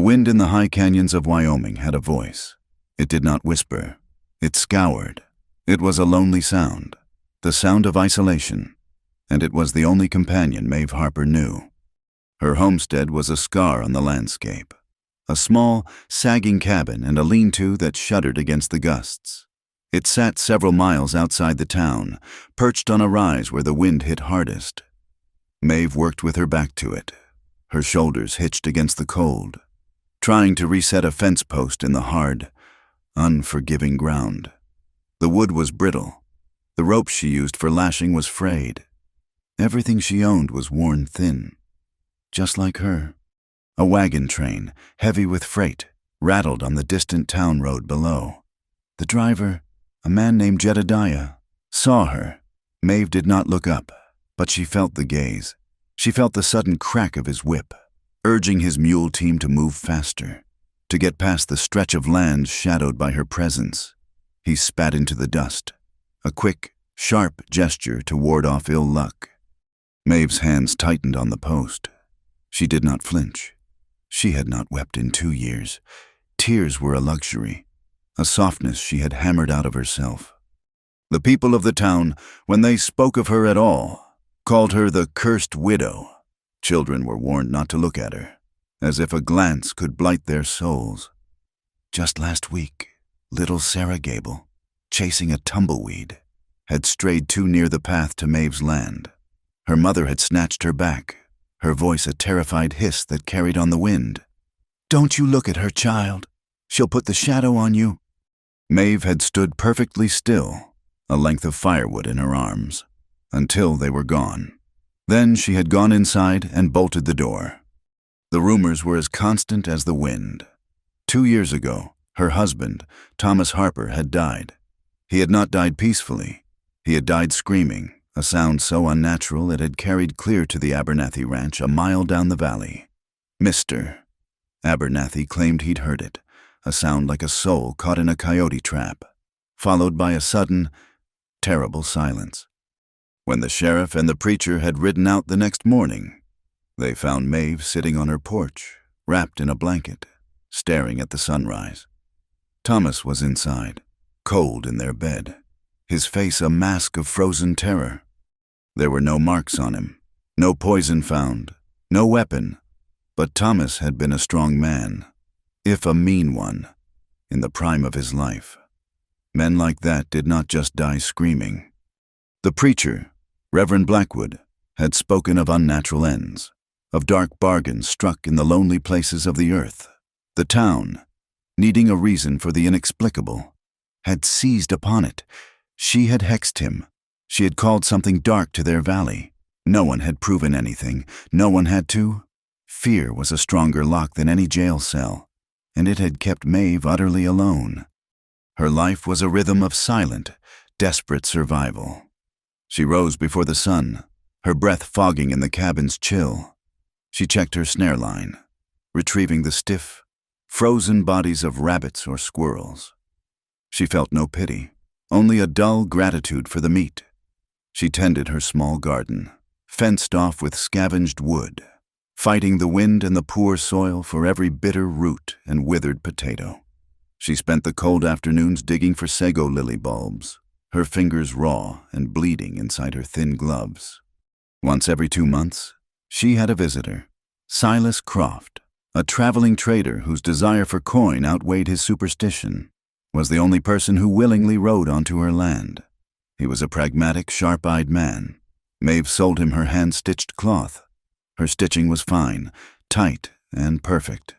wind in the high canyons of Wyoming had a voice. It did not whisper. It scoured. It was a lonely sound, the sound of isolation, and it was the only companion Maeve Harper knew. Her homestead was a scar on the landscape, a small, sagging cabin and a lean-to that shuddered against the gusts. It sat several miles outside the town, perched on a rise where the wind hit hardest. Maeve worked with her back to it, her shoulders hitched against the cold, trying to reset a fence post in the hard, unforgiving ground. The wood was brittle. The rope she used for lashing was frayed. Everything she owned was worn thin, just like her. A wagon train, heavy with freight, rattled on the distant town road below. The driver, a man named Jedediah, saw her. Maeve did not look up, but she felt the gaze. She felt the sudden crack of his whip, urging his mule team to move faster, to get past the stretch of land shadowed by her presence. He spat into the dust, a quick, sharp gesture to ward off ill luck. Maeve's hands tightened on the post. She did not flinch. She had not wept in 2 years. Tears were a luxury, a softness she had hammered out of herself. The people of the town, when they spoke of her at all, called her the cursed widow. Children were warned not to look at her, as if a glance could blight their souls. Just last week, little Sarah Gable, chasing a tumbleweed, had strayed too near the path to Maeve's land. Her mother had snatched her back, her voice a terrified hiss that carried on the wind. "Don't you look at her, child. She'll put the shadow on you." Maeve had stood perfectly still, a length of firewood in her arms, until they were gone. Then she had gone inside and bolted the door. The rumors were as constant as the wind. 2 years ago, her husband, Thomas Harper, had died. He had not died peacefully. He had died screaming, a sound so unnatural it had carried clear to the Abernathy ranch a mile down the valley. Mr. Abernathy claimed he'd heard it, a sound like a soul caught in a coyote trap, followed by a sudden, terrible silence. When the sheriff and the preacher had ridden out the next morning, they found Maeve sitting on her porch, wrapped in a blanket, staring at the sunrise. Thomas was inside, cold in their bed, his face a mask of frozen terror. There were no marks on him, no poison found, no weapon, but Thomas had been a strong man, if a mean one, in the prime of his life. Men like that did not just die screaming. The preacher, Reverend Blackwood, had spoken of unnatural ends, of dark bargains struck in the lonely places of the earth. The town, needing a reason for the inexplicable, had seized upon it. She had hexed him. She had called something dark to their valley. No one had proven anything. No one had to. Fear was a stronger lock than any jail cell, and it had kept Maeve utterly alone. Her life was a rhythm of silent, desperate survival. She rose before the sun, her breath fogging in the cabin's chill. She checked her snare line, retrieving the stiff, frozen bodies of rabbits or squirrels. She felt no pity, only a dull gratitude for the meat. She tended her small garden, fenced off with scavenged wood, fighting the wind and the poor soil for every bitter root and withered potato. She spent the cold afternoons digging for sago lily bulbs, her fingers raw and bleeding inside her thin gloves. Once every 2 months, she had a visitor, Silas Croft, a traveling trader whose desire for coin outweighed his superstition, was the only person who willingly rode onto her land. He was a pragmatic, sharp-eyed man. Maeve sold him her hand-stitched cloth. Her stitching was fine, tight, and perfect.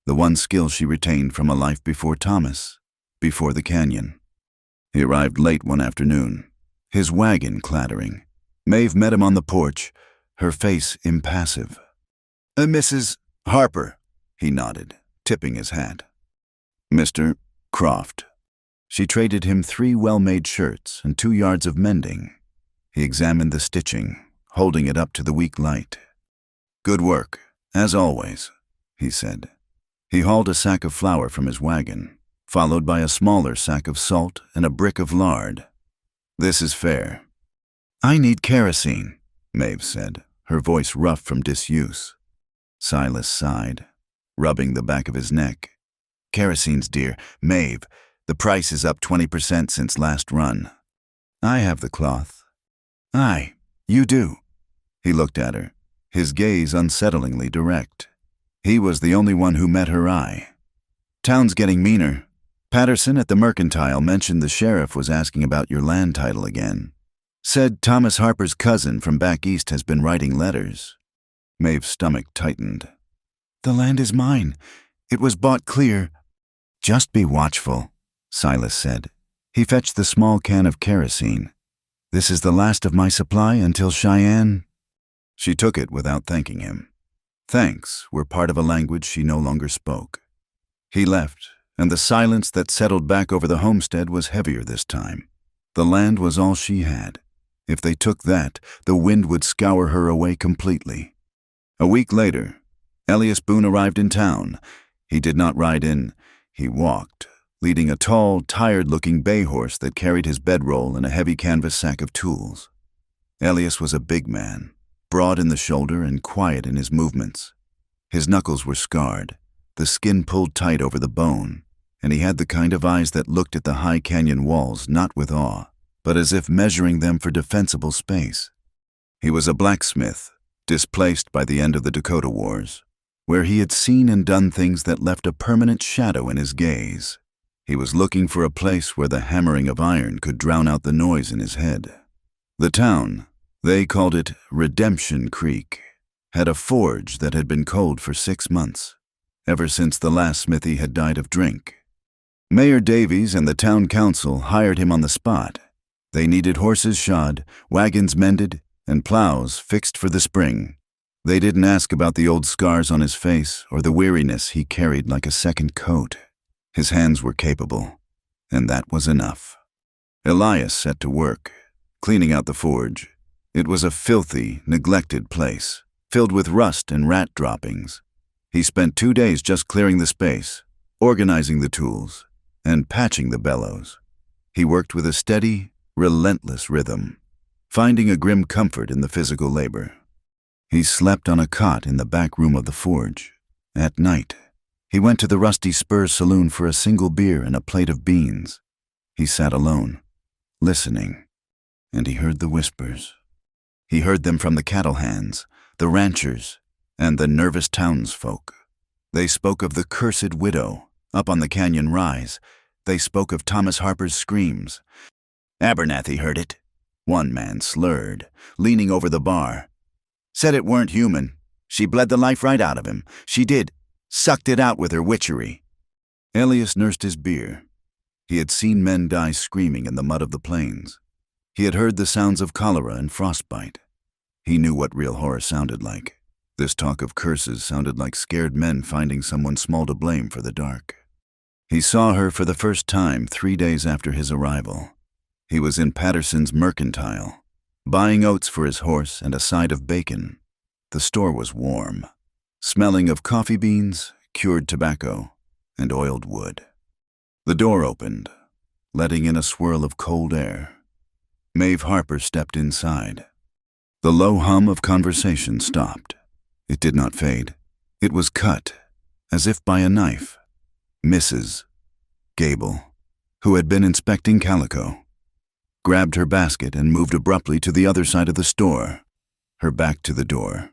The one skill she retained from a life before Thomas, before the canyon. He arrived late one afternoon, his wagon clattering. Maeve met him on the porch, her face impassive. "Mrs. Harper," he nodded, tipping his hat. "Mr. Croft." She traded him 3 well-made shirts and 2 yards of mending. He examined the stitching, holding it up to the weak light. "Good work, as always," he said. He hauled a sack of flour from his wagon, followed by a smaller sack of salt and a brick of lard. "This is fair." "I need kerosene," Maeve said, her voice rough from disuse. Silas sighed. rubbing the back of his neck. "Kerosene's dear. Maeve, the price is up 20% since last run." "I have the cloth." "Aye, you do." He looked at her, his gaze unsettlingly direct. He was the only one who met her eye. "Town's getting meaner. Patterson at the Mercantile mentioned the sheriff was asking about your land title again. Said Thomas Harper's cousin from back east has been writing letters." Maeve's stomach tightened. "The land is mine. It was bought clear." "Just be watchful," Silas said. He fetched the small can of kerosene. "This is the last of my supply until Cheyenne." She took it without thanking him. Thanks were part of a language she no longer spoke. He left, and the silence that settled back over the homestead was heavier this time. The land was all she had. If they took that, the wind would scour her away completely. A week later, Elias Boone arrived in town. He did not ride in. He walked, leading a tall, tired-looking bay horse that carried his bedroll and a heavy canvas sack of tools. Elias was a big man, broad in the shoulder and quiet in his movements. His knuckles were scarred, the skin pulled tight over the bone, and he had the kind of eyes that looked at the high canyon walls not with awe, but as if measuring them for defensible space. He was a blacksmith, displaced by the end of the Dakota Wars, where he had seen and done things that left a permanent shadow in his gaze. He was looking for a place where the hammering of iron could drown out the noise in his head. The town, they called it Redemption Creek, had a forge that had been cold for 6 months, ever since the last smithy had died of drink. Mayor Davies and the town council hired him on the spot. They needed horses shod, wagons mended, and plows fixed for the spring. They didn't ask about the old scars on his face or the weariness he carried like a second coat. His hands were capable, and that was enough. Elias set to work, cleaning out the forge. It was a filthy, neglected place, filled with rust and rat droppings. He spent 2 days just clearing the space, organizing the tools, and patching the bellows. He worked with a steady, relentless rhythm, finding a grim comfort in the physical labor. He slept on a cot in the back room of the forge. At night, he went to the Rusty Spurs saloon for a single beer and a plate of beans. He sat alone, listening, and he heard the whispers. He heard them from the cattle hands, the ranchers, and the nervous townsfolk. They spoke of the cursed widow up on the canyon rise. They spoke of Thomas Harper's screams. "Abernathy heard it," one man slurred, leaning over the bar. "Said it weren't human. She bled the life right out of him. She did. Sucked it out with her witchery." Elias nursed his beer. He had seen men die screaming in the mud of the plains. He had heard the sounds of cholera and frostbite. He knew what real horror sounded like. This talk of curses sounded like scared men finding someone small to blame for the dark. He saw her for the first time 3 days after his arrival. He was in Patterson's Mercantile, buying oats for his horse and a side of bacon. The store was warm, smelling of coffee beans, cured tobacco, and oiled wood. The door opened, letting in a swirl of cold air. Maeve Harper stepped inside. The low hum of conversation stopped. It did not fade. It was cut, as if by a knife. Mrs. Gable, who had been inspecting calico, grabbed her basket and moved abruptly to the other side of the store, her back to the door.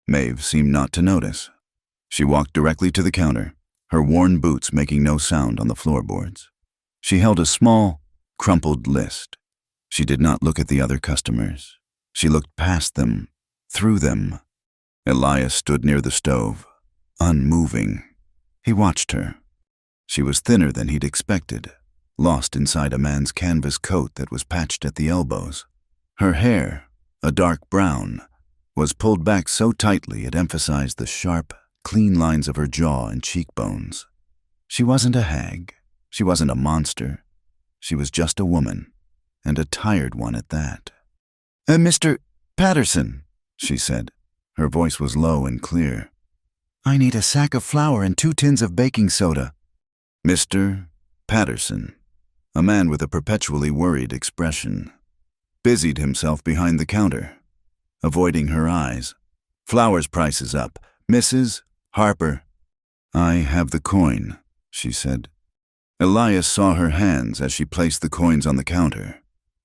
Maeve seemed not to notice. She walked directly to the counter, her worn boots making no sound on the floorboards. She held a small, crumpled list. She did not look at the other customers. She looked past them, through them. Elias stood near the stove, unmoving. He watched her. She was thinner than he'd expected, lost inside a man's canvas coat that was patched at the elbows. Her hair, a dark brown, was pulled back so tightly it emphasized the sharp, clean lines of her jaw and cheekbones. She wasn't a hag. She wasn't a monster. She was just a woman, and a tired one at that. "Mr. Patterson," she said. Her voice was low and clear. "I need a sack of flour and 2 tins of baking soda." Mr. Patterson, a man with a perpetually worried expression, busied himself behind the counter, avoiding her eyes. "Flour's prices up. Mrs. Harper." "I have the coin," she said. Elias saw her hands as she placed the coins on the counter.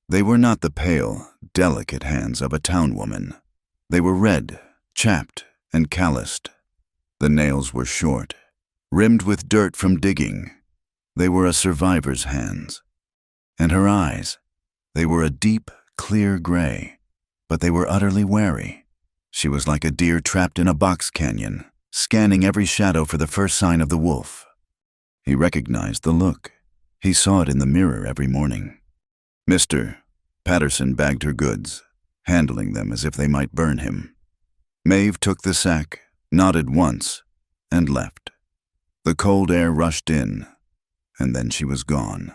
They were not the pale, delicate hands of a town woman. They were red, chapped, and calloused. The nails were short, rimmed with dirt from digging. They were a survivor's hands. And her eyes, they were a deep, clear gray, but they were utterly wary. She was like a deer trapped in a box canyon, scanning every shadow for the first sign of the wolf. He recognized the look. He saw it in the mirror every morning. "Mr. Patterson bagged her goods, handling them as if they might burn him. Maeve took the sack, nodded once, and left. The cold air rushed in, and then she was gone.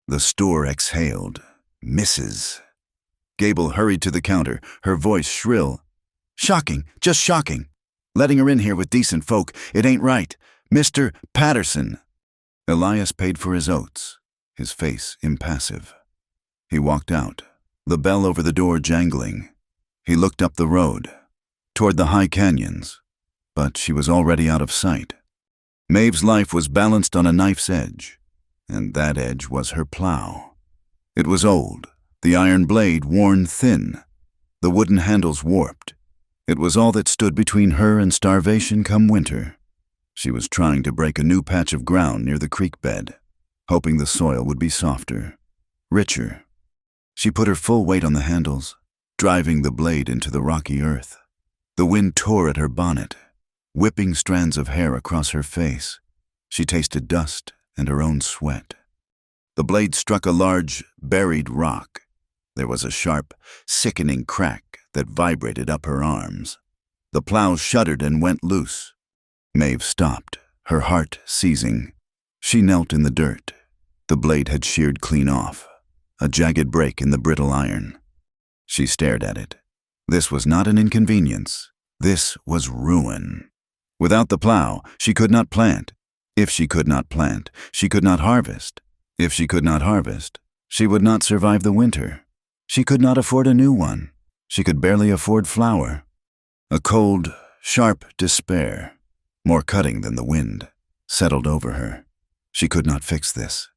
The store exhaled. Mrs. Gable hurried to the counter, her voice shrill. "Shocking, just shocking. Letting her in here with decent folk, it ain't right. Mr. Patterson." Elias paid for his oats, his face impassive. He walked out, the bell over the door jangling. He looked up the road, toward the high canyons, but she was already out of sight. Maeve's life was balanced on a knife's edge, and that edge was her plow. It was old, the iron blade worn thin, the wooden handles warped. It was all that stood between her and starvation come winter. She was trying to break a new patch of ground near the creek bed, hoping the soil would be softer, richer. She put her full weight on the handles, driving the blade into the rocky earth. The wind tore at her bonnet, whipping strands of hair across her face. She tasted dust and her own sweat. The blade struck a large, buried rock. There was a sharp, sickening crack that vibrated up her arms. The plow shuddered and went loose. Maeve stopped, her heart seizing. She knelt in the dirt. The blade had sheared clean off, a jagged break in the brittle iron. She stared at it. This was not an inconvenience. This was ruin. Without the plow, she could not plant. If she could not plant, she could not harvest. If she could not harvest, she would not survive the winter. She could not afford a new one. She could barely afford flour. A cold, sharp despair, more cutting than the wind, settled over her. She could not fix this.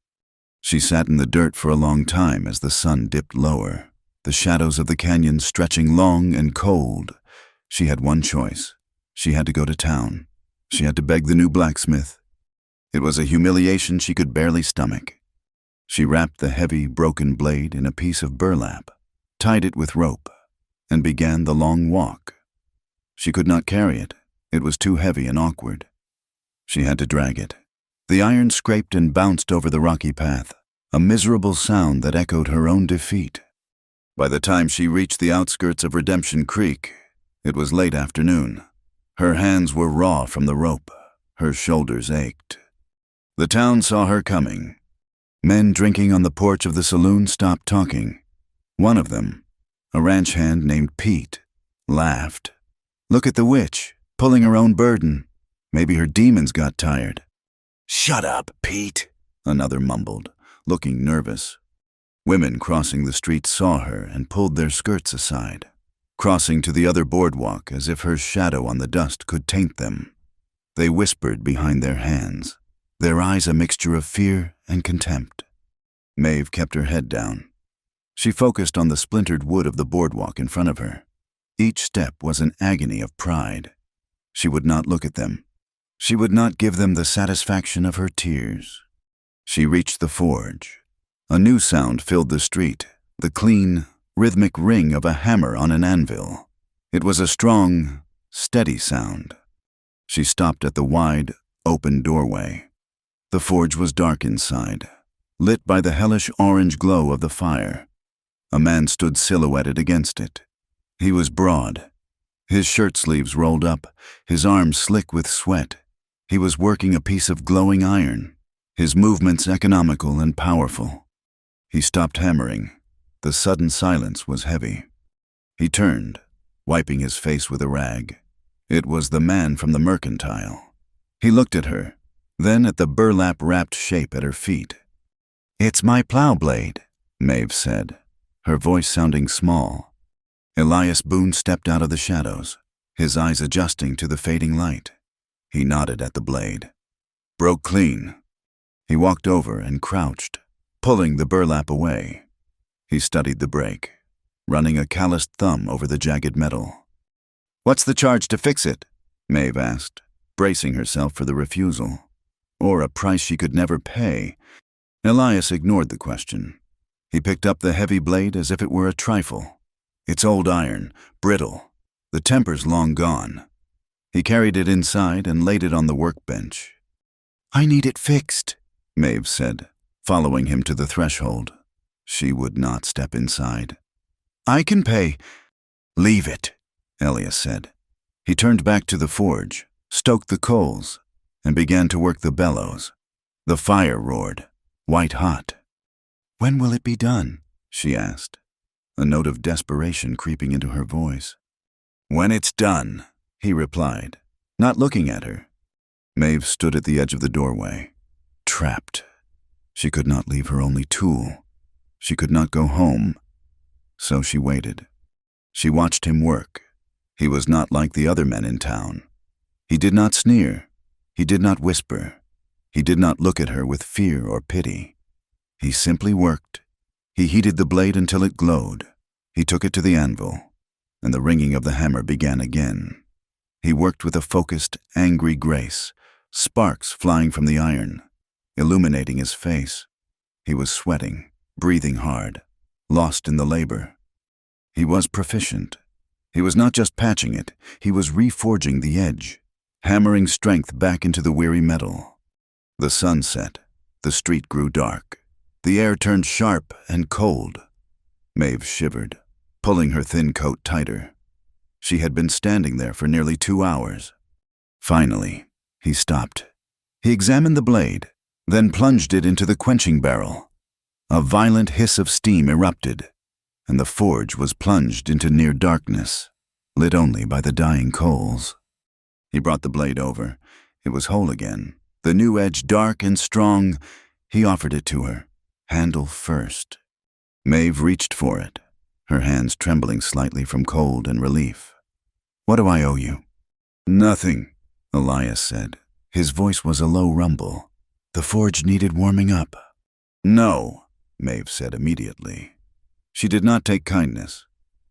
She sat in the dirt for a long time as the sun dipped lower, the shadows of the canyon stretching long and cold. She had one choice. She had to go to town. She had to beg the new blacksmith. It was a humiliation she could barely stomach. She wrapped the heavy, broken blade in a piece of burlap, tied it with rope, and began the long walk. She could not carry it. It was too heavy and awkward. She had to drag it. The iron scraped and bounced over the rocky path, a miserable sound that echoed her own defeat. By the time she reached the outskirts of Redemption Creek, it was late afternoon. Her hands were raw from the rope. Her shoulders ached. The town saw her coming. Men drinking on the porch of the saloon stopped talking. One of them, a ranch hand named Pete, laughed. "Look at the witch, pulling her own burden. Maybe her demons got tired." "Shut up, Pete," another mumbled, looking nervous. Women crossing the street saw her and pulled their skirts aside, crossing to the other boardwalk as if her shadow on the dust could taint them. They whispered behind their hands, their eyes a mixture of fear and contempt. Maeve kept her head down. She focused on the splintered wood of the boardwalk in front of her. Each step was an agony of pride. She would not look at them. She would not give them the satisfaction of her tears. She reached the forge. A new sound filled the street, the clean, rhythmic ring of a hammer on an anvil. It was a strong, steady sound. She stopped at the wide, open doorway. The forge was dark inside, lit by the hellish orange glow of the fire. A man stood silhouetted against it. He was broad, his shirt sleeves rolled up, his arms slick with sweat. He was working a piece of glowing iron, his movements economical and powerful. He stopped hammering. The sudden silence was heavy. He turned, wiping his face with a rag. It was the man from the mercantile. He looked at her, then at the burlap-wrapped shape at her feet. "It's my plow blade," Maeve said, her voice sounding small. Elias Boone stepped out of the shadows, his eyes adjusting to the fading light. He nodded at the blade. Broke clean. He walked over and crouched, pulling the burlap away. He studied the break, running a calloused thumb over the jagged metal. "What's the charge to fix it?" Maeve asked, bracing herself for the refusal, or a price she could never pay. Elias ignored the question. He picked up the heavy blade as if it were a trifle. It's old iron, brittle. The temper's long gone. He carried it inside and laid it on the workbench. "I need it fixed," Maeve said, following him to the threshold. She would not step inside. "I can pay." "Leave it," Elias said. He turned back to the forge, stoked the coals, and began to work the bellows. The fire roared, white hot. "When will it be done?" she asked, a note of desperation creeping into her voice. "When it's done," he replied, not looking at her. Maeve stood at the edge of the doorway, trapped. She could not leave her only tool. She could not go home. So she waited. She watched him work. He was not like the other men in town. He did not sneer. He did not whisper. He did not look at her with fear or pity. He simply worked. He heated the blade until it glowed. He took it to the anvil, and the ringing of the hammer began again. He worked with a focused, angry grace, sparks flying from the iron, illuminating his face. He was sweating, breathing hard, lost in the labor. He was proficient. He was not just patching it, he was reforging the edge, hammering strength back into the weary metal. The sun set. The street grew dark. The air turned sharp and cold. Maeve shivered, pulling her thin coat tighter. She had been standing there for nearly 2 hours. Finally, he stopped. He examined the blade, then plunged it into the quenching barrel. A violent hiss of steam erupted, and the forge was plunged into near darkness, lit only by the dying coals. He brought the blade over. It was whole again, the new edge dark and strong. He offered it to her, handle first. Maeve reached for it, her hands trembling slightly from cold and relief. "What do I owe you?" "Nothing," Elias said. His voice was a low rumble. "The forge needed warming up." "No," Maeve said immediately. She did not take kindness.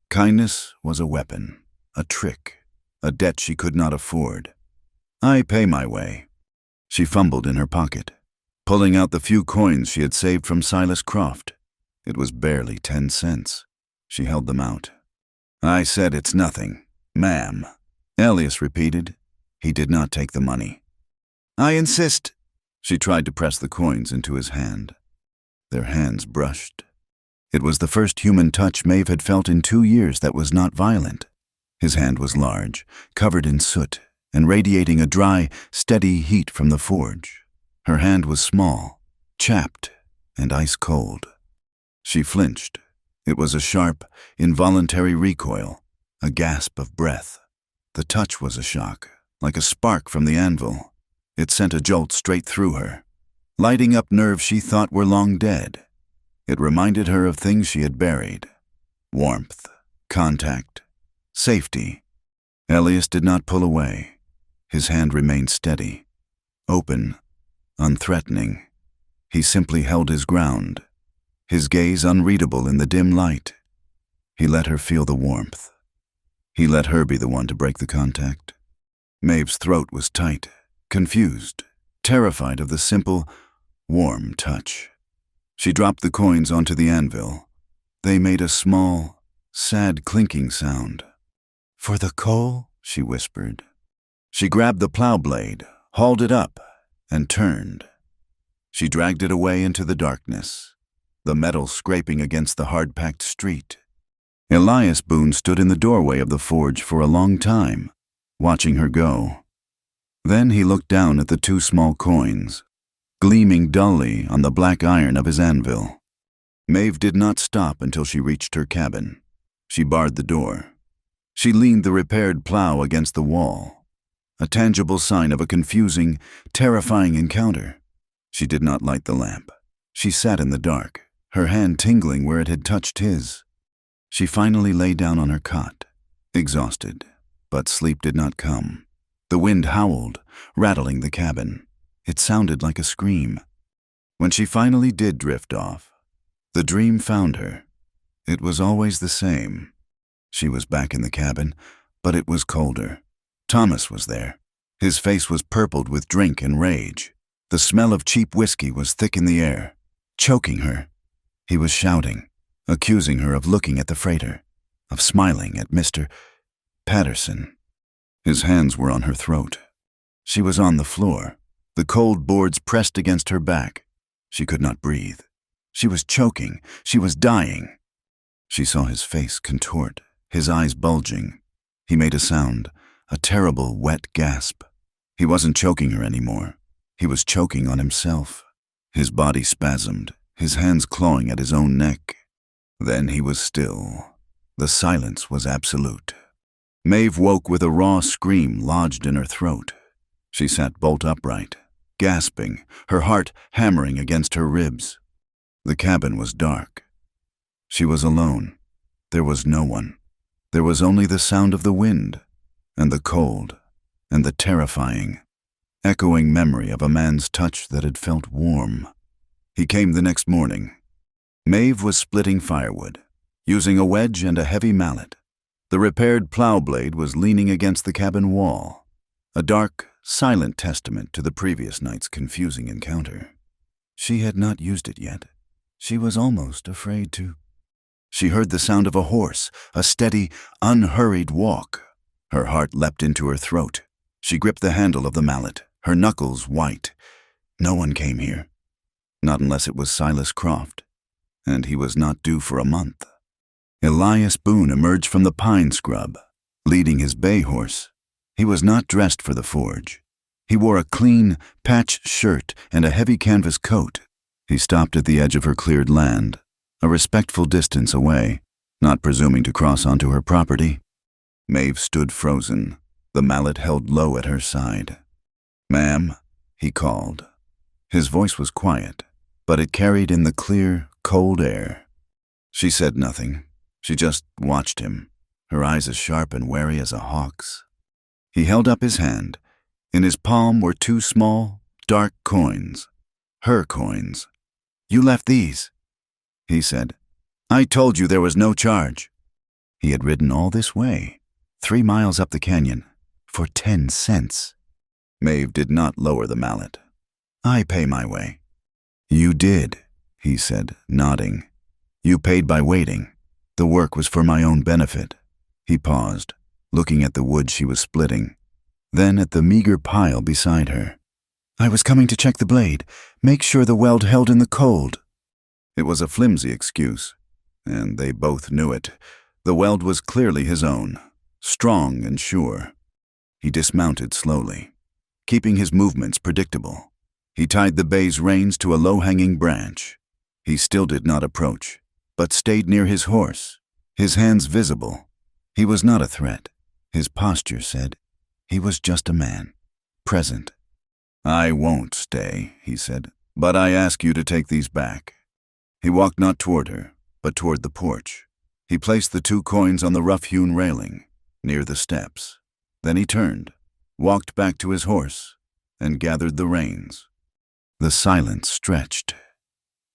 Kindness was a weapon, a trick, a debt she could not afford. "I pay my way." She fumbled in her pocket, pulling out the few coins she had saved from Silas Croft. It was barely 10 cents. She held them out. "I said it's nothing, ma'am," Elias repeated. He did not take the money. "I insist." She tried to press the coins into his hand. Their hands brushed. It was the first human touch Maeve had felt in 2 years that was not violent. His hand was large, covered in soot, and radiating a dry, steady heat from the forge. Her hand was small, chapped, and ice-cold. She flinched. It was a sharp, involuntary recoil, a gasp of breath. The touch was a shock, like a spark from the anvil. It sent a jolt straight through her, lighting up nerves she thought were long dead. It reminded her of things she had buried. Warmth, contact, safety. Elias did not pull away. His hand remained steady, open, unthreatening. He simply held his ground, his gaze unreadable in the dim light. He let her feel the warmth. He let her be the one to break the contact. Maeve's throat was tight, confused, terrified of the simple, warm touch. She dropped the coins onto the anvil. They made a small, sad clinking sound. "For the coal?" she whispered. She grabbed the plow blade, hauled it up, and turned. She dragged it away into the darkness, the metal scraping against the hard-packed street. Elias Boone stood in the doorway of the forge for a long time, watching her go. Then he looked down at the 2 small coins, gleaming dully on the black iron of his anvil. Maeve did not stop until she reached her cabin. She barred the door. She leaned the repaired plow against the wall, a tangible sign of a confusing, terrifying encounter. She did not light the lamp. She sat in the dark, her hand tingling where it had touched his. She finally lay down on her cot, exhausted, but sleep did not come. The wind howled, rattling the cabin. It sounded like a scream. When she finally did drift off, the dream found her. It was always the same. She was back in the cabin, but it was colder. Thomas was there. His face was purpled with drink and rage. The smell of cheap whiskey was thick in the air, choking her. He was shouting, accusing her of looking at the freighter, of smiling at Mr. Patterson. His hands were on her throat. She was on the floor, the cold boards pressed against her back. She could not breathe. She was choking. She was dying. She saw his face contort, his eyes bulging. He made a sound, a terrible, wet gasp. He wasn't choking her anymore. He was choking on himself. His body spasmed, his hands clawing at his own neck. Then he was still. The silence was absolute. Maeve woke with a raw scream lodged in her throat. She sat bolt upright, gasping, her heart hammering against her ribs. The cabin was dark. She was alone. There was no one. There was only the sound of the wind, and the cold, and the terrifying, echoing memory of a man's touch that had felt warm. He came the next morning. Maeve was splitting firewood, using a wedge and a heavy mallet. The repaired plow blade was leaning against the cabin wall, a dark, silent testament to the previous night's confusing encounter. She had not used it yet. She was almost afraid to. She heard the sound of a horse, a steady, unhurried walk. Her heart leapt into her throat. She gripped the handle of the mallet, her knuckles white. No one came here. Not unless it was Silas Croft, and he was not due for a month. Elias Boone emerged from the pine scrub, leading his bay horse. He was not dressed for the forge. He wore a clean, patched shirt and a heavy canvas coat. He stopped at the edge of her cleared land, a respectful distance away, not presuming to cross onto her property. Maeve stood frozen, the mallet held low at her side. "Ma'am," he called. His voice was quiet, but it carried in the clear, cold air. She said nothing. She just watched him, her eyes as sharp and wary as a hawk's. He held up his hand. In his palm were two small, dark coins. Her coins. "You left these," he said. "I told you there was no charge." He had ridden all this way, 3 miles up the canyon, for 10 cents. Maeve did not lower the mallet. "I pay my way." "You did," he said, nodding. "You paid by waiting. The work was for my own benefit." He paused, looking at the wood she was splitting, then at the meager pile beside her. "I was coming to check the blade, make sure the weld held in the cold." It was a flimsy excuse, and they both knew it. The weld was clearly his own, strong and sure. He dismounted slowly, keeping his movements predictable. He tied the bay's reins to a low-hanging branch. He still did not approach, but stayed near his horse, his hands visible. He was not a threat, his posture said. He was just a man, present. "I won't stay," he said, "but I ask you to take these back." He walked not toward her, but toward the porch. He placed the 2 coins on the rough-hewn railing, near the steps. Then he turned, walked back to his horse, and gathered the reins. The silence stretched.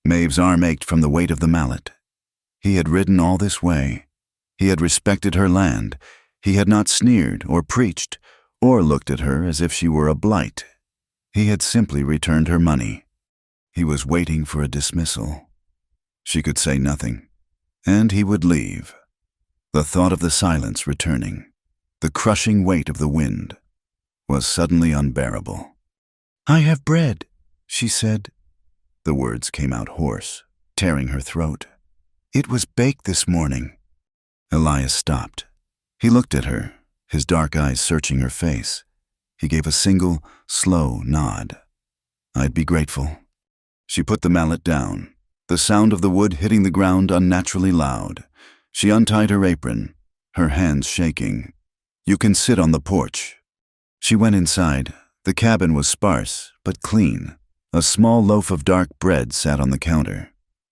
Maeve's arm ached from the weight of the mallet. He had ridden all this way. He had respected her land. He had not sneered or preached, or looked at her as if she were a blight. He had simply returned her money. He was waiting for a dismissal. She could say nothing, and he would leave. The thought of the silence returning, the crushing weight of the wind, was suddenly unbearable. "I have bread," she said. The words came out hoarse, tearing her throat. "It was baked this morning." Elias stopped. He looked at her, his dark eyes searching her face. He gave a single, slow nod. "I'd be grateful." She put the mallet down, the sound of the wood hitting the ground unnaturally loud. She untied her apron, her hands shaking. "You can sit on the porch." She went inside. The cabin was sparse, but clean. A small loaf of dark bread sat on the counter.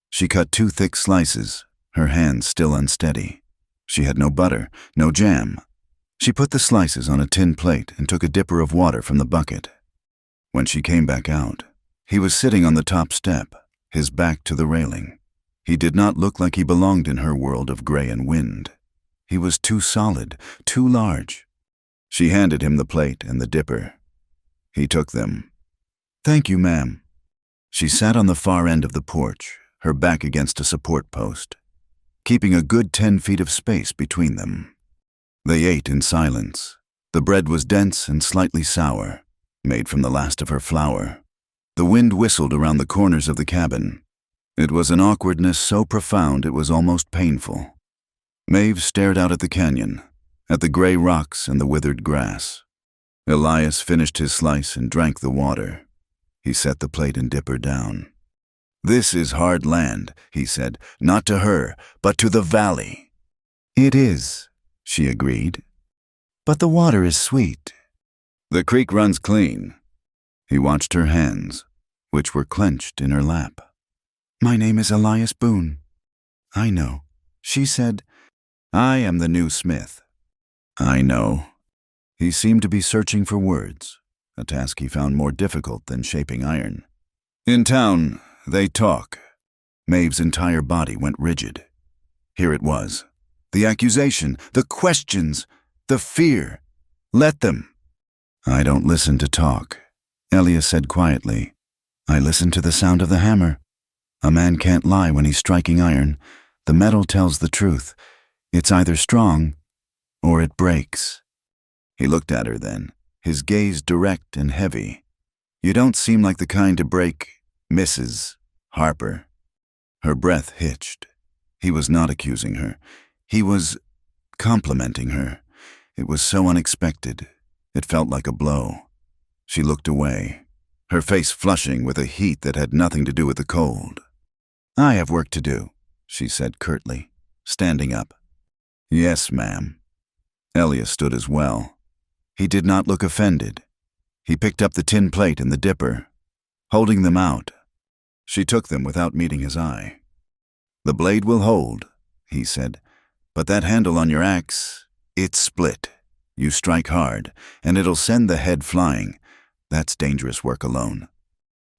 She cut 2 thick slices, her hands still unsteady. She had no butter, no jam. She put the slices on a tin plate and took a dipper of water from the bucket. When she came back out, he was sitting on the top step, his back to the railing. He did not look like he belonged in her world of gray and wind. He was too solid, too large. She handed him the plate and the dipper. He took them. "Thank you, ma'am." She sat on the far end of the porch, her back against a support post, keeping a good 10 feet of space between them. They ate in silence. The bread was dense and slightly sour, made from the last of her flour. The wind whistled around the corners of the cabin. It was an awkwardness so profound it was almost painful. Maeve stared out at the canyon, at the gray rocks and the withered grass. Elias finished his slice and drank the water. He set the plate and dipper down. "This is hard land," he said, "not to her, but to the valley." "It is," she agreed. "But the water is sweet." "The creek runs clean." He watched her hands, which were clenched in her lap. "My name is Elias Boone." "I know." She said, "I am the new smith." "I know." He seemed to be searching for words, a task he found more difficult than shaping iron. "In town, they talk." Maeve's entire body went rigid. Here it was. The accusation, the questions, the fear. Let them. "I don't listen to talk," Elias said quietly. "I listen to the sound of the hammer. A man can't lie when he's striking iron. The metal tells the truth. It's either strong or it breaks." He looked at her then, his gaze direct and heavy. "You don't seem like the kind to break, Mrs. Harper." Her breath hitched. He was not accusing her. He was complimenting her. It was so unexpected. It felt like a blow. She looked away, her face flushing with a heat that had nothing to do with the cold. "I have work to do," she said curtly, standing up. "Yes, ma'am." Elias stood as well. He did not look offended. He picked up the tin plate and the dipper, holding them out. She took them without meeting his eye. "The blade will hold," he said, "but that handle on your axe, it's split. You strike hard, and it'll send the head flying. That's dangerous work alone."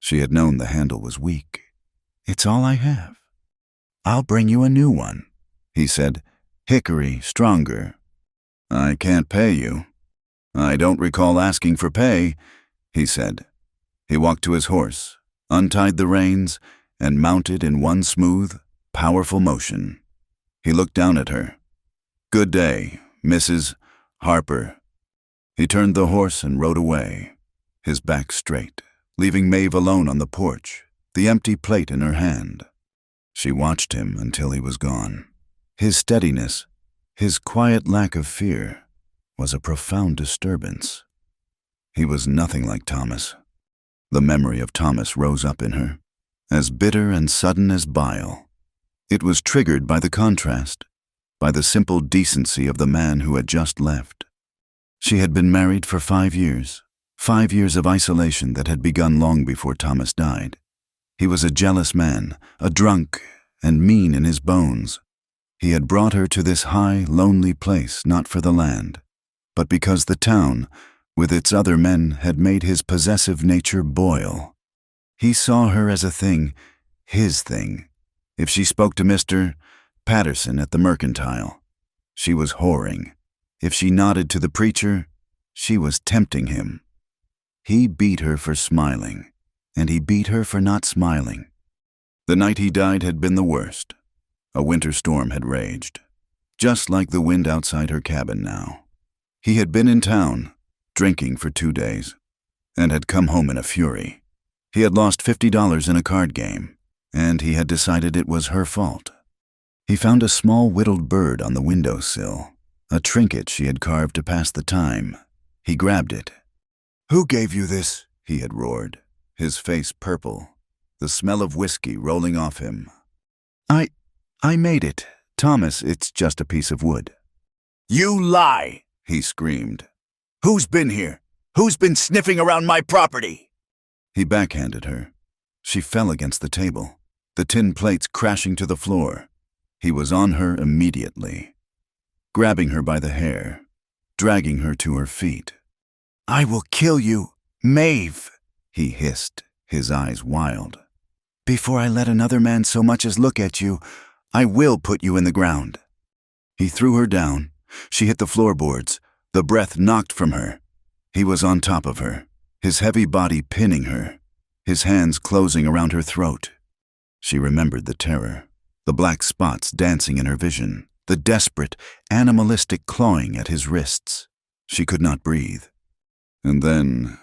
She had known the handle was weak. "It's all I have." "I'll bring you a new one," he said. "Hickory, stronger." "I can't pay you." "I don't recall asking for pay," he said. He walked to his horse, untied the reins, and mounted in one smooth, powerful motion. He looked down at her. "Good day, Mrs. Harper." He turned the horse and rode away, his back straight, leaving Maeve alone on the porch, the empty plate in her hand. She watched him until he was gone. His steadiness, his quiet lack of fear, was a profound disturbance. He was nothing like Thomas. The memory of Thomas rose up in her, as bitter and sudden as bile. It was triggered by the contrast, by the simple decency of the man who had just left. She had been married for 5 years, 5 years of isolation that had begun long before Thomas died. He was a jealous man, a drunk, and mean in his bones. He had brought her to this high, lonely place not for the land, but because the town, with its other men, had made his possessive nature boil. He saw her as a thing, his thing. If she spoke to Mr. Patterson at the Mercantile, she was whoring. If she nodded to the preacher, she was tempting him. He beat her for smiling, and he beat her for not smiling. The night he died had been the worst. A winter storm had raged, just like the wind outside her cabin now. He had been in town, drinking for 2 days, and had come home in a fury. He had lost $50 in a card game, and he had decided it was her fault. He found a small whittled bird on the windowsill, a trinket she had carved to pass the time. He grabbed it. "Who gave you this?" he had roared, his face purple, the smell of whiskey rolling off him. I made it. Thomas, it's just a piece of wood." "You lie!" he screamed. "Who's been here? Who's been sniffing around my property?" He backhanded her. She fell against the table, the tin plates crashing to the floor. He was on her immediately, grabbing her by the hair. dragging her to her feet. "I will kill you, Maeve," he hissed, his eyes wild. "Before I let another man so much as look at you, I will put you in the ground." He threw her down. She hit the floorboards, the breath knocked from her. He was on top of her, his heavy body pinning her, his hands closing around her throat. She remembered the terror, the black spots dancing in her vision, the desperate, animalistic clawing at his wrists. She could not breathe. And then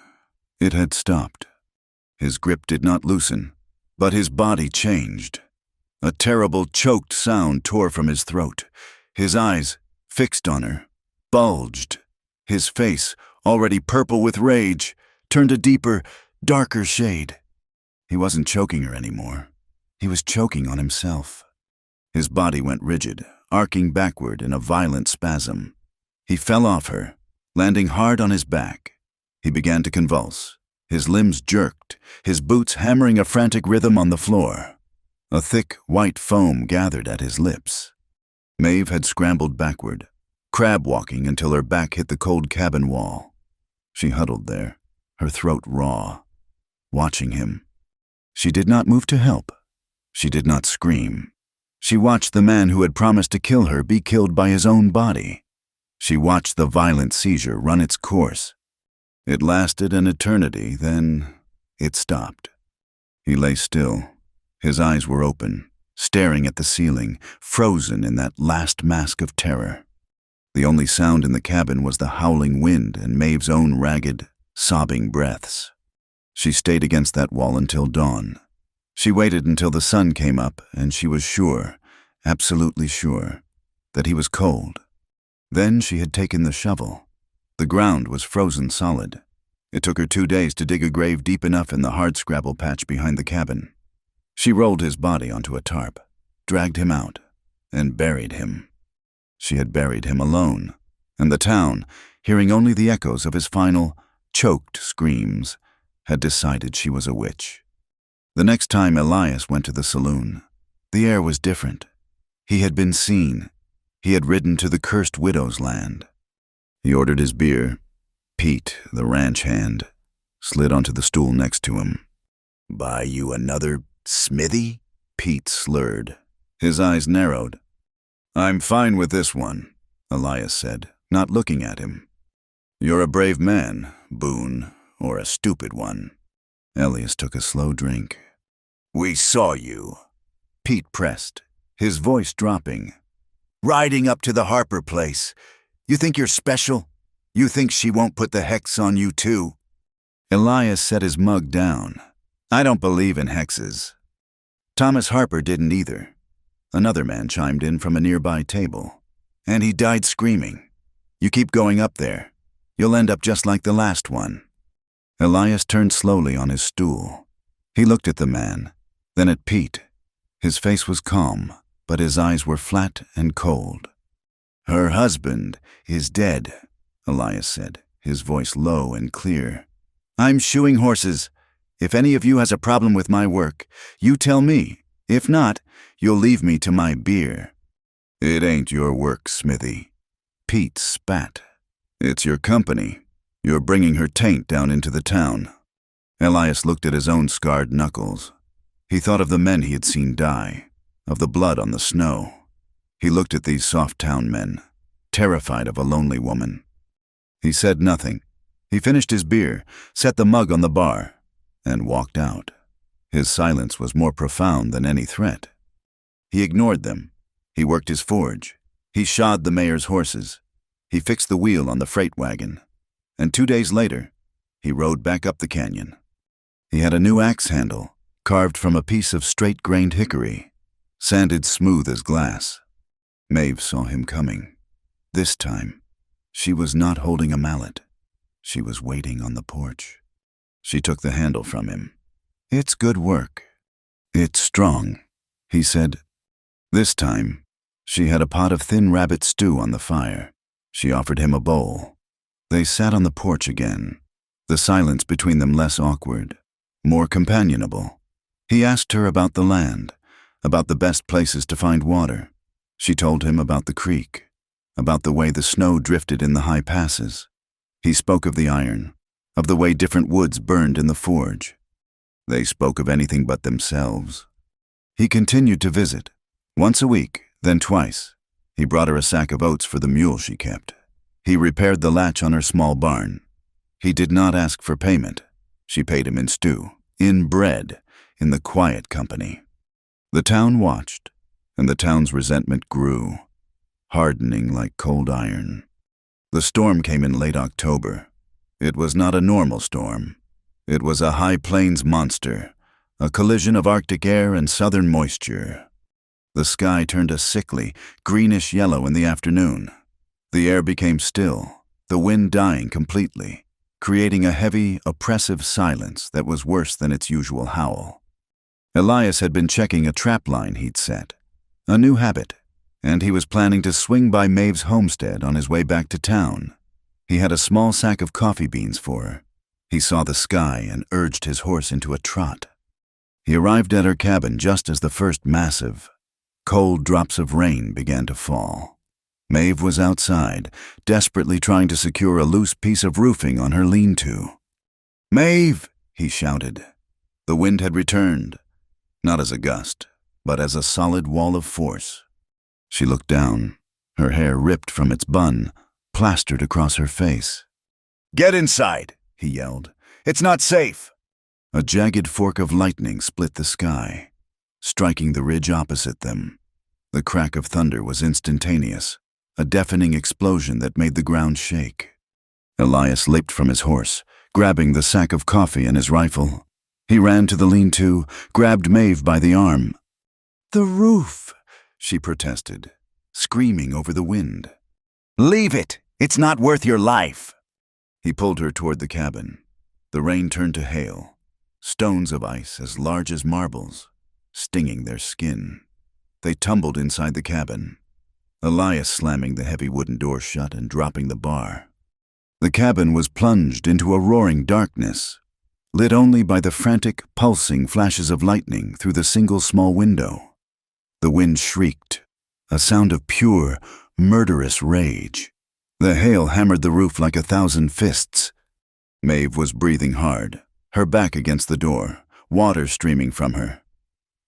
it had stopped. His grip did not loosen, but his body changed. A terrible, choked sound tore from his throat. His eyes, fixed on her, bulged. His face, already purple with rage, turned a deeper, darker shade. He wasn't choking her anymore. He was choking on himself. His body went rigid, arcing backward in a violent spasm. He fell off her, landing hard on his back. He began to convulse. His limbs jerked, his boots hammering a frantic rhythm on the floor. A thick, white foam gathered at his lips. Maeve had scrambled backward, crab-walking until her back hit the cold cabin wall. She huddled there, her throat raw, watching him. She did not move to help. She did not scream. She watched the man who had promised to kill her be killed by his own body. She watched the violent seizure run its course. It lasted an eternity, then it stopped. He lay still. His eyes were open, staring at the ceiling, frozen in that last mask of terror. The only sound in the cabin was the howling wind and Maeve's own ragged, sobbing breaths. She stayed against that wall until dawn. She waited until the sun came up, and she was sure, absolutely sure, that he was cold. Then she had taken the shovel. The ground was frozen solid. It took her 2 days to dig a grave deep enough in the hardscrabble patch behind the cabin. She rolled his body onto a tarp, dragged him out, and buried him. She had buried him alone, and the town, hearing only the echoes of his final, choked screams, had decided she was a witch. The next time Elias went to the saloon, the air was different. He had been seen. He had ridden to the cursed widow's land. He ordered his beer. Pete, the ranch hand, slid onto the stool next to him. "Buy you another smithy?" Pete slurred. His eyes narrowed. "I'm fine with this one," Elias said, not looking at him. "You're a brave man, Boone, or a stupid one." Elias took a slow drink. "We saw you," Pete pressed, his voice dropping. "Riding up to the Harper place. You think you're special? You think she won't put the hex on you too?" Elias set his mug down. "I don't believe in hexes." Thomas Harper didn't either. Another man chimed in from a nearby table. "And he died screaming. You keep going up there. You'll end up just like the last one." Elias turned slowly on his stool. He looked at the man, then at Pete. His face was calm, but his eyes were flat and cold. "Her husband is dead," Elias said, his voice low and clear. "I'm shoeing horses. If any of you has a problem with my work, you tell me. If not, you'll leave me to my beer." "It ain't your work, Smithy." Pete spat. "It's your company. You're bringing her taint down into the town." Elias looked at his own scarred knuckles. He thought of the men he had seen die, of the blood on the snow. He looked at these soft town men, terrified of a lonely woman. He said nothing. He finished his beer, set the mug on the bar, and walked out. His silence was more profound than any threat. He ignored them. He worked his forge. He shod the mayor's horses. He fixed the wheel on the freight wagon. And 2 days later, he rode back up the canyon. He had a new axe handle, carved from a piece of straight-grained hickory, sanded smooth as glass. Maeve saw him coming. This time, she was not holding a mallet. She was waiting on the porch. She took the handle from him. "It's good work." "It's strong," he said. This time, she had a pot of thin rabbit stew on the fire. She offered him a bowl. They sat on the porch again, the silence between them less awkward, more companionable. He asked her about the land, about the best places to find water. She told him about the creek. about the way the snow drifted in the high passes. He spoke of the iron, of the way different woods burned in the forge. They spoke of anything but themselves. He continued to visit, once a week, then twice. He brought her a sack of oats for the mule she kept. He repaired the latch on her small barn. He did not ask for payment. She paid him in stew, in bread, in the quiet company. The town watched, and the town's resentment grew, hardening like cold iron. The storm came in late October. It was not a normal storm. It was a high plains monster, a collision of Arctic air and southern moisture. The sky turned a sickly, greenish yellow in the afternoon. The air became still, the wind dying completely, creating a heavy, oppressive silence that was worse than its usual howl. Elias had been checking a trap line he'd set, a new habit, and he was planning to swing by Maeve's homestead on his way back to town. He had a small sack of coffee beans for her. He saw the sky and urged his horse into a trot. He arrived at her cabin just as the first massive, cold drops of rain began to fall. Maeve was outside, desperately trying to secure a loose piece of roofing on her lean-to. "Maeve!" he shouted. The wind had returned, not as a gust, but as a solid wall of force. She looked down, her hair ripped from its bun, plastered across her face. "Get inside!" he yelled. "It's not safe!" A jagged fork of lightning split the sky, striking the ridge opposite them. The crack of thunder was instantaneous, a deafening explosion that made the ground shake. Elias leaped from his horse, grabbing the sack of coffee and his rifle. He ran to the lean-to, grabbed Maeve by the arm. "The roof!" she protested, screaming over the wind. "Leave it! It's not worth your life!" He pulled her toward the cabin. The rain turned to hail, stones of ice as large as marbles, stinging their skin. They tumbled inside the cabin, Elias slamming the heavy wooden door shut and dropping the bar. The cabin was plunged into a roaring darkness, lit only by the frantic, pulsing flashes of lightning through the single small window. The wind shrieked, a sound of pure, murderous rage. The hail hammered the roof like 1,000 fists. Maeve was breathing hard, her back against the door, water streaming from her.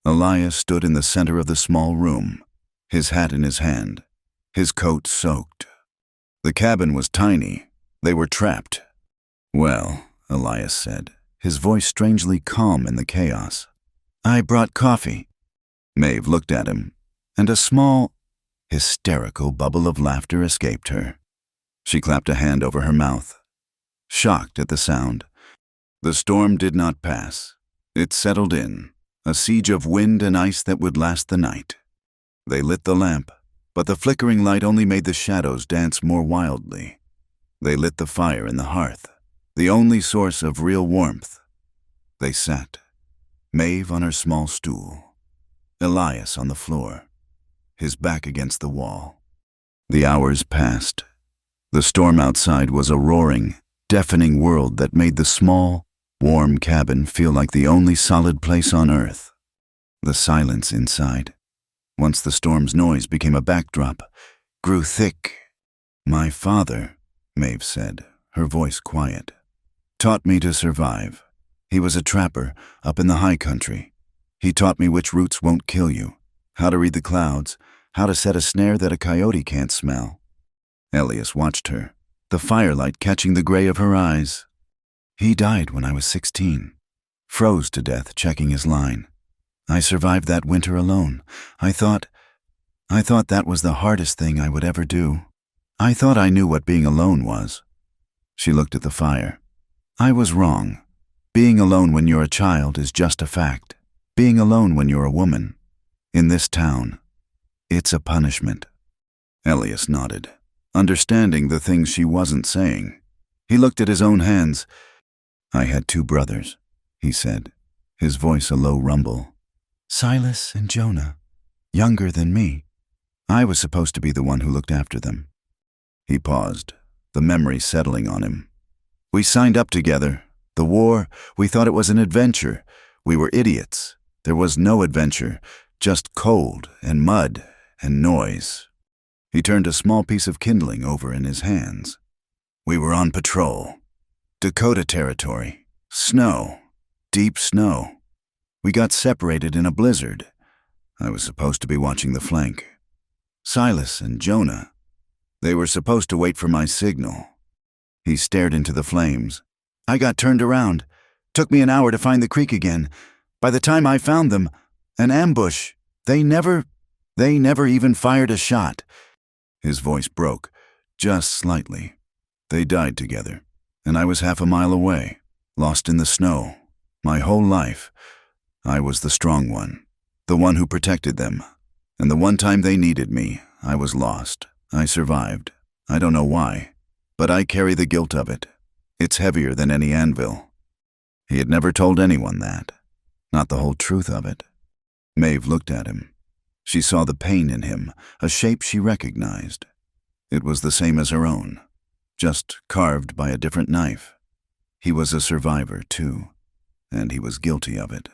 Elias stood in the center of the small room, his hat in his hand, his coat soaked. The cabin was tiny. They were trapped. "Well," Elias said, his voice strangely calm in the chaos. "I brought coffee." Maeve looked at him, and a small, hysterical bubble of laughter escaped her. She clapped a hand over her mouth, shocked at the sound. The storm did not pass. It settled in, a siege of wind and ice that would last the night. They lit the lamp, but the flickering light only made the shadows dance more wildly. They lit the fire in the hearth, the only source of real warmth. They sat, Maeve on her small stool, Elias on the floor, his back against the wall. The hours passed. The storm outside was a roaring, deafening world that made the small, warm cabin feel like the only solid place on earth. The silence inside, once the storm's noise became a backdrop, grew thick. "My father," Maeve said, her voice quiet, "taught me to survive. He was a trapper up in the high country. He taught me which roots won't kill you, how to read the clouds, how to set a snare that a coyote can't smell." Elias watched her, the firelight catching the gray of her eyes. "He died when I was 16, froze to death checking his line. I survived that winter alone. I thought that was the hardest thing I would ever do. I thought I knew what being alone was." She looked at the fire. "I was wrong. Being alone when you're a child is just a fact. Being alone when you're a woman, in this town, it's a punishment." Elias nodded, understanding the things she wasn't saying. He looked at his own hands. "I had 2 brothers, he said, his voice a low rumble. "Silas and Jonah, younger than me. I was supposed to be the one who looked after them." He paused, the memory settling on him. "We signed up together. The war, we thought it was an adventure. We were idiots. There was no adventure, just cold and mud and noise." He turned a small piece of kindling over in his hands. We were on patrol. Dakota territory. Snow. Deep snow. We got separated in a blizzard. I was supposed to be watching the flank. Silas and Jonah. They were supposed to wait for my signal. He stared into the flames. I got turned around. Took me an hour to find the creek again. By the time I found them, an ambush. They never even fired a shot. His voice broke, just slightly. They died together, and I was half a mile away, lost in the snow. My whole life, I was the strong one, the one who protected them. And the one time they needed me, I was lost. I survived. I don't know why, but I carry the guilt of it. It's heavier than any anvil. He had never told anyone that, not the whole truth of it. Maeve looked at him. She saw the pain in him, a shape she recognized. It was the same as her own, just carved by a different knife. He was a survivor, too, and he was guilty of it.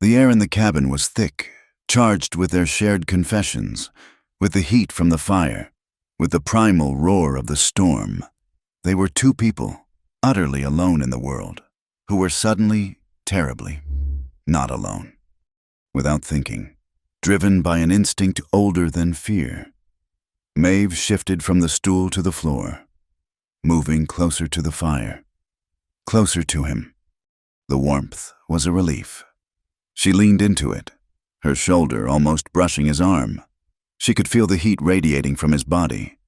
The air in the cabin was thick, charged with their shared confessions, with the heat from the fire, with the primal roar of the storm. They were two people, utterly alone in the world, who were suddenly, terribly, not alone. Without thinking, driven by an instinct older than fear, Maeve shifted from the stool to the floor, moving closer to the fire, closer to him. The warmth was a relief. She leaned into it, her shoulder almost brushing his arm. She could feel the heat radiating from his body.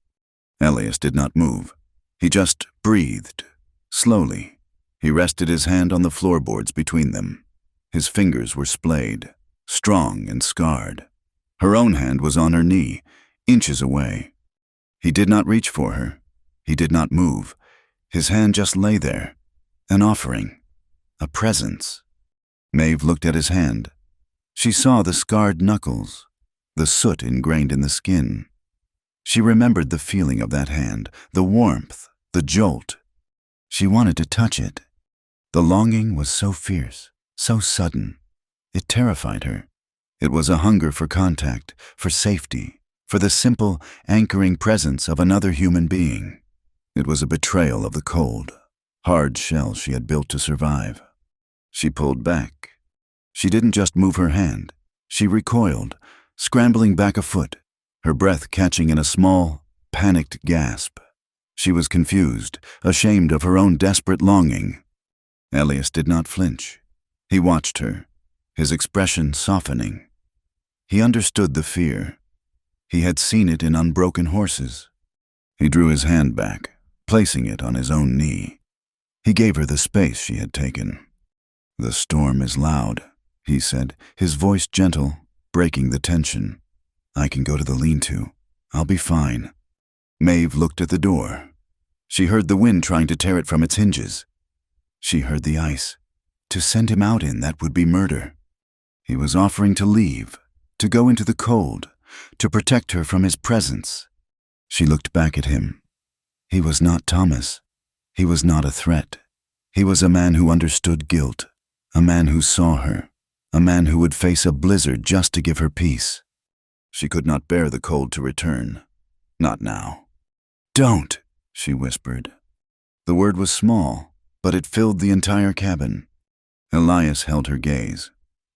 Elias did not move. He just breathed, slowly. He rested his hand on the floorboards between them. His fingers were splayed, strong and scarred. Her own hand was on her knee, inches away. He did not reach for her. He did not move. His hand just lay there, an offering, a presence. Maeve looked at his hand. She saw the scarred knuckles, the soot ingrained in the skin. She remembered the feeling of that hand, the warmth, the jolt. She wanted to touch it. The longing was so fierce, so sudden. It terrified her. It was a hunger for contact, for safety, for the simple, anchoring presence of another human being. It was a betrayal of the cold, hard shell she had built to survive. She pulled back. She didn't just move her hand. She recoiled, scrambling back a foot, her breath catching in a small, panicked gasp. She was confused, ashamed of her own desperate longing. Elias did not flinch. He watched her, his expression softening. He understood the fear. He had seen it in unbroken horses. He drew his hand back, placing it on his own knee. He gave her the space she had taken. "The storm is loud," he said, his voice gentle, breaking the tension. "I can go to the lean-to. I'll be fine." Maeve looked at the door. She heard the wind trying to tear it from its hinges. She heard the ice. To send him out in, that would be murder. He was offering to leave, to go into the cold, to protect her from his presence. She looked back at him. He was not Thomas. He was not a threat. He was a man who understood guilt, a man who saw her, a man who would face a blizzard just to give her peace. She could not bear the cold to return. Not now. "Don't," she whispered. The word was small, but it filled the entire cabin. Elias held her gaze.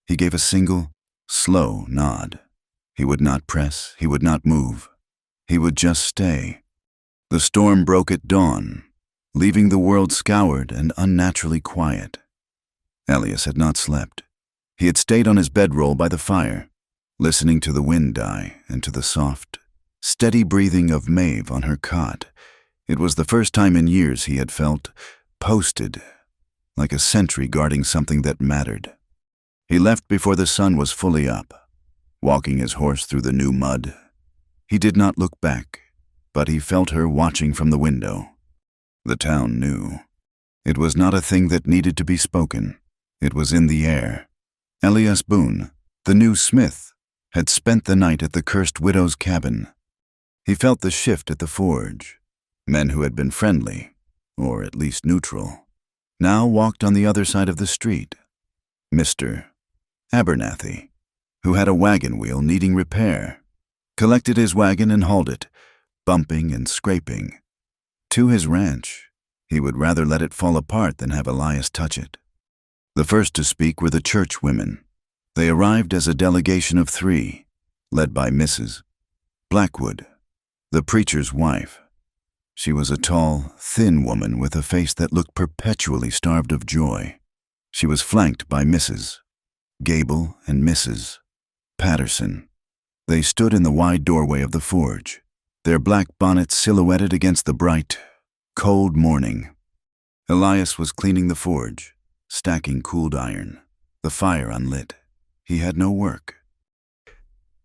He gave a single, slow nod. He would not press, he would not move. He would just stay. The storm broke at dawn, leaving the world scoured and unnaturally quiet. Elias had not slept. He had stayed on his bedroll by the fire, listening to the wind die and to the soft, steady breathing of Maeve on her cot. It was the first time in years he had felt posted, like a sentry guarding something that mattered. He left before the sun was fully up, walking his horse through the new mud. He did not look back, but he felt her watching from the window. The town knew. It was not a thing that needed to be spoken. It was in the air. Elias Boone, the new smith, had spent the night at the cursed widow's cabin. He felt the shift at the forge. Men who had been friendly, or at least neutral, now walked on the other side of the street. Mr. Abernathy, who had a wagon wheel needing repair. collected his wagon and hauled it, bumping and scraping, to his ranch. He would rather let it fall apart than have Elias touch it. The first to speak were the church women. They arrived as a delegation of 3, led by Mrs. Blackwood, the preacher's wife. She was a tall, thin woman with a face that looked perpetually starved of joy. She was flanked by Mrs. Gable and Mrs. Patterson. They stood in the wide doorway of the forge, their black bonnets silhouetted against the bright, cold morning. Elias was cleaning the forge, stacking cooled iron, the fire unlit. He had no work.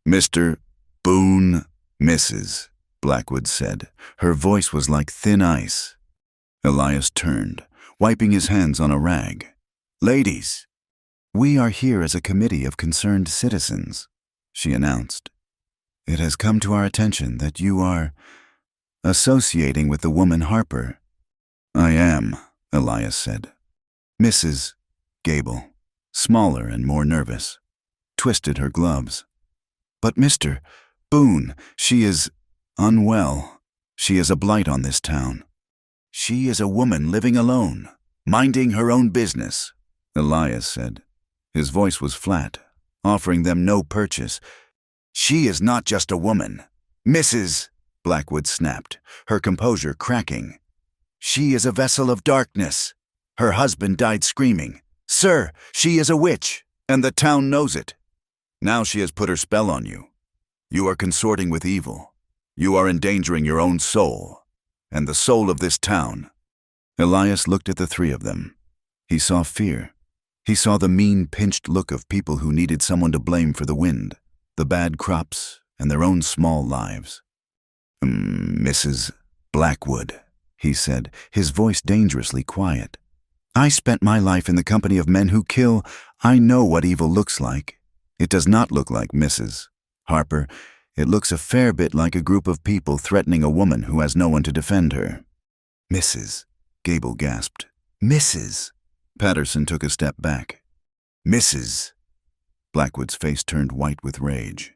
"Mr. Boone, Mrs." Blackwood said. Her voice was like thin ice. Elias turned, wiping his hands on a rag. "Ladies, we are here as a committee of concerned citizens," she announced. "It has come to our attention that you are associating with the woman Harper." "I am," Elias said. Mrs. Gable, smaller and more nervous, twisted her gloves. "But Mr. Boone, she is unwell. She is a blight on this town. She is a woman living alone, minding her own business," Elias said. His voice was flat, offering them no purchase. "She is not just a woman, Mrs." Blackwood snapped, her composure cracking. "She is a vessel of darkness. Her husband died screaming, 'Sir, she is a witch, and the town knows it. Now she has put her spell on you. You are consorting with evil. You are endangering your own soul, and the soul of this town." Elias looked at the 3 of them. He saw fear. He saw the mean, pinched look of people who needed someone to blame for the wind, the bad crops, and their own small lives. "Mrs. Blackwood," he said, his voice dangerously quiet. "I spent my life in the company of men who kill. I know what evil looks like. It does not look like Mrs. Harper. It looks a fair bit like a group of people threatening a woman who has no one to defend her." "Mrs." Gable gasped. "Mrs." Patterson took a step back. "Mrs." Blackwood's face turned white with rage.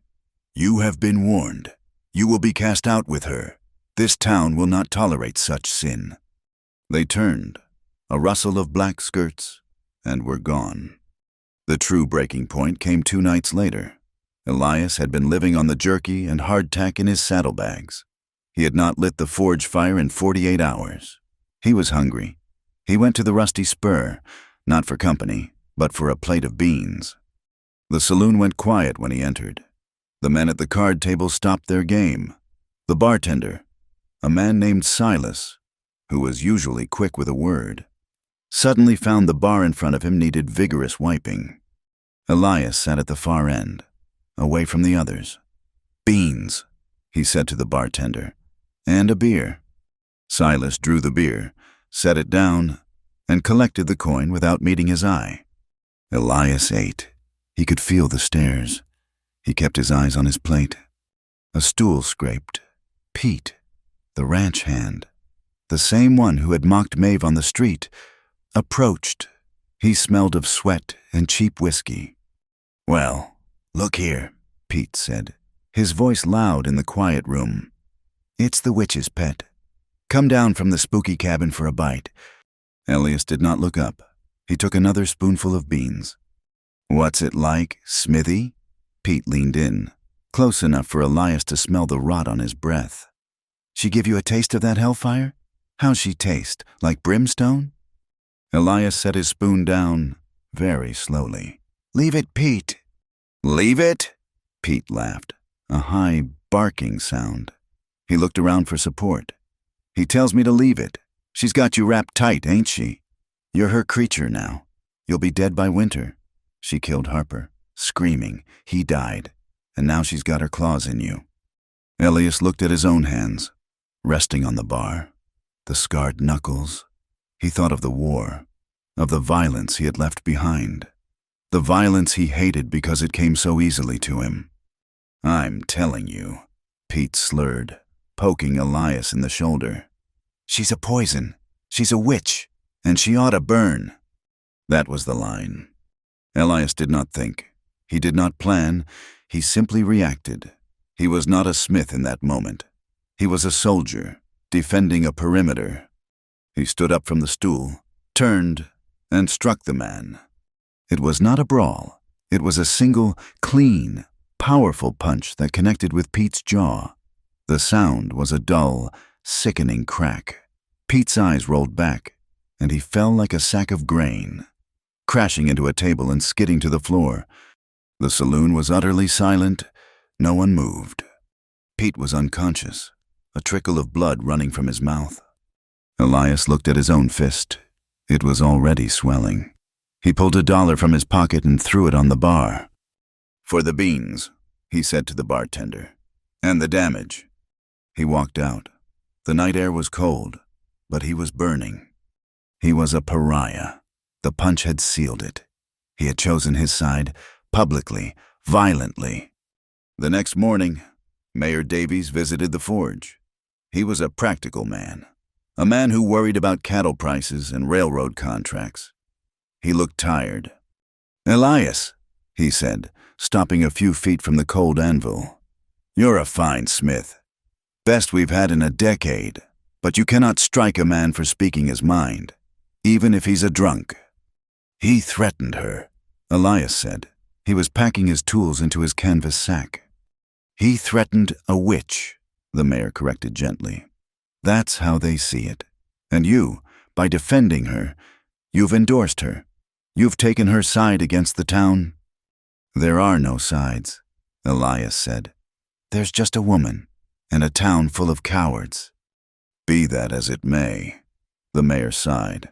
"You have been warned. You will be cast out with her. This town will not tolerate such sin." They turned, a rustle of black skirts, and were gone. The true breaking point came 2 nights later. Elias had been living on the jerky and hardtack in his saddlebags. He had not lit the forge fire in 48 hours. He was hungry. He went to the Rusty Spur, not for company, but for a plate of beans. The saloon went quiet when he entered. The men at the card table stopped their game. The bartender, a man named Silas, who was usually quick with a word, suddenly found the bar in front of him needed vigorous wiping. Elias sat at the far end, away from the others. "Beans," he said to the bartender, "and a beer." Silas drew the beer, set it down, and collected the coin without meeting his eye. Elias ate. He could feel the stares. He kept his eyes on his plate. A stool scraped. Pete, the ranch hand, the same one who had mocked Maeve on the street, approached. He smelled of sweat and cheap whiskey. "Well, look here," Pete said, his voice loud in the quiet room. "It's the witch's pet. Come down from the spooky cabin for a bite." Elias did not look up. He took another spoonful of beans. "What's it like, Smithy?" Pete leaned in, close enough for Elias to smell the rot on his breath. "She give you a taste of that hellfire? How's she taste, like brimstone?" Elias set his spoon down very slowly. "Leave it, Pete." "Leave it?" Pete laughed, a high, barking sound. He looked around for support. "He tells me to leave it. She's got you wrapped tight, ain't she? You're her creature now. You'll be dead by winter. She killed Harper, screaming. He died, and now she's got her claws in you." Elias looked at his own hands, resting on the bar, the scarred knuckles. He thought of the war, of the violence he had left behind, the violence he hated because it came so easily to him. "I'm telling you," Pete slurred, poking Elias in the shoulder. "She's a poison. She's a witch, and she ought to burn." That was the line. Elias did not think. He did not plan. He simply reacted. He was not a smith in that moment. He was a soldier, defending a perimeter. He stood up from the stool, turned, and struck the man. It was not a brawl. It was a single, clean, powerful punch that connected with Pete's jaw. The sound was a dull, sickening crack. Pete's eyes rolled back, and he fell like a sack of grain, crashing into a table and skidding to the floor. The saloon was utterly silent. No one moved. Pete was unconscious, a trickle of blood running from his mouth. Elias looked at his own fist. It was already swelling. He pulled $1 from his pocket and threw it on the bar. "For the beans," he said to the bartender, "and the damage." He walked out. The night air was cold, but he was burning. He was a pariah. The punch had sealed it. He had chosen his side, publicly, violently. The next morning, Mayor Davies visited the forge. He was a practical man, a man who worried about cattle prices and railroad contracts. He looked tired. "Elias," he said, stopping a few feet from the cold anvil, "you're a fine smith. Best we've had in a decade, but you cannot strike a man for speaking his mind, even if he's a drunk." "He threatened her," Elias said. He was packing his tools into his canvas sack. "He threatened a witch," the mayor corrected gently. "That's how they see it. And you, by defending her, you've endorsed her. You've taken her side against the town." "There are no sides," Elias said. "There's just a woman, and a town full of cowards." "Be that as it may," the mayor sighed.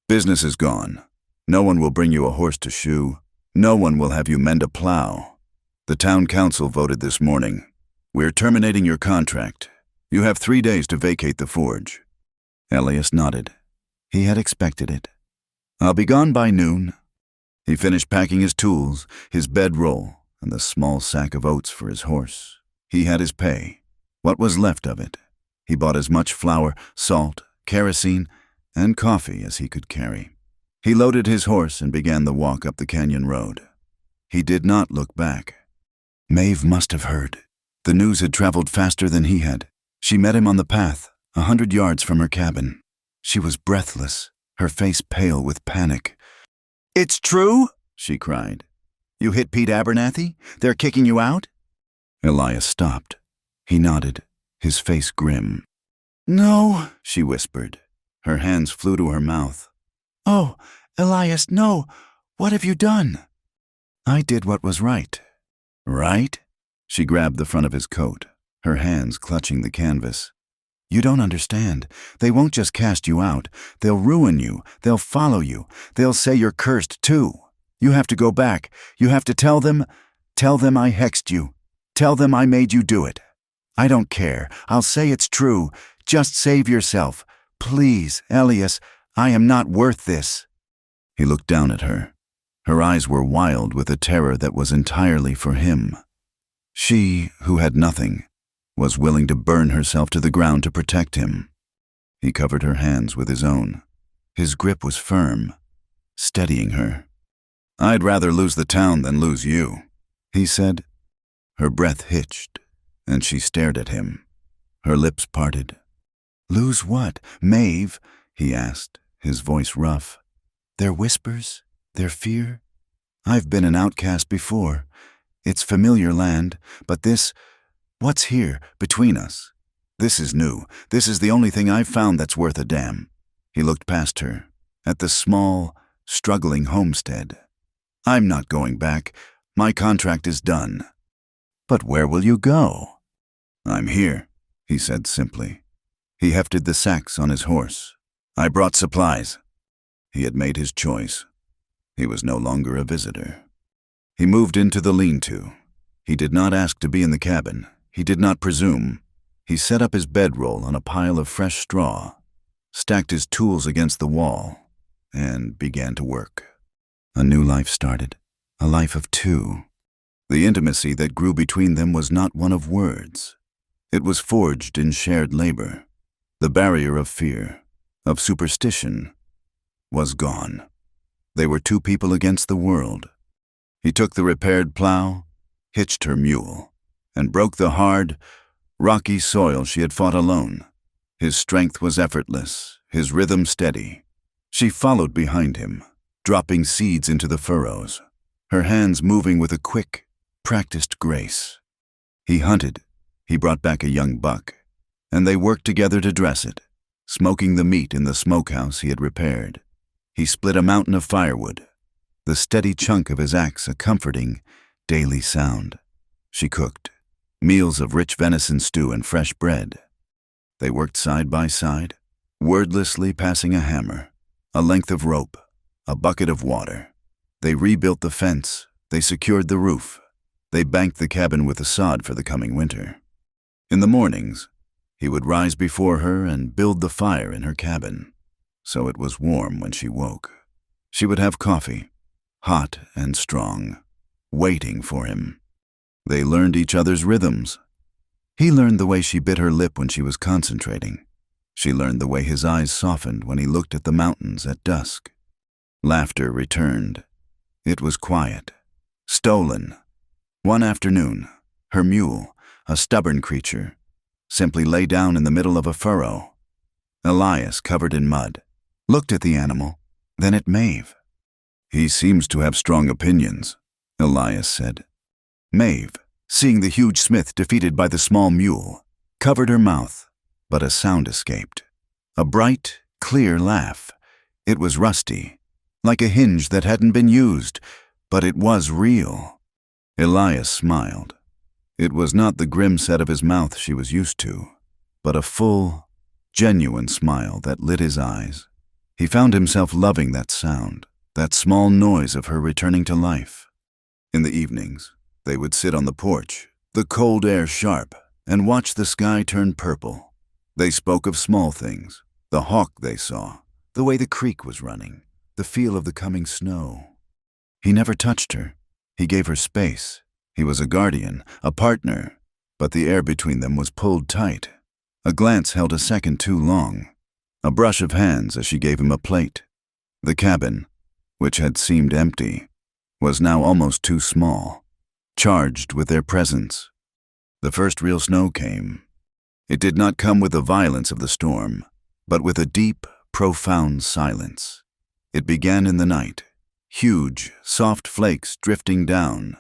"Business is gone. No one will bring you a horse to shoe. No one will have you mend a plow. The town council voted this morning. We're terminating your contract. You have 3 days to vacate the forge." Elias nodded. He had expected it. "I'll be gone by noon." He finished packing his tools, his bedroll, and the small sack of oats for his horse. He had his pay. What was left of it? He bought as much flour, salt, kerosene, and coffee as he could carry. He loaded his horse and began the walk up the canyon road. He did not look back. Maeve must have heard. The news had traveled faster than he had. She met him on the path, 100 yards from her cabin. She was breathless, her face pale with panic. "It's true?" she cried. "You hit Pete Abernathy? They're kicking you out?" Elias stopped. He nodded, his face grim. "No," she whispered. Her hands flew to her mouth. "Oh, Elias, no. What have you done?" "I did what was right." "Right?" She grabbed the front of his coat, her hands clutching the canvas. "You don't understand. They won't just cast you out. They'll ruin you. They'll follow you. They'll say you're cursed, too. You have to go back. You have to tell them I hexed you. Tell them I made you do it. I don't care. I'll say it's true. Just save yourself. Please, Elias, I am not worth this." He looked down at her. Her eyes were wild with a terror that was entirely for him. She, who had nothing, was willing to burn herself to the ground to protect him. He covered her hands with his own. His grip was firm, steadying her. "I'd rather lose the town than lose you," he said. Her breath hitched, and she stared at him. Her lips parted. "Lose what, Maeve?" he asked, his voice rough. "Their whispers? Their fear? I've been an outcast before. It's familiar land, but what's here, between us? This is new. This is the only thing I've found that's worth a damn." He looked past her, at the small, struggling homestead. "I'm not going back. My contract is done." "But where will you go?" "I'm here," he said simply. He hefted the sacks on his horse. "I brought supplies." He had made his choice. He was no longer a visitor. He moved into the lean-to. He did not ask to be in the cabin. He did not presume. He set up his bedroll on a pile of fresh straw, stacked his tools against the wall, and began to work. A new life started, a life of two. The intimacy that grew between them was not one of words. It was forged in shared labor. The barrier of fear, of superstition, was gone. They were two people against the world. He took the repaired plow, hitched her mule, and broke the hard, rocky soil she had fought alone. His strength was effortless, his rhythm steady. She followed behind him, dropping seeds into the furrows, her hands moving with a quick, practiced grace. He hunted, he brought back a young buck, and they worked together to dress it, smoking the meat in the smokehouse he had repaired. He split a mountain of firewood, the steady chunk of his axe a comforting, daily sound. She cooked, meals of rich venison stew and fresh bread. They worked side by side, wordlessly passing a hammer, a length of rope, a bucket of water. They rebuilt the fence, they secured the roof, they banked the cabin with the sod for the coming winter. In the mornings, he would rise before her and build the fire in her cabin, so it was warm when she woke. She would have coffee, hot and strong, waiting for him. They learned each other's rhythms. He learned the way she bit her lip when she was concentrating. She learned the way his eyes softened when he looked at the mountains at dusk. Laughter returned. It was quiet, stolen. One afternoon, her mule, a stubborn creature, simply lay down in the middle of a furrow. Elias, covered in mud, looked at the animal, then at Maeve. "He seems to have strong opinions," Elias said. Maeve, seeing the huge smith defeated by the small mule, covered her mouth, but a sound escaped. A bright, clear laugh. It was rusty, like a hinge that hadn't been used, but it was real. Elias smiled. It was not the grim set of his mouth she was used to, but a full, genuine smile that lit his eyes. He found himself loving that sound, that small noise of her returning to life. In the evenings, they would sit on the porch, the cold air sharp, and watch the sky turn purple. They spoke of small things, the hawk they saw, the way the creek was running, the feel of the coming snow. He never touched her. He gave her space. He was a guardian, a partner, but the air between them was pulled tight. A glance held a second too long, a brush of hands as she gave him a plate. The cabin, which had seemed empty, was now almost too small, charged with their presence. The first real snow came. It did not come with the violence of the storm, but with a deep, profound silence. It began in the night, huge, soft flakes drifting down,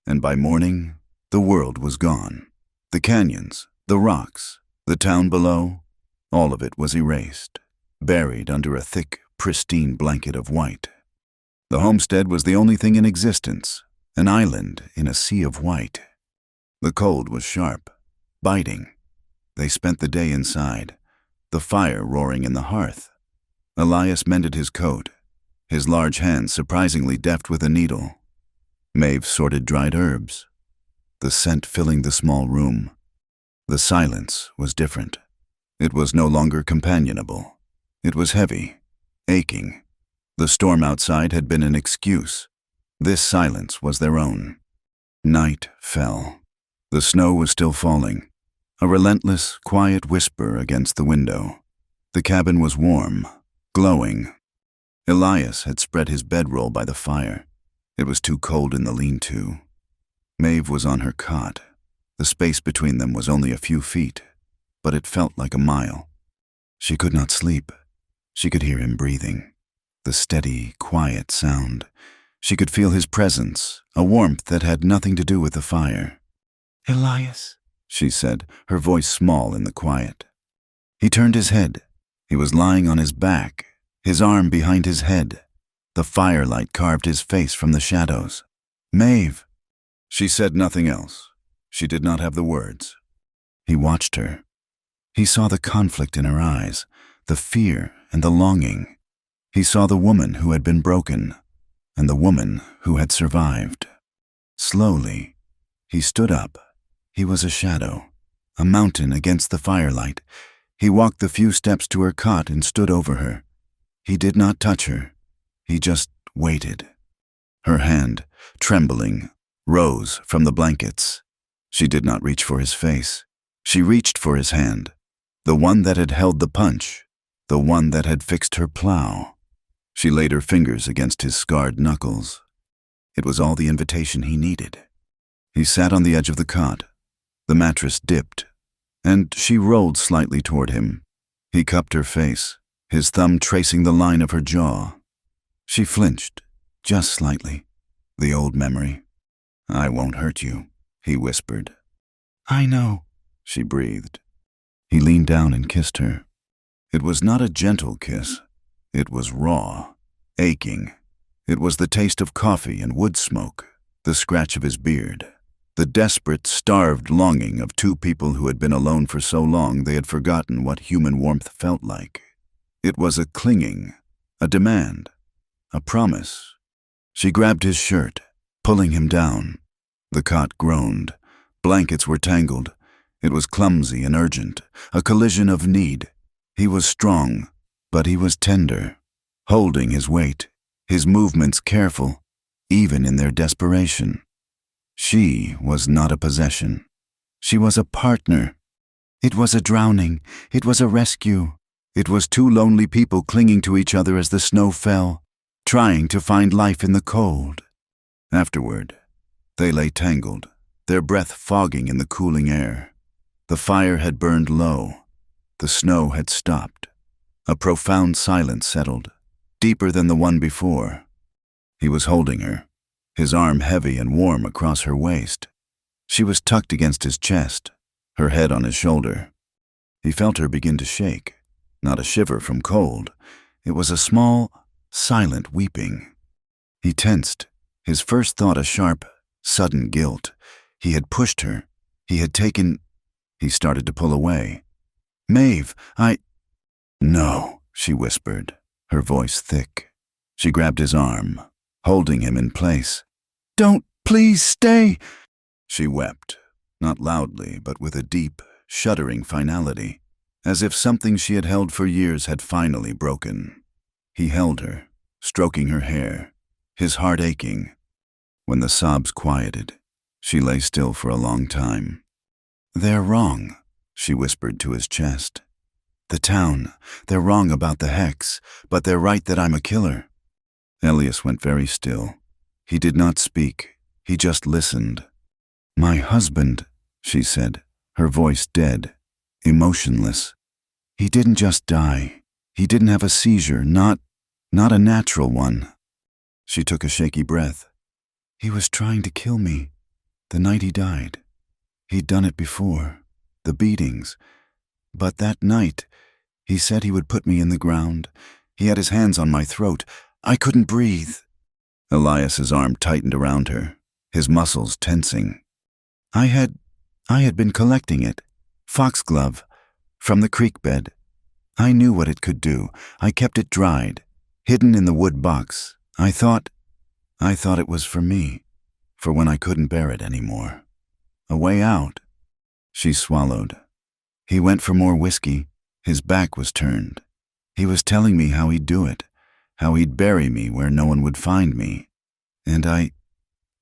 and by morning, the world was gone. The canyons, the rocks, the town below, all of it was erased, buried under a thick, pristine blanket of white. The homestead was the only thing in existence, an island in a sea of white. The cold was sharp, biting. They spent the day inside, the fire roaring in the hearth. Elias mended his coat, his large hands surprisingly deft with a needle. Maeve sorted dried herbs, the scent filling the small room. The silence was different. It was no longer companionable. It was heavy, aching. The storm outside had been an excuse. This silence was their own. Night fell. The snow was still falling, a relentless, quiet whisper against the window. The cabin was warm, glowing. Elias had spread his bedroll by the fire. It was too cold in the lean-to. Maeve was on her cot. The space between them was only a few feet, but it felt like a mile. She could not sleep. She could hear him breathing, the steady, quiet sound. She could feel his presence, a warmth that had nothing to do with the fire. "Elias," she said, her voice small in the quiet. He turned his head. He was lying on his back, his arm behind his head. The firelight carved his face from the shadows. "Maeve." She said nothing else. She did not have the words. He watched her. He saw the conflict in her eyes, the fear and the longing. He saw the woman who had been broken, and the woman who had survived. Slowly, he stood up. He was a shadow, a mountain against the firelight. He walked the few steps to her cot and stood over her. He did not touch her. He just waited. Her hand, trembling, rose from the blankets. She did not reach for his face. She reached for his hand, the one that had held the punch, the one that had fixed her plow. She laid her fingers against his scarred knuckles. It was all the invitation he needed. He sat on the edge of the cot, The mattress dipped, and she rolled slightly toward him. He cupped her face, his thumb tracing the line of her jaw. She flinched, just slightly. The old memory. "I won't hurt you," he whispered. "I know," she breathed. He leaned down and kissed her. It was not a gentle kiss. It was raw, aching. It was the taste of coffee and wood smoke, the scratch of his beard, the desperate, starved longing of two people who had been alone for so long they had forgotten what human warmth felt like. It was a clinging, a demand, a promise. She grabbed his shirt, pulling him down. The cot groaned. Blankets were tangled. It was clumsy and urgent, a collision of need. He was strong, but he was tender, holding his weight, his movements careful, even in their desperation. She was not a possession. She was a partner. It was a drowning. It was a rescue. It was two lonely people clinging to each other as the snow fell, trying to find life in the cold. Afterward, they lay tangled, their breath fogging in the cooling air. The fire had burned low. The snow had stopped. A profound silence settled, deeper than the one before. He was holding her, his arm heavy and warm across her waist. She was tucked against his chest, her head on his shoulder. He felt her begin to shake, not a shiver from cold. It was a small, silent weeping. He tensed, his first thought a sharp, sudden guilt. He had pushed her. He had taken... He started to pull away. "Maeve, No," she whispered, her voice thick. She grabbed his arm, holding him in place. "Don't, please stay!" She wept, not loudly, but with a deep, shuddering finality, as if something she had held for years had finally broken. He held her, stroking her hair, his heart aching. When the sobs quieted, she lay still for a long time. "They're wrong," she whispered to his chest. "The town, they're wrong about the hex, but they're right that I'm a killer." Elias went very still. He did not speak. He just listened. "My husband," she said, her voice dead, emotionless. "He didn't just die. He didn't have a seizure, not a natural one." She took a shaky breath. "He was trying to kill me, the night he died. He'd done it before, the beatings. But that night, he said he would put me in the ground. He had his hands on my throat. I couldn't breathe." Elias's arm tightened around her, his muscles tensing. I had been collecting it, foxglove, from the creek bed. I knew what it could do. I kept it dried, hidden in the wood box. I thought it was for me, for when I couldn't bear it anymore. A way out." She swallowed. "He went for more whiskey. His back was turned. He was telling me how he'd do it, how he'd bury me where no one would find me. And I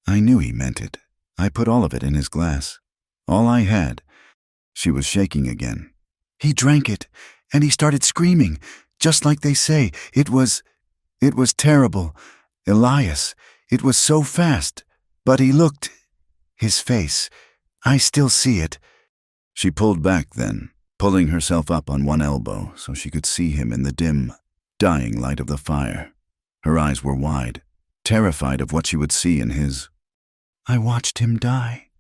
knew he meant it. I put all of it in his glass. All I had." She was shaking again. "He drank it, and he started screaming, just like they say. It was terrible. Elias, it was so fast. But he looked... his face... I still see it." She pulled back then, pulling herself up on one elbow so she could see him in the dim, dying light of the fire. Her eyes were wide, terrified of what she would see in his. "I watched him die,"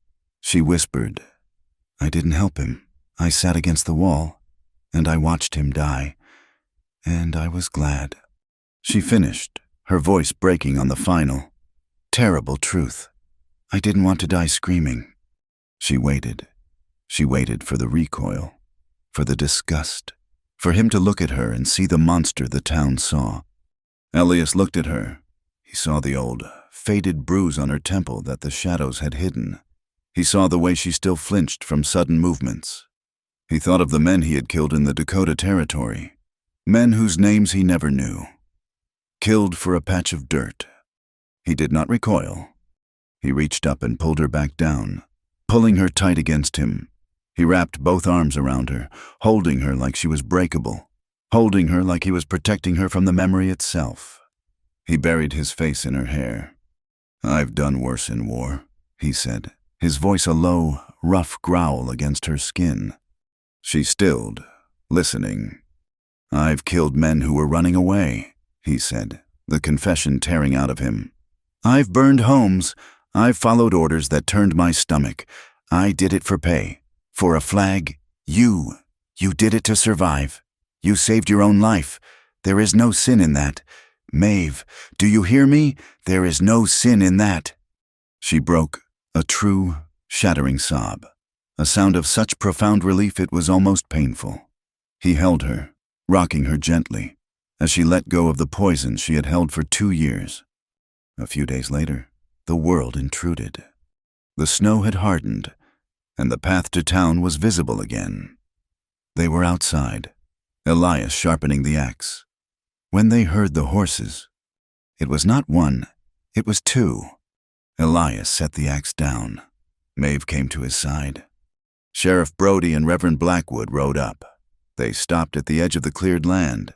she whispered. "I didn't help him. I sat against the wall, and I watched him die. And I was glad." She finished, her voice breaking on the final, terrible truth. "I didn't want to die screaming." She waited. She waited for the recoil, for the disgust, for him to look at her and see the monster the town saw. Elias looked at her. He saw the old, faded bruise on her temple that the shadows had hidden. He saw the way she still flinched from sudden movements. He thought of the men he had killed in the Dakota Territory, men whose names he never knew, killed for a patch of dirt. He did not recoil. He reached up and pulled her back down, pulling her tight against him. He wrapped both arms around her, holding her like she was breakable, holding her like he was protecting her from the memory itself. He buried his face in her hair. "I've done worse in war," he said, his voice a low, rough growl against her skin. She stilled, listening. "I've killed men who were running away," he said, the confession tearing out of him. "I've burned homes. I've followed orders that turned my stomach. I did it for pay. For a flag. You did it to survive. You saved your own life. There is no sin in that. Maeve, do you hear me? There is no sin in that." She broke, a true, shattering sob, a sound of such profound relief it was almost painful. He held her, rocking her gently, as she let go of the poison she had held for 2 years. A few days later, the world intruded. The snow had hardened, and the path to town was visible again. They were outside, Elias sharpening the axe. When they heard the horses, it was not one, it was 2. Elias set the axe down. Maeve came to his side. Sheriff Brody and Reverend Blackwood rode up. They stopped at the edge of the cleared land.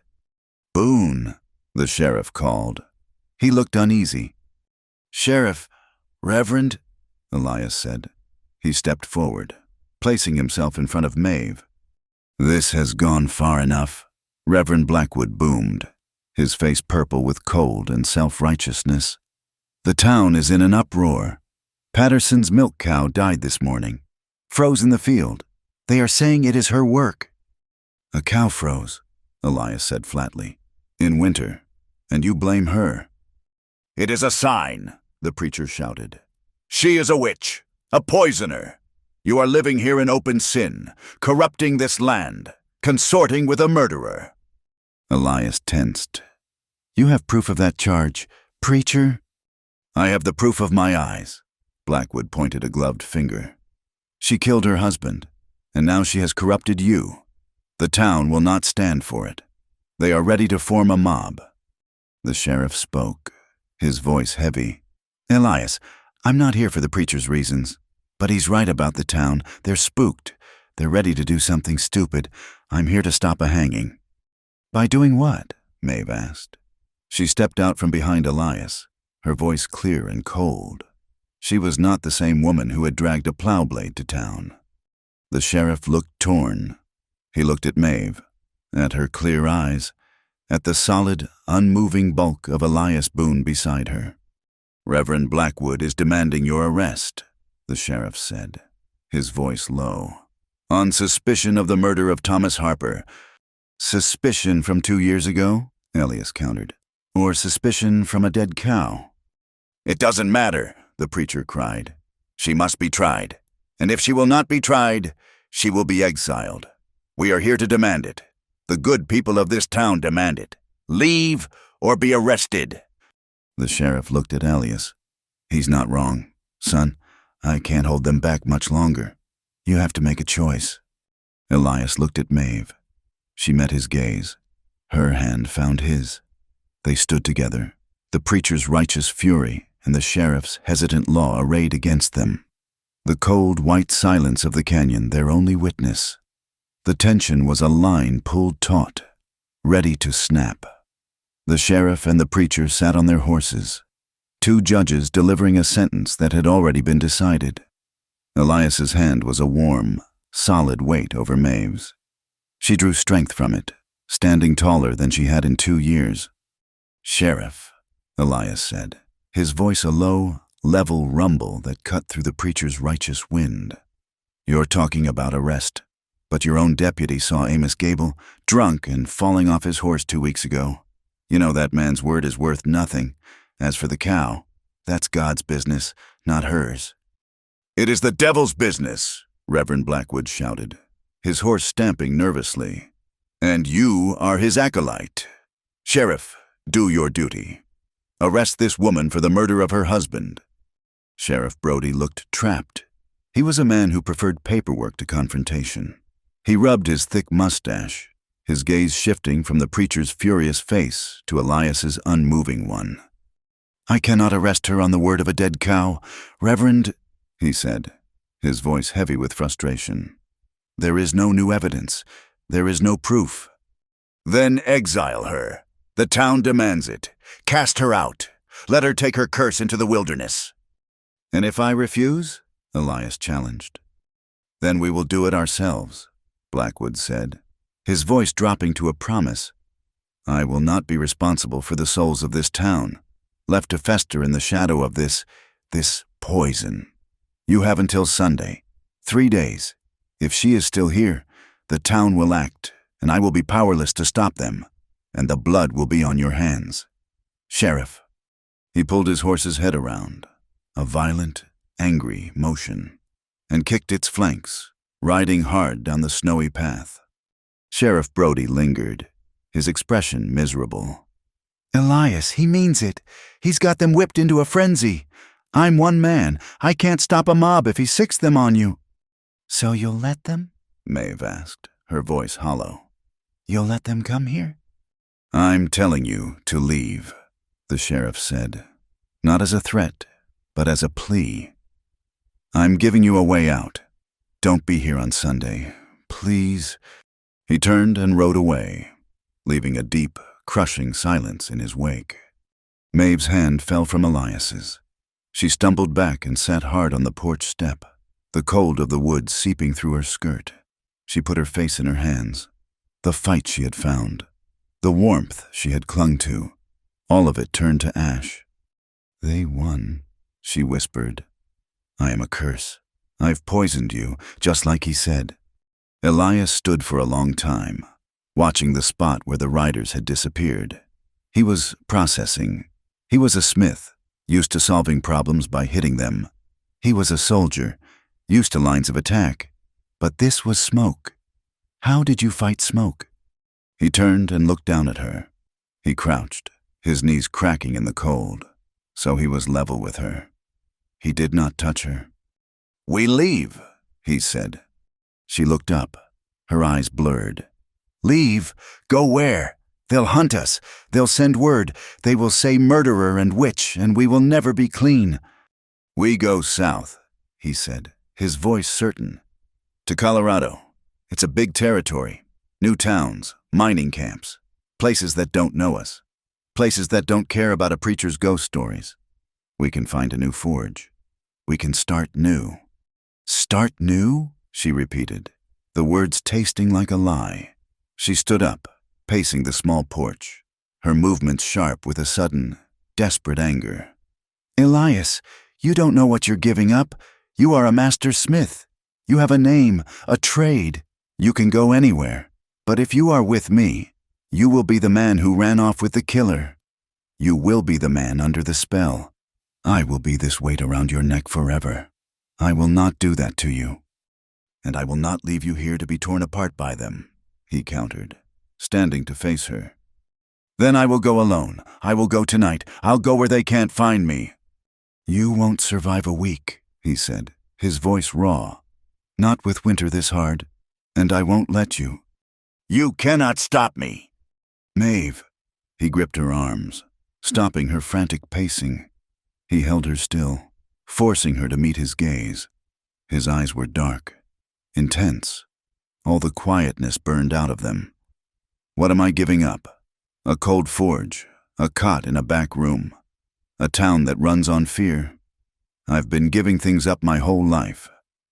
"Boone," the sheriff called. He looked uneasy. "Sheriff, Reverend," Elias said. He stepped forward, placing himself in front of Maeve. "This has gone far enough," Reverend Blackwood boomed, his face purple with cold and self-righteousness. "The town is in an uproar. Patterson's milk cow died this morning. Froze in the field. They are saying it is her work." "A cow froze," Elias said flatly, "in winter, and you blame her." "It is a sign," the preacher shouted. "She is a witch, a poisoner. You are living here in open sin, corrupting this land, consorting with a murderer." Elias tensed. "You have proof of that charge, preacher?" "I have the proof of my eyes." Blackwood pointed a gloved finger. "She killed her husband, and now she has corrupted you. The town will not stand for it. They are ready to form a mob." The sheriff spoke, his voice heavy. "Elias, I'm not here for the preacher's reasons, but he's right about the town. They're spooked. They're ready to do something stupid. I'm here to stop a hanging." "By doing what?" Maeve asked. She stepped out from behind Elias, her voice clear and cold. She was not the same woman who had dragged a plow blade to town. The sheriff looked torn. He looked at Maeve, at her clear eyes, at the solid, unmoving bulk of Elias Boone beside her. "Reverend Blackwood is demanding your arrest," the sheriff said, his voice low. "On suspicion of the murder of Thomas Harper." "Suspicion from 2 years ago?" Elias countered. "Or suspicion from a dead cow?" "It doesn't matter," the preacher cried. "She must be tried, and if she will not be tried, she will be exiled. We are here to demand it. The good people of this town demand it. Leave or be arrested." The sheriff looked at Elias. "He's not wrong. Son, I can't hold them back much longer. You have to make a choice." Elias looked at Maeve. She met his gaze. Her hand found his. They stood together, the preacher's righteous fury and the sheriff's hesitant law arrayed against them. The cold, white silence of the canyon their only witness. The tension was a line pulled taut, ready to snap. The sheriff and the preacher sat on their horses, 2 judges delivering a sentence that had already been decided. Elias's hand was a warm, solid weight over Maeve's. She drew strength from it, standing taller than she had in 2 years. "Sheriff," Elias said, his voice a low, level rumble that cut through the preacher's righteous wind. "You're talking about arrest, but your own deputy saw Amos Gable drunk and falling off his horse 2 weeks ago. You know that man's word is worth nothing. As for the cow, that's God's business, not hers." "It is the devil's business," Reverend Blackwood shouted, his horse stamping nervously. "And you are his acolyte. Sheriff, do your duty. Arrest this woman for the murder of her husband." Sheriff Brody looked trapped. He was a man who preferred paperwork to confrontation. He rubbed his thick mustache, his gaze shifting from the preacher's furious face to Elias's unmoving one. "I cannot arrest her on the word of a dead cow, Reverend," he said, his voice heavy with frustration. "There is no new evidence. There is no proof." "Then exile her. The town demands it. Cast her out. Let her take her curse into the wilderness." "And if I refuse?" Elias challenged. Then we will do it ourselves, Blackwood said, his voice dropping to a promise. I will not be responsible for the souls of this town, left to fester in the shadow of this poison. You have until Sunday, 3 days. If she is still here, the town will act, and I will be powerless to stop them, and the blood will be on your hands. Sheriff. He pulled his horse's head around, a violent, angry motion, and kicked its flanks, riding hard down the snowy path. Sheriff Brody lingered, his expression miserable. Elias, he means it. He's got them whipped into a frenzy. I'm one man. I can't stop a mob if he sicks them on you. So you'll let them? Maeve asked, her voice hollow. You'll let them come here? I'm telling you to leave, the sheriff said, not as a threat, but as a plea. I'm giving you a way out. Don't be here on Sunday, please. He turned and rode away, leaving a deep, crushing silence in his wake. Maeve's hand fell from Elias's. She stumbled back and sat hard on the porch step, the cold of the wood seeping through her skirt. She put her face in her hands. The fight she had found, the warmth she had clung to, all of it turned to ash. They won, she whispered. I am a curse. I've poisoned you, just like he said. Elias stood for a long time, watching the spot where the riders had disappeared. He was processing. He was a smith, used to solving problems by hitting them. He was a soldier, used to lines of attack. But this was smoke. How did you fight smoke? He turned and looked down at her. He crouched, his knees cracking in the cold, so he was level with her. He did not touch her. We leave, he said. She looked up, her eyes blurred. Leave? Go where? They'll hunt us. They'll send word. They will say murderer and witch, and we will never be clean. We go south, he said, his voice certain. To Colorado. It's a big territory. New towns, mining camps, places that don't know us, places that don't care about a preacher's ghost stories. We can find a new forge. We can start new. Start new? She repeated, the words tasting like a lie. She stood up, pacing the small porch, her movements sharp with a sudden, desperate anger. Elias, you don't know what you're giving up. You are a master smith. You have a name, a trade. You can go anywhere. But if you are with me, you will be the man who ran off with the killer. You will be the man under the spell. I will be this weight around your neck forever. I will not do that to you. And I will not leave you here to be torn apart by them, he countered, standing to face her. Then I will go alone. I will go tonight. I'll go where they can't find me. You won't survive a week, he said, his voice raw. Not with winter this hard, and I won't let you. You cannot stop me. Maeve. He gripped her arms, stopping her frantic pacing. He held her still, forcing her to meet his gaze. His eyes were dark, intense. All the quietness burned out of them. What am I giving up? A cold forge, a cot in a back room, a town that runs on fear. I've been giving things up my whole life.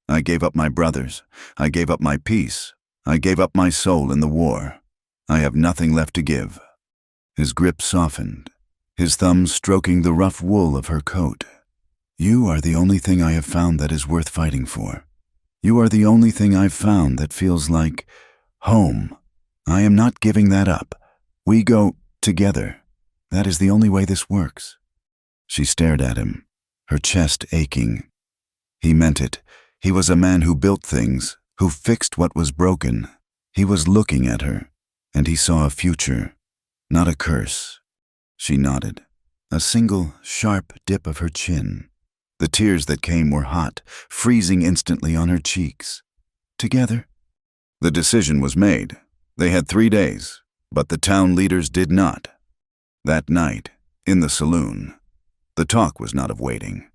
I gave up my brothers. I gave up my peace. I gave up my soul in the war. I have nothing left to give. His grip softened, his thumbs stroking the rough wool of her coat. You are the only thing I have found that is worth fighting for. You are the only thing I've found that feels like home. I am not giving that up. We go together. That is the only way this works. She stared at him, her chest aching. He meant it. He was a man who built things, who fixed what was broken. He was looking at her, and he saw a future, not a curse. She nodded, a single, sharp dip of her chin. The tears that came were hot, freezing instantly on her cheeks. Together? The decision was made. They had 3 days, but the town leaders did not. That night, in the saloon, the talk was not of waiting.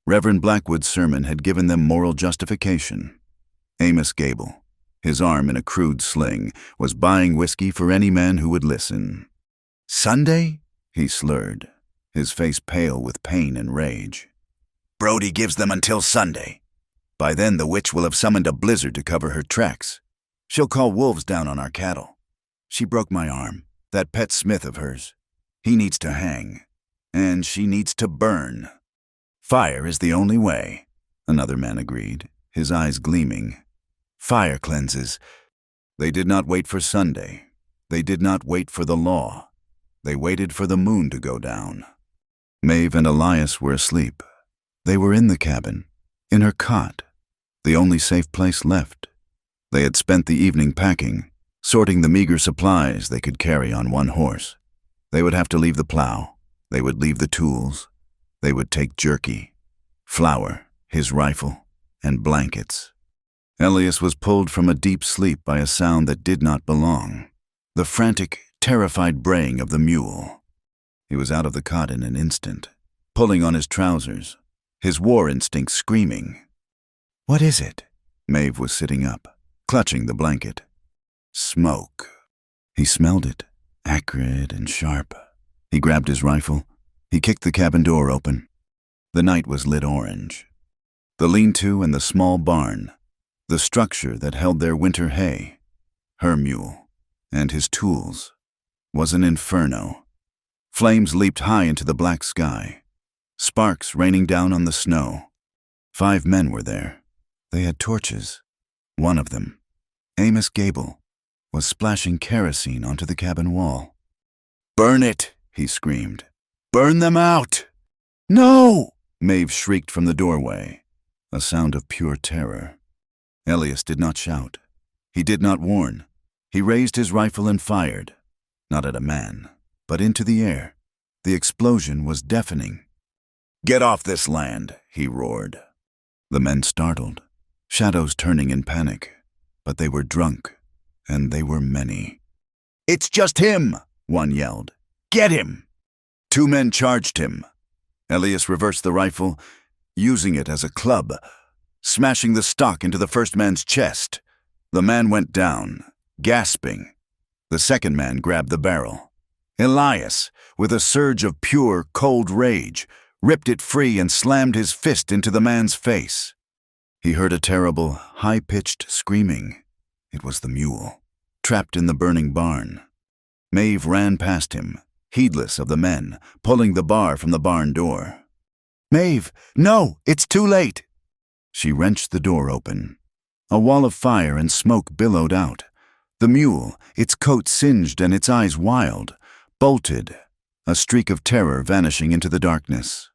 Reverend Blackwood's sermon had given them moral justification. Amos Gable, his arm in a crude sling, was buying whiskey for any man who would listen. Sunday? He slurred, his face pale with pain and rage. Brody gives them until Sunday. By then the witch will have summoned a blizzard to cover her tracks. She'll call wolves down on our cattle. She broke my arm, that pet Smith of hers. He needs to hang. And she needs to burn. Fire is the only way, another man agreed, his eyes gleaming. Fire cleanses. They did not wait for Sunday. They did not wait for the law. They waited for the moon to go down. Maeve and Elias were asleep. They were in the cabin, in her cot, the only safe place left. They had spent the evening packing, sorting the meager supplies they could carry on one horse. They would have to leave the plow. They would leave the tools. They would take jerky, flour, his rifle, and blankets. Elias was pulled from a deep sleep by a sound that did not belong. The frantic, terrified braying of the mule. He was out of the cot in an instant, pulling on his trousers, his war instinct screaming. "What is it?" Maeve was sitting up, clutching the blanket. Smoke. He smelled it, acrid and sharp. He grabbed his rifle. He kicked the cabin door open. The night was lit orange. The lean-to and the small barn, the structure that held their winter hay, her mule, and his tools, was an inferno. Flames leaped high into the black sky, sparks raining down on the snow. 5 men were there. They had torches. One of them, Amos Gable, was splashing kerosene onto the cabin wall. "Burn it!" he screamed. "Burn them out!" "No!" Maeve shrieked from the doorway, a sound of pure terror. Elias did not shout. He did not warn. He raised his rifle and fired, not at a man, but into the air. The explosion was deafening. "Get off this land!" he roared. The men startled, shadows turning in panic, but they were drunk, and they were many. "It's just him!" one yelled. "Get him!" 2 men charged him. Elias reversed the rifle, using it as a club, smashing the stock into the first man's chest. The man went down, gasping. The second man grabbed the barrel. Elias, with a surge of pure, cold rage, ripped it free and slammed his fist into the man's face. He heard a terrible, high-pitched screaming. It was the mule, trapped in the burning barn. Maeve ran past him, heedless of the men, pulling the bar from the barn door. "Maeve, no, it's too late!" She wrenched the door open. A wall of fire and smoke billowed out. The mule, its coat singed and its eyes wild, bolted, a streak of terror vanishing into the darkness.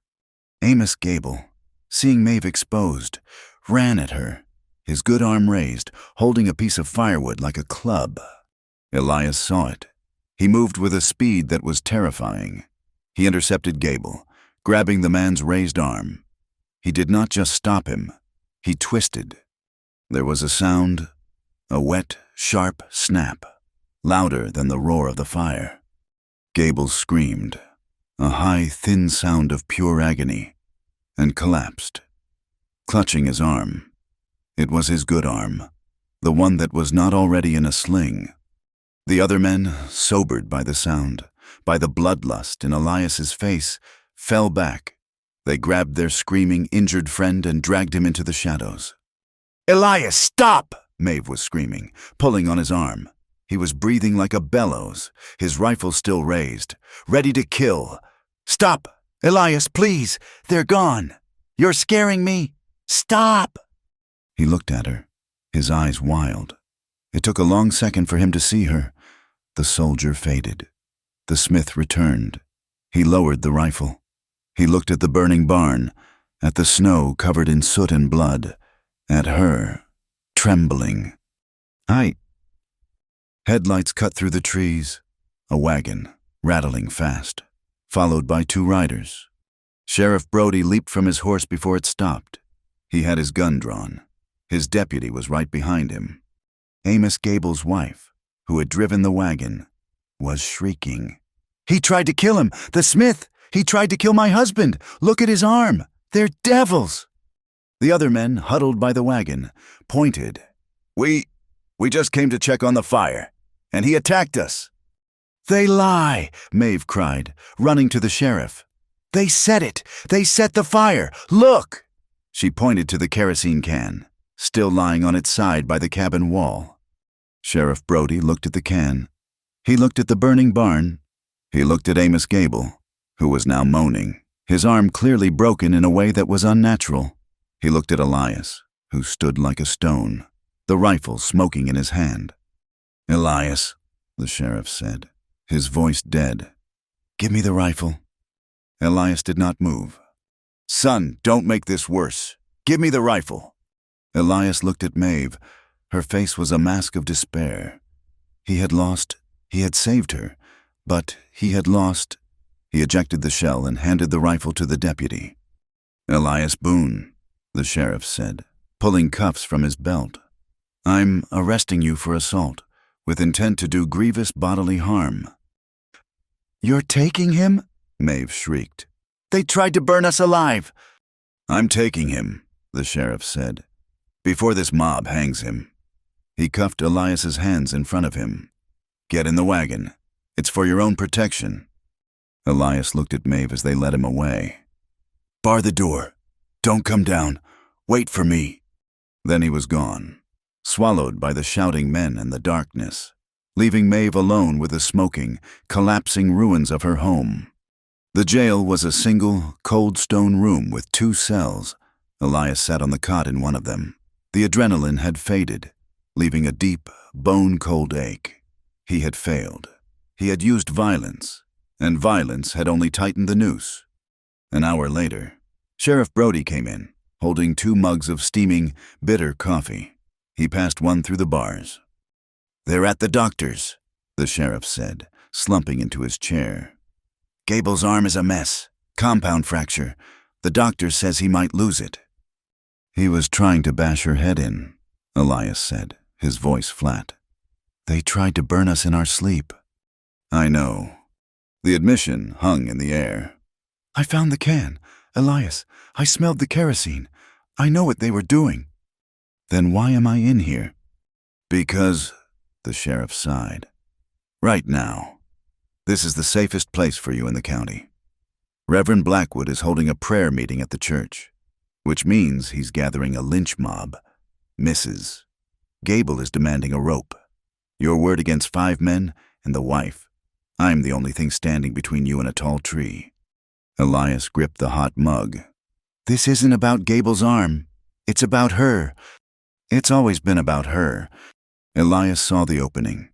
Amos Gable, seeing Maeve exposed, ran at her, his good arm raised, holding a piece of firewood like a club. Elias saw it. He moved with a speed that was terrifying. He intercepted Gable, grabbing the man's raised arm. He did not just stop him. He twisted. There was a sound, a wet, sharp snap, louder than the roar of the fire. Gable screamed, a high, thin sound of pure agony, and collapsed, clutching his arm. It was his good arm, the one that was not already in a sling. The other men, sobered by the sound, by the bloodlust in Elias's face, fell back. They grabbed their screaming, injured friend and dragged him into the shadows. "Elias, stop!" Maeve was screaming, pulling on his arm. He was breathing like a bellows, his rifle still raised, ready to kill. "Stop! Elias, please! They're gone! You're scaring me! Stop!" He looked at her, his eyes wild. It took a long second for him to see her. The soldier faded. The smith returned. He lowered the rifle. He looked at the burning barn, at the snow covered in soot and blood, at her, trembling. Headlights cut through the trees. A wagon, rattling fast, followed by 2 riders. Sheriff Brody leaped from his horse before it stopped. He had his gun drawn. His deputy was right behind him. Amos Gable's wife, who had driven the wagon, was shrieking. "He tried to kill him! The smith! He tried to kill my husband! Look at his arm! They're devils!" The other men, huddled by the wagon, pointed. We just came to check on the fire, and he attacked us." "They lie!" Maeve cried, running to the sheriff. "They set it! They set the fire! Look!" She pointed to the kerosene can, still lying on its side by the cabin wall. Sheriff Brody looked at the can. He looked at the burning barn. He looked at Amos Gable, who was now moaning, his arm clearly broken in a way that was unnatural. He looked at Elias, who stood like a stone, the rifle smoking in his hand. "Elias," the sheriff said, his voice dead. "Give me the rifle." Elias did not move. "Son, don't make this worse. Give me the rifle." Elias looked at Maeve. Her face was a mask of despair. He had saved her, but he had lost. He ejected the shell and handed the rifle to the deputy. "Elias Boone," the sheriff said, pulling cuffs from his belt. "I'm arresting you for assault, with intent to do grievous bodily harm." "You're taking him?" Maeve shrieked. "They tried to burn us alive." "I'm taking him," the sheriff said, "before this mob hangs him." He cuffed Elias's hands in front of him. "Get in the wagon. It's for your own protection." Elias looked at Maeve as they led him away. "Bar the door. Don't come down. Wait for me." Then he was gone, swallowed by the shouting men and the darkness, leaving Maeve alone with the smoking, collapsing ruins of her home. The jail was a single, cold stone room with 2 cells. Elias sat on the cot in one of them. The adrenaline had faded, leaving a deep, bone-cold ache. He had failed. He had used violence, and violence had only tightened the noose. An hour later, Sheriff Brody came in, holding 2 mugs of steaming, bitter coffee. He passed one through the bars. "They're at the doctor's," the sheriff said, slumping into his chair. "Gable's arm is a mess. Compound fracture. The doctor says he might lose it." "He was trying to bash her head in," Elias said, his voice flat. "They tried to burn us in our sleep." "I know." The admission hung in the air. "I found the can. Elias, I smelled the kerosene. I know what they were doing." "Then why am I in here?" "Because," the sheriff sighed, "right now, this is the safest place for you in the county. Reverend Blackwood is holding a prayer meeting at the church, which means he's gathering a lynch mob. Mrs. Gable is demanding a rope. Your word against 5 men and the wife. I'm the only thing standing between you and a tall tree." Elias gripped the hot mug. "This isn't about Gable's arm. It's about her. It's always been about her." Elias saw the opening,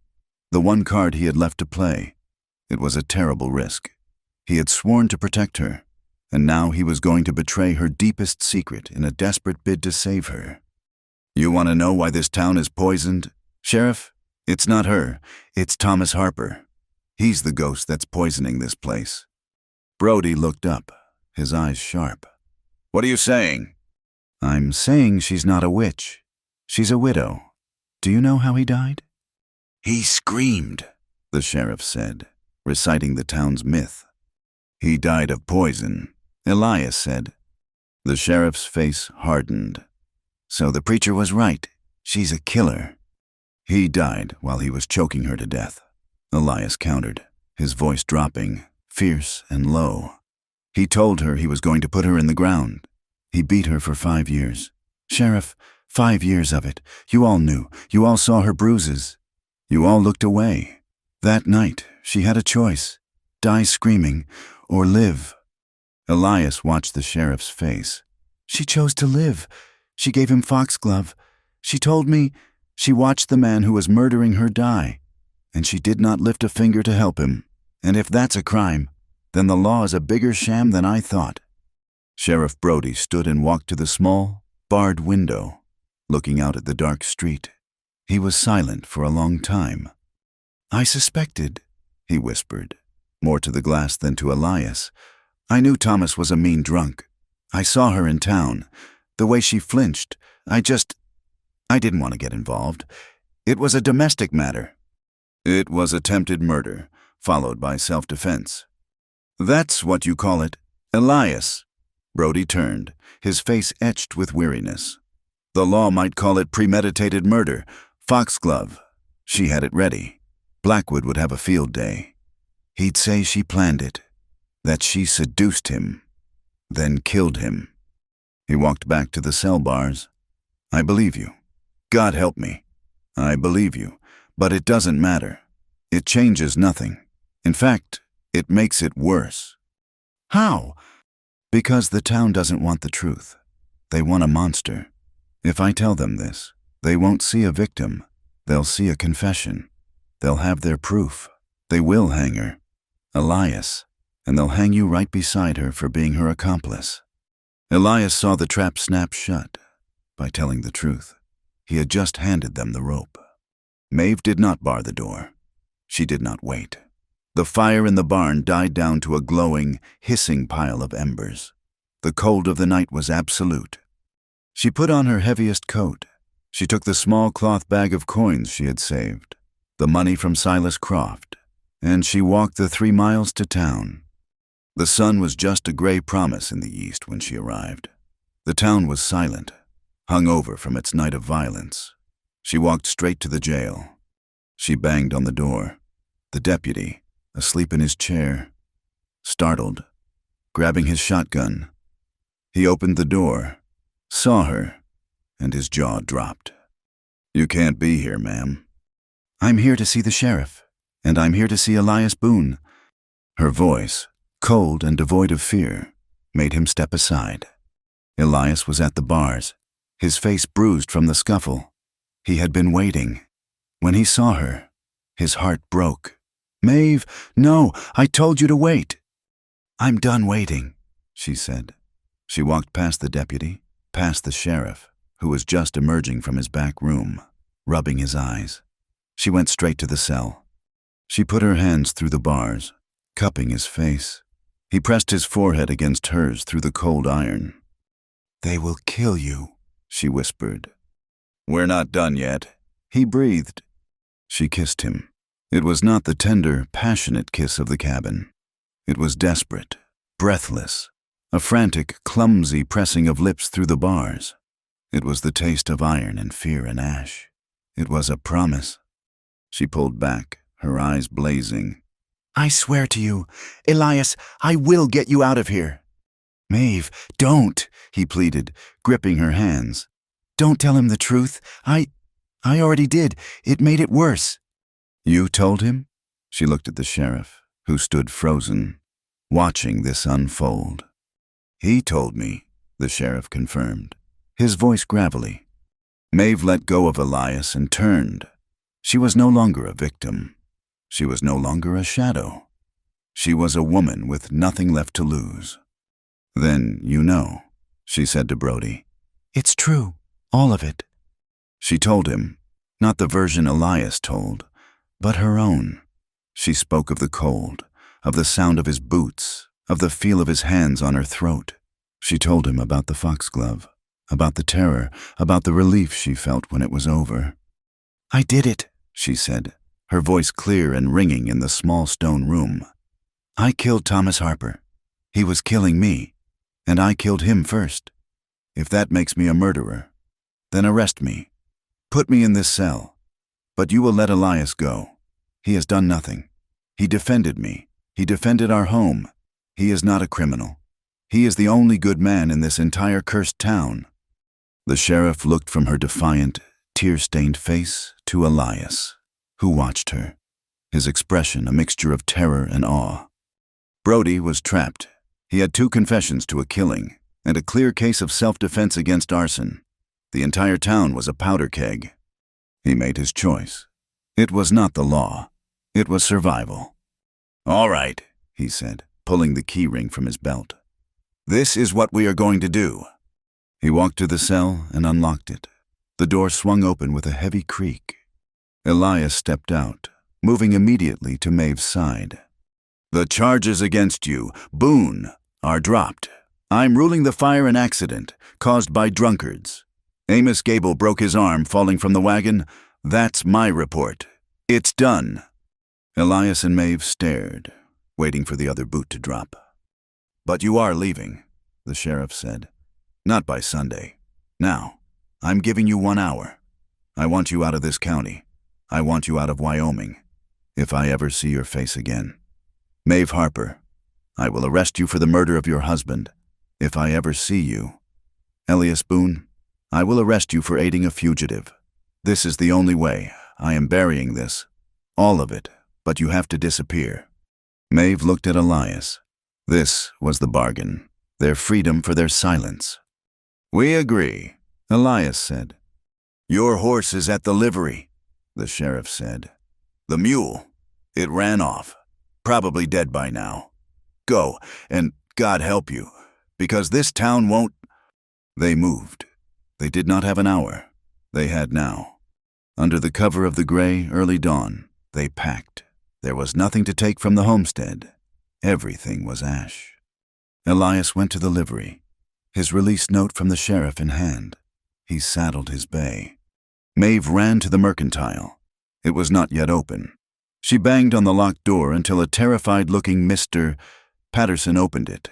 the one card he had left to play. It was a terrible risk. He had sworn to protect her, and now he was going to betray her deepest secret in a desperate bid to save her. "You want to know why this town is poisoned, Sheriff? It's not her. It's Thomas Harper. He's the ghost that's poisoning this place." Brody looked up, his eyes sharp. "What are you saying?" "I'm saying she's not a witch. She's a widow. Do you know how he died?" "He screamed," the sheriff said, reciting the town's myth. "He died of poison," Elias said. The sheriff's face hardened. "So the preacher was right. She's a killer." "He died while he was choking her to death," Elias countered, his voice dropping, fierce and low. "He told her he was going to put her in the ground. He beat her for 5 years. Sheriff, 5 years of it. You all knew. You all saw her bruises. You all looked away. That night, she had a choice. Die screaming, or live." Elias watched the sheriff's face. "She chose to live. She gave him foxglove. She told me she watched the man who was murdering her die, and she did not lift a finger to help him. And if that's a crime, then the law is a bigger sham than I thought." Sheriff Brody stood and walked to the small, barred window, looking out at the dark street. He was silent for a long time. "I suspected," he whispered, more to the glass than to Elias. "I knew Thomas was a mean drunk. I saw her in town. The way she flinched, I didn't want to get involved. It was a domestic matter." "It was attempted murder, followed by self-defense." "That's what you call it, Elias." Brody turned, his face etched with weariness. "The law might call it premeditated murder, foxglove. She had it ready. Blackwood would have a field day. He'd say she planned it, that she seduced him, then killed him." He walked back to the cell bars. I believe you. God help me. I believe you, but it doesn't matter. It changes nothing. In fact, it makes it worse. How? Because the town doesn't want the truth. They want a monster. If I tell them this, they won't see a victim. They'll see a confession. They'll have their proof. They will hang her, Elias, and they'll hang you right beside her for being her accomplice. Elias saw the trap snap shut by telling the truth. He had just handed them the rope. Maeve did not bar the door. She did not wait. The fire in the barn died down to a glowing, hissing pile of embers. The cold of the night was absolute. She put on her heaviest coat. She took the small cloth bag of coins she had saved, the money from Silas Croft, and she walked the 3 miles to town. The sun was just a gray promise in the east when she arrived. The town was silent, hung over from its night of violence. She walked straight to the jail. She banged on the door. The deputy, asleep in his chair, startled, grabbing his shotgun. He opened the door, saw her, and his jaw dropped. You can't be here, ma'am. I'm here to see the sheriff, and I'm here to see Elias Boone. Her voice, cold and devoid of fear, made him step aside. Elias was at the bars, his face bruised from the scuffle. He had been waiting. When he saw her, his heart broke. Maeve, no, I told you to wait. I'm done waiting, she said. She walked past the deputy, past the sheriff, who was just emerging from his back room, rubbing his eyes. She went straight to the cell. She put her hands through the bars, cupping his face. He pressed his forehead against hers through the cold iron. They will kill you, she whispered. We're not done yet, he breathed. She kissed him. It was not the tender, passionate kiss of the cabin. It was desperate, breathless, a frantic, clumsy pressing of lips through the bars. It was the taste of iron and fear and ash. It was a promise. She pulled back, her eyes blazing. I swear to you, Elias, I will get you out of here. Maeve, don't, he pleaded, gripping her hands. Don't tell him the truth. I already did. It made it worse. You told him? She looked at the sheriff, who stood frozen, watching this unfold. He told me, the sheriff confirmed, his voice gravelly. Maeve let go of Elias and turned. She was no longer a victim. She was no longer a shadow. She was a woman with nothing left to lose. Then you know, she said to Brody. It's true, all of it. She told him, not the version Elias told, but her own. She spoke of the cold, of the sound of his boots, of the feel of his hands on her throat. She told him about the foxglove, about the terror, about the relief she felt when it was over. I did it, she said, her voice clear and ringing in the small stone room. I killed Thomas Harper. He was killing me, and I killed him first. If that makes me a murderer, then arrest me. Put me in this cell. But you will let Elias go. He has done nothing. He defended me. He defended our home. He is not a criminal. He is the only good man in this entire cursed town. The sheriff looked from her defiant, tear-stained face to Elias, who watched her, his expression a mixture of terror and awe. Brody was trapped. He had 2 confessions to a killing and a clear case of self-defense against arson. The entire town was a powder keg. He made his choice. It was not the law. It was survival. All right, he said, pulling the key ring from his belt. This is what we are going to do. He walked to the cell and unlocked it. The door swung open with a heavy creak. Elias stepped out, moving immediately to Maeve's side. The charges against you, Boone, are dropped. I'm ruling the fire an accident caused by drunkards. Amos Gable broke his arm falling from the wagon. That's my report. It's done. Elias and Maeve stared, waiting for the other boot to drop. But you are leaving, the sheriff said. Not by Sunday. Now, I'm giving you 1 hour. I want you out of this county. I want you out of Wyoming, if I ever see your face again. Maeve Harper, I will arrest you for the murder of your husband, if I ever see you. Elias Boone, I will arrest you for aiding a fugitive. This is the only way. I am burying this. All of it, but you have to disappear." Maeve looked at Elias. This was the bargain. Their freedom for their silence. "We agree," Elias said. "Your horse is at the livery," the sheriff said. "The mule, it ran off. Probably dead by now. Go, and God help you, because this town won't—" They moved. They did not have an hour. They had now. Under the cover of the gray, early dawn, they packed. There was nothing to take from the homestead. Everything was ash. Elias went to the livery, his release note from the sheriff in hand. He saddled his bay. Maeve ran to the mercantile. It was not yet open. She banged on the locked door until a terrified-looking Mr. Patterson opened it,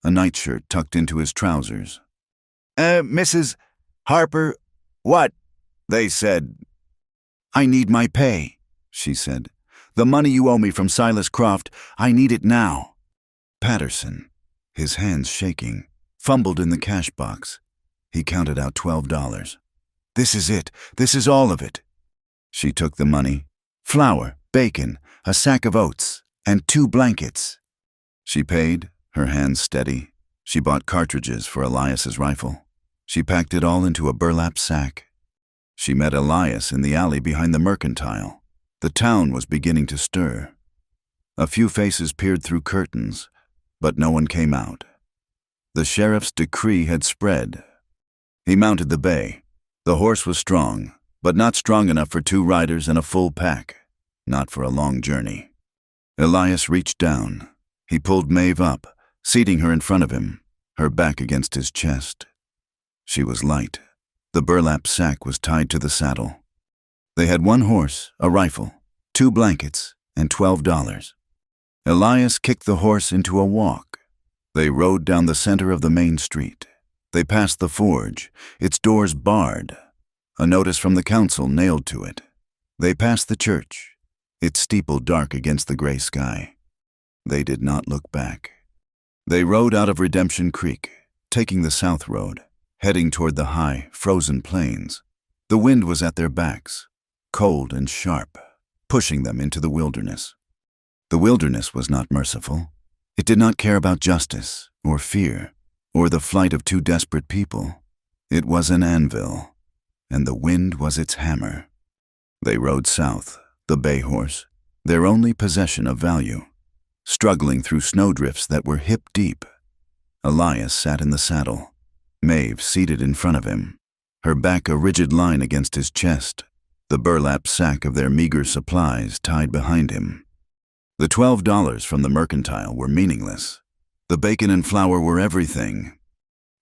a nightshirt tucked into his trousers. Mrs. Harper, what?" they said. "I need my pay," she said. "The money you owe me from Silas Croft, I need it now." Patterson, his hands shaking, fumbled in the cash box. He counted out $12. "This is it. This is all of it." She took the money. Flour, bacon, a sack of oats, and 2 blankets. She paid, her hands steady. She bought cartridges for Elias's rifle. She packed it all into a burlap sack. She met Elias in the alley behind the mercantile. The town was beginning to stir. A few faces peered through curtains, but no one came out. The sheriff's decree had spread. He mounted the bay. The horse was strong, but not strong enough for 2 riders and a full pack. Not for a long journey. Elias reached down. He pulled Maeve up, seating her in front of him, her back against his chest. She was light. The burlap sack was tied to the saddle. They had 1 horse, a rifle, 2 blankets, and $12. Elias kicked the horse into a walk. They rode down the center of the main street. They passed the forge, its doors barred, a notice from the council nailed to it. They passed the church, its steeple dark against the gray sky. They did not look back. They rode out of Redemption Creek, taking the south road, heading toward the high, frozen plains. The wind was at their backs, cold and sharp, pushing them into the wilderness. The wilderness was not merciful. It did not care about justice, or fear, or the flight of 2 desperate people. It was an anvil, and the wind was its hammer. They rode south, the bay horse, their only possession of value, struggling through snowdrifts that were hip-deep. Elias sat in the saddle, Maeve seated in front of him, her back a rigid line against his chest, the burlap sack of their meager supplies tied behind him. The $12 from the mercantile were meaningless. The bacon and flour were everything.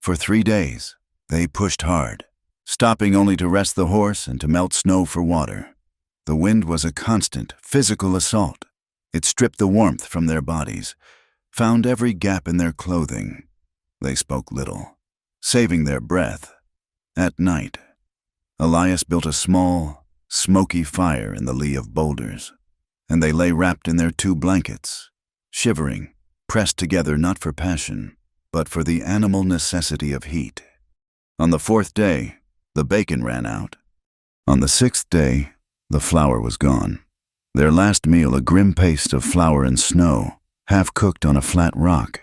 For 3 days, they pushed hard, stopping only to rest the horse and to melt snow for water. The wind was a constant, physical assault. It stripped the warmth from their bodies, found every gap in their clothing. They spoke little, saving their breath. At night, Elias built a small, smoky fire in the lee of boulders, and they lay wrapped in their 2 blankets, shivering, pressed together not for passion, but for the animal necessity of heat. On the 4th day, the bacon ran out. On the 6th day, the flour was gone. Their last meal a grim paste of flour and snow, half-cooked on a flat rock.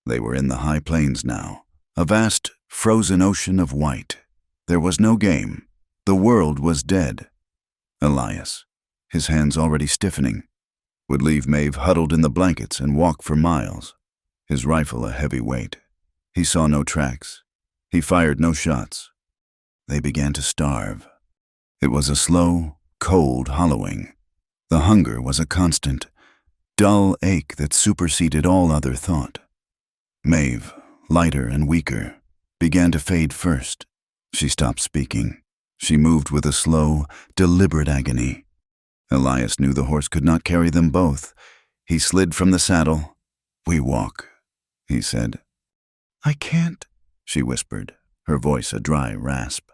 They were in the high plains now, a vast, frozen ocean of white. There was no game. The world was dead. Elias, his hands already stiffening, would leave Maeve huddled in the blankets and walk for miles, his rifle a heavy weight. He saw no tracks. He fired no shots. They began to starve. It was a slow, cold hollowing. The hunger was a constant, dull ache that superseded all other thought. Maeve, lighter and weaker, began to fade first. She stopped speaking. She moved with a slow, deliberate agony. Elias knew the horse could not carry them both. He slid from the saddle. "We walk," he said. "I can't," she whispered, her voice a dry rasp.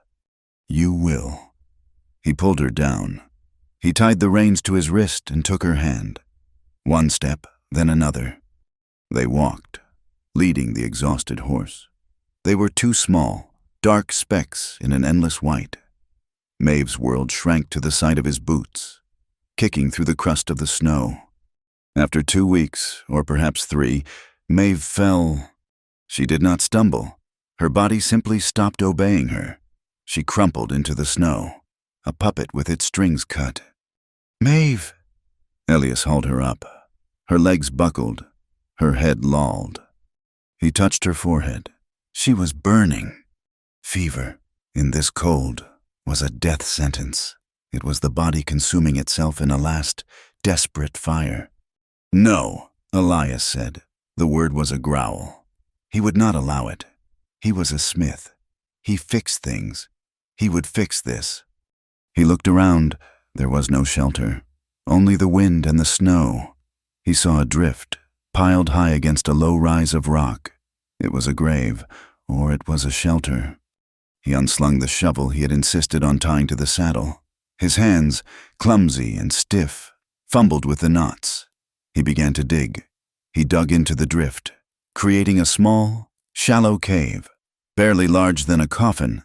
"You will." He pulled her down. He tied the reins to his wrist and took her hand. 1 step, then another. They walked, leading the exhausted horse. They were too small, dark specks in an endless white. Maeve's world shrank to the sight of his boots, kicking through the crust of the snow. After 2 weeks, or perhaps 3, Maeve fell. She did not stumble. Her body simply stopped obeying her. She crumpled into the snow, a puppet with its strings cut. "Maeve!" Elias hauled her up. Her legs buckled, her head lolled. He touched her forehead. She was burning. Fever, in this cold, was a death sentence. It was the body consuming itself in a last, desperate fire. "No," Elias said. The word was a growl. He would not allow it. He was a smith. He fixed things. He would fix this. He looked around. There was no shelter. Only the wind and the snow. He saw a drift, piled high against a low rise of rock. It was a grave, or it was a shelter. He unslung the shovel he had insisted on tying to the saddle. His hands, clumsy and stiff, fumbled with the knots. He began to dig. He dug into the drift, creating a small, shallow cave, barely larger than a coffin.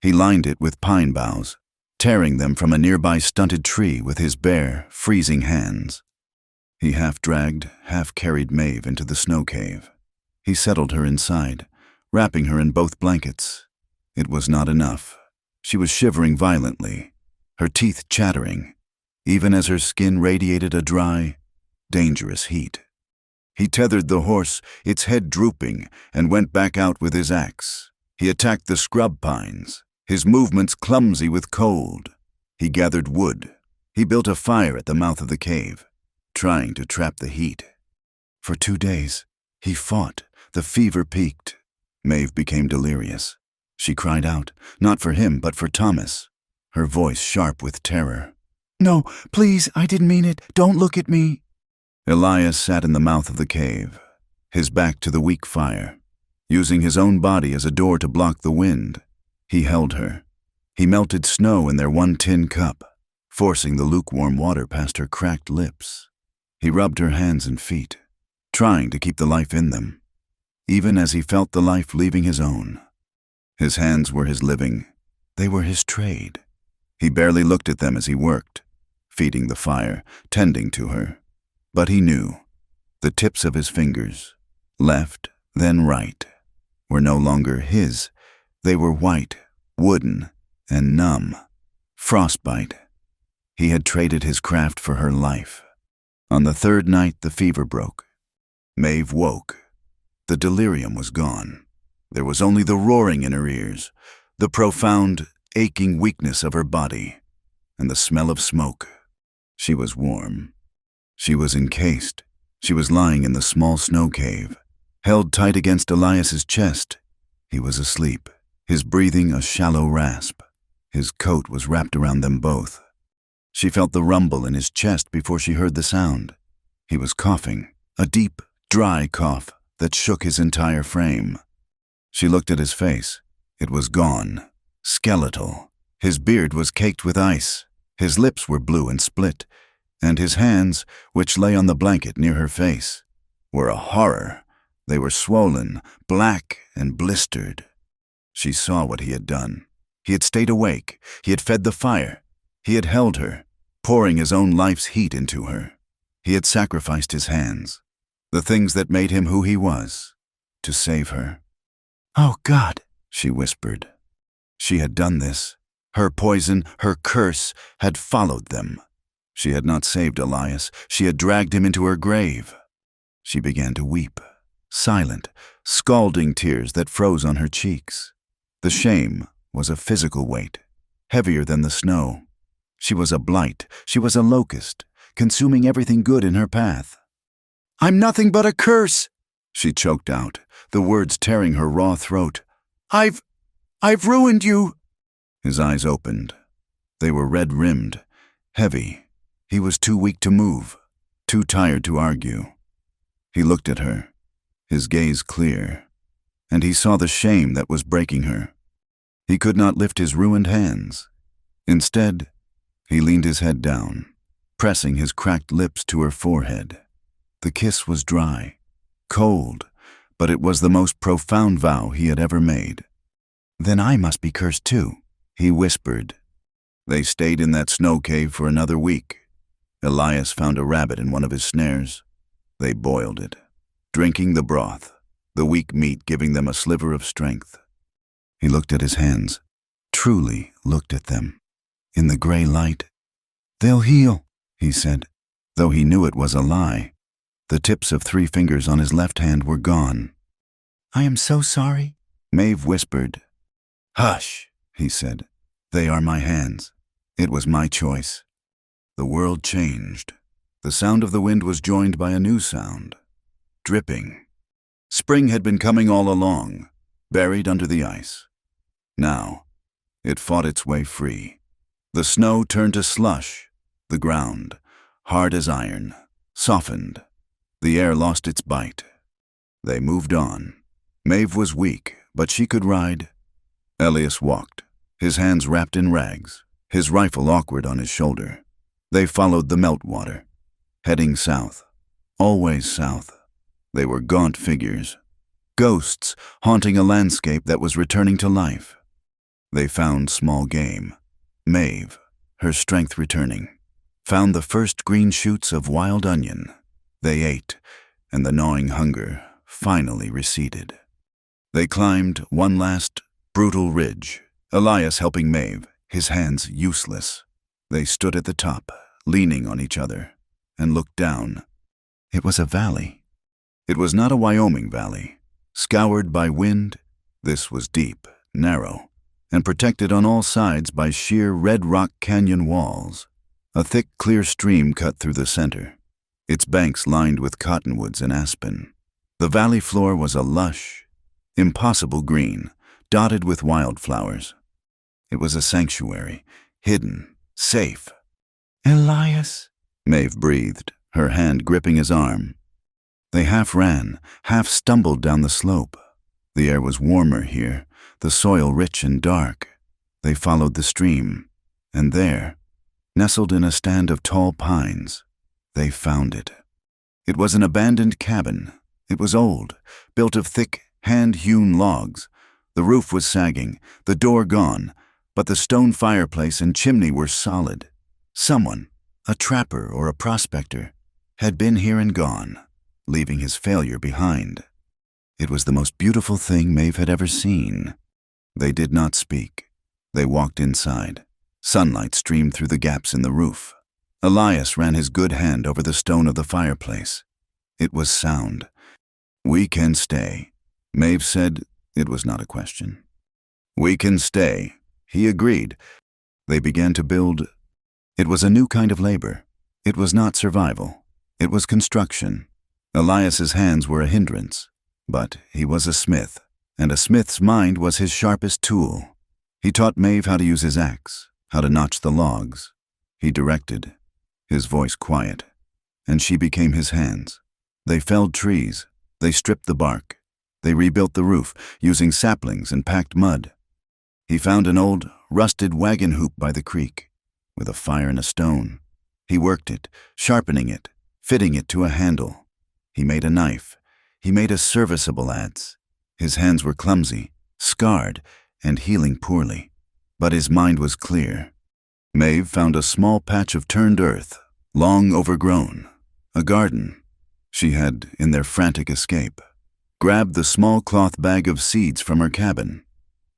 He lined it with pine boughs, tearing them from a nearby stunted tree with his bare, freezing hands. He half-dragged, half-carried Maeve into the snow cave. He settled her inside, wrapping her in both blankets. It was not enough. She was shivering violently, her teeth chattering, even as her skin radiated a dry, dangerous heat. He tethered the horse, its head drooping, and went back out with his axe. He attacked the scrub pines, his movements clumsy with cold. He gathered wood. He built a fire at the mouth of the cave, trying to trap the heat. For 2 days, he fought. The fever peaked. Maeve became delirious. She cried out, not for him, but for Thomas, her voice sharp with terror. "No, please, I didn't mean it. Don't look at me." Elias sat in the mouth of the cave, his back to the weak fire, using his own body as a door to block the wind. He held her. He melted snow in their one tin cup, forcing the lukewarm water past her cracked lips. He rubbed her hands and feet, trying to keep the life in them, even as he felt the life leaving his own. His hands were his living. They were his trade. He barely looked at them as he worked, feeding the fire, tending to her. But he knew. The tips of his fingers, left, then right, were no longer his. They were white, wooden, and numb. Frostbite. He had traded his craft for her life. On the 3rd night, the fever broke. Maeve woke. The delirium was gone. There was only the roaring in her ears, the profound, aching weakness of her body, and the smell of smoke. She was warm. She was encased. She was lying in the small snow cave, held tight against Elias's chest. He was asleep, his breathing a shallow rasp. His coat was wrapped around them both. She felt the rumble in his chest before she heard the sound. He was coughing, a deep, dry cough that shook his entire frame. She looked at his face. It was gone, skeletal. His beard was caked with ice. His lips were blue and split, and his hands, which lay on the blanket near her face, were a horror. They were swollen, black, and blistered. She saw what he had done. He had stayed awake. He had fed the fire. He had held her, pouring his own life's heat into her. He had sacrificed his hands, the things that made him who he was, to save her. "Oh, God," she whispered. She had done this. Her poison, her curse, had followed them. She had not saved Elias. She had dragged him into her grave. She began to weep, silent, scalding tears that froze on her cheeks. The shame was a physical weight, heavier than the snow. She was a blight. She was a locust, consuming everything good in her path. "I'm nothing but a curse," she choked out, the words tearing her raw throat. I've ruined you." His eyes opened. They were red-rimmed, heavy. He was too weak to move, too tired to argue. He looked at her, his gaze clear, and he saw the shame that was breaking her. He could not lift his ruined hands. Instead, he leaned his head down, pressing his cracked lips to her forehead. The kiss was dry, cold, but it was the most profound vow he had ever made. "Then I must be cursed too," he whispered. They stayed in that snow cave for another week. Elias found a rabbit in one of his snares. They boiled it, drinking the broth, the weak meat giving them a sliver of strength. He looked at his hands, truly looked at them. In the gray light, "They'll heal," he said, though he knew it was a lie. The tips of 3 fingers on his left hand were gone. "I am so sorry," Maeve whispered. "Hush," he said. "They are my hands. It was my choice." The world changed. The sound of the wind was joined by a new sound. Dripping. Spring had been coming all along, buried under the ice. Now, it fought its way free. The snow turned to slush. The ground, hard as iron, softened. The air lost its bite. They moved on. Maeve was weak, but she could ride. Elias walked, his hands wrapped in rags, his rifle awkward on his shoulder. They followed the meltwater, heading south, always south. They were gaunt figures, ghosts haunting a landscape that was returning to life. They found small game. Maeve, her strength returning, found the first green shoots of wild onion. They ate, and the gnawing hunger finally receded. They climbed one last brutal ridge, Elias helping Maeve, his hands useless. They stood at the top, leaning on each other, and looked down. It was a valley. It was not a Wyoming valley. Scoured by wind, this was deep, narrow, and protected on all sides by sheer red rock canyon walls. A thick, clear stream cut through the center, its banks lined with cottonwoods and aspen. The valley floor was a lush, impossible green, dotted with wildflowers. It was a sanctuary, hidden, safe. "Elias," Maeve breathed, her hand gripping his arm. They half ran, half stumbled down the slope. The air was warmer here, the soil rich and dark. They followed the stream, and there, nestled in a stand of tall pines, they found it. It was an abandoned cabin. It was old, built of thick, hand-hewn logs. The roof was sagging, the door gone, but the stone fireplace and chimney were solid. Someone, a trapper or a prospector, had been here and gone, leaving his failure behind. It was the most beautiful thing Maeve had ever seen. They did not speak. They walked inside. Sunlight streamed through the gaps in the roof. Elias ran his good hand over the stone of the fireplace. It was sound. "We can stay," Maeve said. It was not a question. "We can stay," he agreed. They began to build. It was a new kind of labor. It was not survival. It was construction. Elias's hands were a hindrance, but he was a smith, and a smith's mind was his sharpest tool. He taught Maeve how to use his axe, how to notch the logs. He directed, his voice quiet, and she became his hands. They felled trees. They stripped the bark. They rebuilt the roof, using saplings and packed mud. He found an old, rusted wagon hoop by the creek, with a fire and a stone. He worked it, sharpening it, fitting it to a handle. He made a knife. He made a serviceable adze. His hands were clumsy, scarred, and healing poorly, but his mind was clear. Maeve found a small patch of turned earth, long overgrown, a garden. She had, in their frantic escape, grabbed the small cloth bag of seeds from her cabin.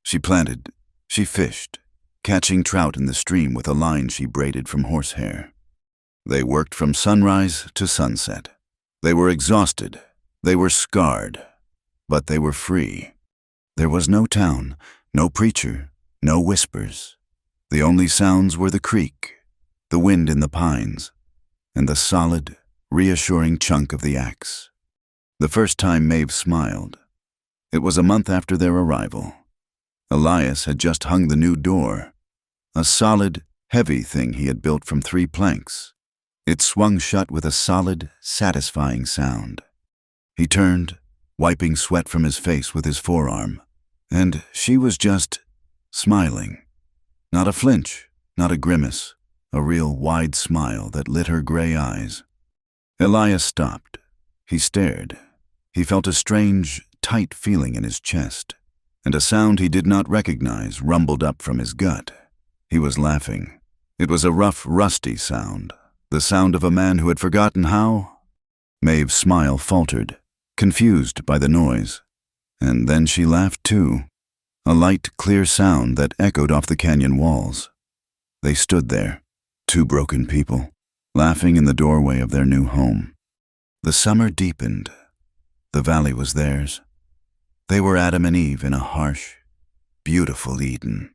She planted, she fished, catching trout in the stream with a line she braided from horsehair. They worked from sunrise to sunset. They were exhausted, they were scarred, but they were free. There was no town, no preacher, no whispers. The only sounds were the creek, the wind in the pines, and the solid, reassuring chunk of the axe. The first time Maeve smiled. It was a month after their arrival. Elias had just hung the new door, a solid, heavy thing he had built from 3 planks. It swung shut with a solid, satisfying sound. He turned, wiping sweat from his face with his forearm, and she was just smiling. Not a flinch, not a grimace, a real wide smile that lit her gray eyes. Elias stopped. He stared. He felt a strange, tight feeling in his chest, and a sound he did not recognize rumbled up from his gut. He was laughing. It was a rough, rusty sound, the sound of a man who had forgotten how. Maeve's smile faltered, confused by the noise, and then she laughed too, a light, clear sound that echoed off the canyon walls. They stood there, two broken people, laughing in the doorway of their new home. The summer deepened. The valley was theirs. They were Adam and Eve in a harsh, beautiful Eden.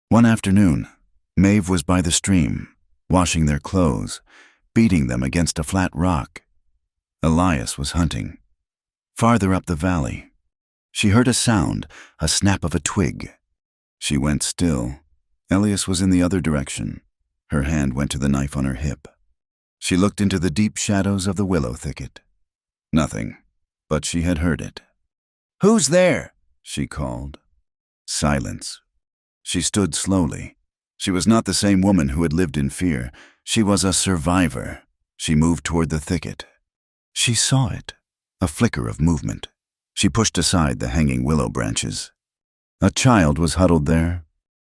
One afternoon, Maeve was by the stream, washing their clothes, beating them against a flat rock. Elias was hunting. Farther up the valley, she heard a sound, a snap of a twig. She went still. Elias was in the other direction. Her hand went to the knife on her hip. She looked into the deep shadows of the willow thicket. Nothing, but she had heard it. "Who's there?" she called. Silence. She stood slowly. She was not the same woman who had lived in fear. She was a survivor. She moved toward the thicket. She saw it, a flicker of movement. She pushed aside the hanging willow branches. A child was huddled there.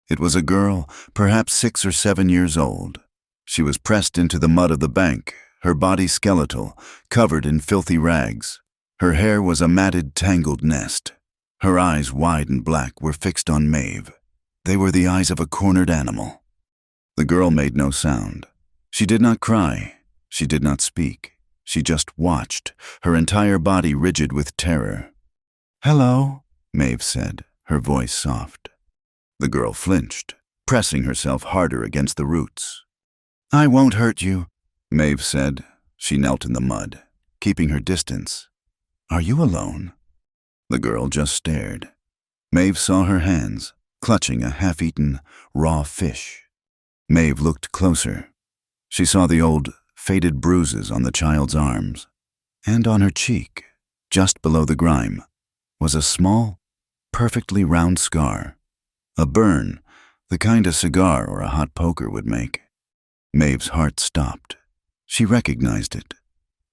It was a girl, perhaps 6 or 7 years old. She was pressed into the mud of the bank, her body skeletal, covered in filthy rags. Her hair was a matted, tangled nest. Her eyes, wide and black, were fixed on Maeve. They were the eyes of a cornered animal. The girl made no sound. She did not cry. She did not speak. She just watched, her entire body rigid with terror. "Hello," Maeve said, her voice soft. The girl flinched, pressing herself harder against the roots. "I won't hurt you," Maeve said. She knelt in the mud, keeping her distance. "Are you alone?" The girl just stared. Maeve saw her hands, clutching a half-eaten, raw fish. Maeve looked closer. She saw the old, faded bruises on the child's arms, and on her cheek, just below the grime, was a small, perfectly round scar. A burn, the kind a cigar or a hot poker would make. Maeve's heart stopped. She recognized it.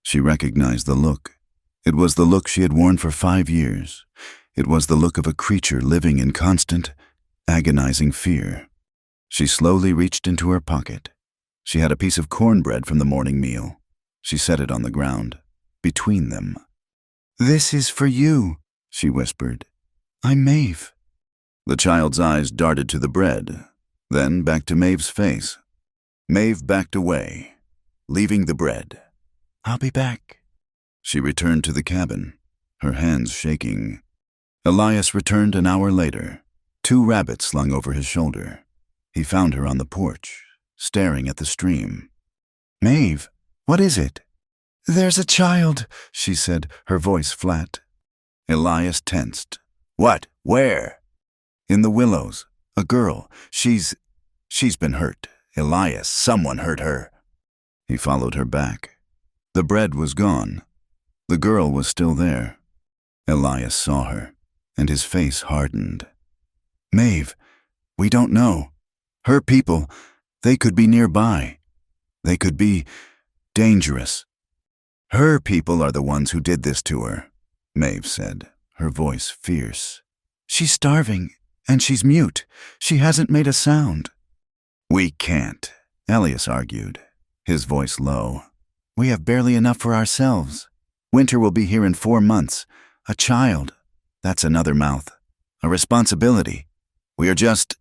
She recognized the look. It was the look she had worn for 5 years. It was the look of a creature living in constant, agonizing fear. She slowly reached into her pocket. She had a piece of cornbread from the morning meal. She set it on the ground, between them. "This is for you," she whispered. "I'm Maeve." The child's eyes darted to the bread, then back to Maeve's face. Maeve backed away, leaving the bread. "I'll be back." She returned to the cabin, her hands shaking. Elias returned an hour later, 2 rabbits slung over his shoulder. He found her on the porch, staring at the stream. "Maeve, what is it?" "There's a child," she said, her voice flat. Elias tensed. "What? Where?" "In the willows. A girl. She's been hurt. Elias, someone hurt her." He followed her back. The bread was gone. The girl was still there. Elias saw her, and his face hardened. "Maeve, we don't know. Her people, they could be nearby. They could be dangerous." "Her people are the ones who did this to her," Maeve said, her voice fierce. "She's starving, and she's mute. She hasn't made a sound." "We can't," Elias argued, his voice low. "We have barely enough for ourselves. Winter will be here in 4 months. A child, that's another mouth. A responsibility. We are just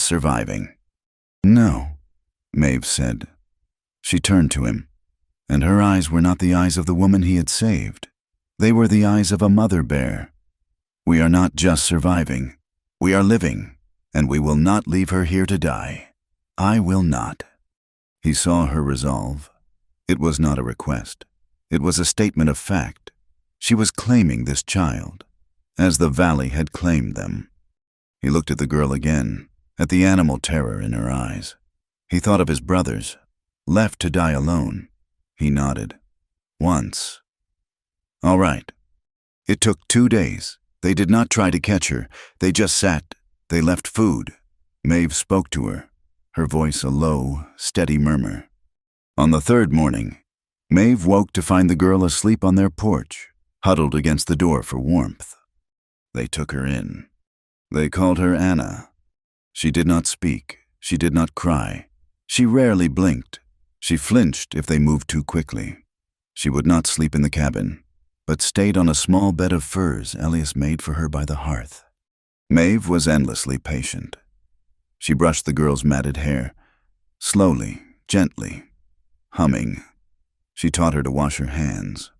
surviving." "No," Maeve said. She turned to him, and her eyes were not the eyes of the woman he had saved. They were the eyes of a mother bear. "We are not just surviving. We are living, and we will not leave her here to die. I will not." He saw her resolve. It was not a request. It was a statement of fact. She was claiming this child, as the valley had claimed them. He looked at the girl again, at the animal terror in her eyes. He thought of his brothers, left to die alone. He nodded. "Once." "All right." It took 2 days. They did not try to catch her. They just sat. They left food. Maeve spoke to her, her voice a low, steady murmur. On the 3rd morning, Maeve woke to find the girl asleep on their porch, huddled against the door for warmth. They took her in. They called her Anna. She did not speak. She did not cry. She rarely blinked. She flinched if they moved too quickly. She would not sleep in the cabin, but stayed on a small bed of furs Elias made for her by the hearth. Maeve was endlessly patient. She brushed the girl's matted hair, slowly, gently, humming. She taught her to wash her hands,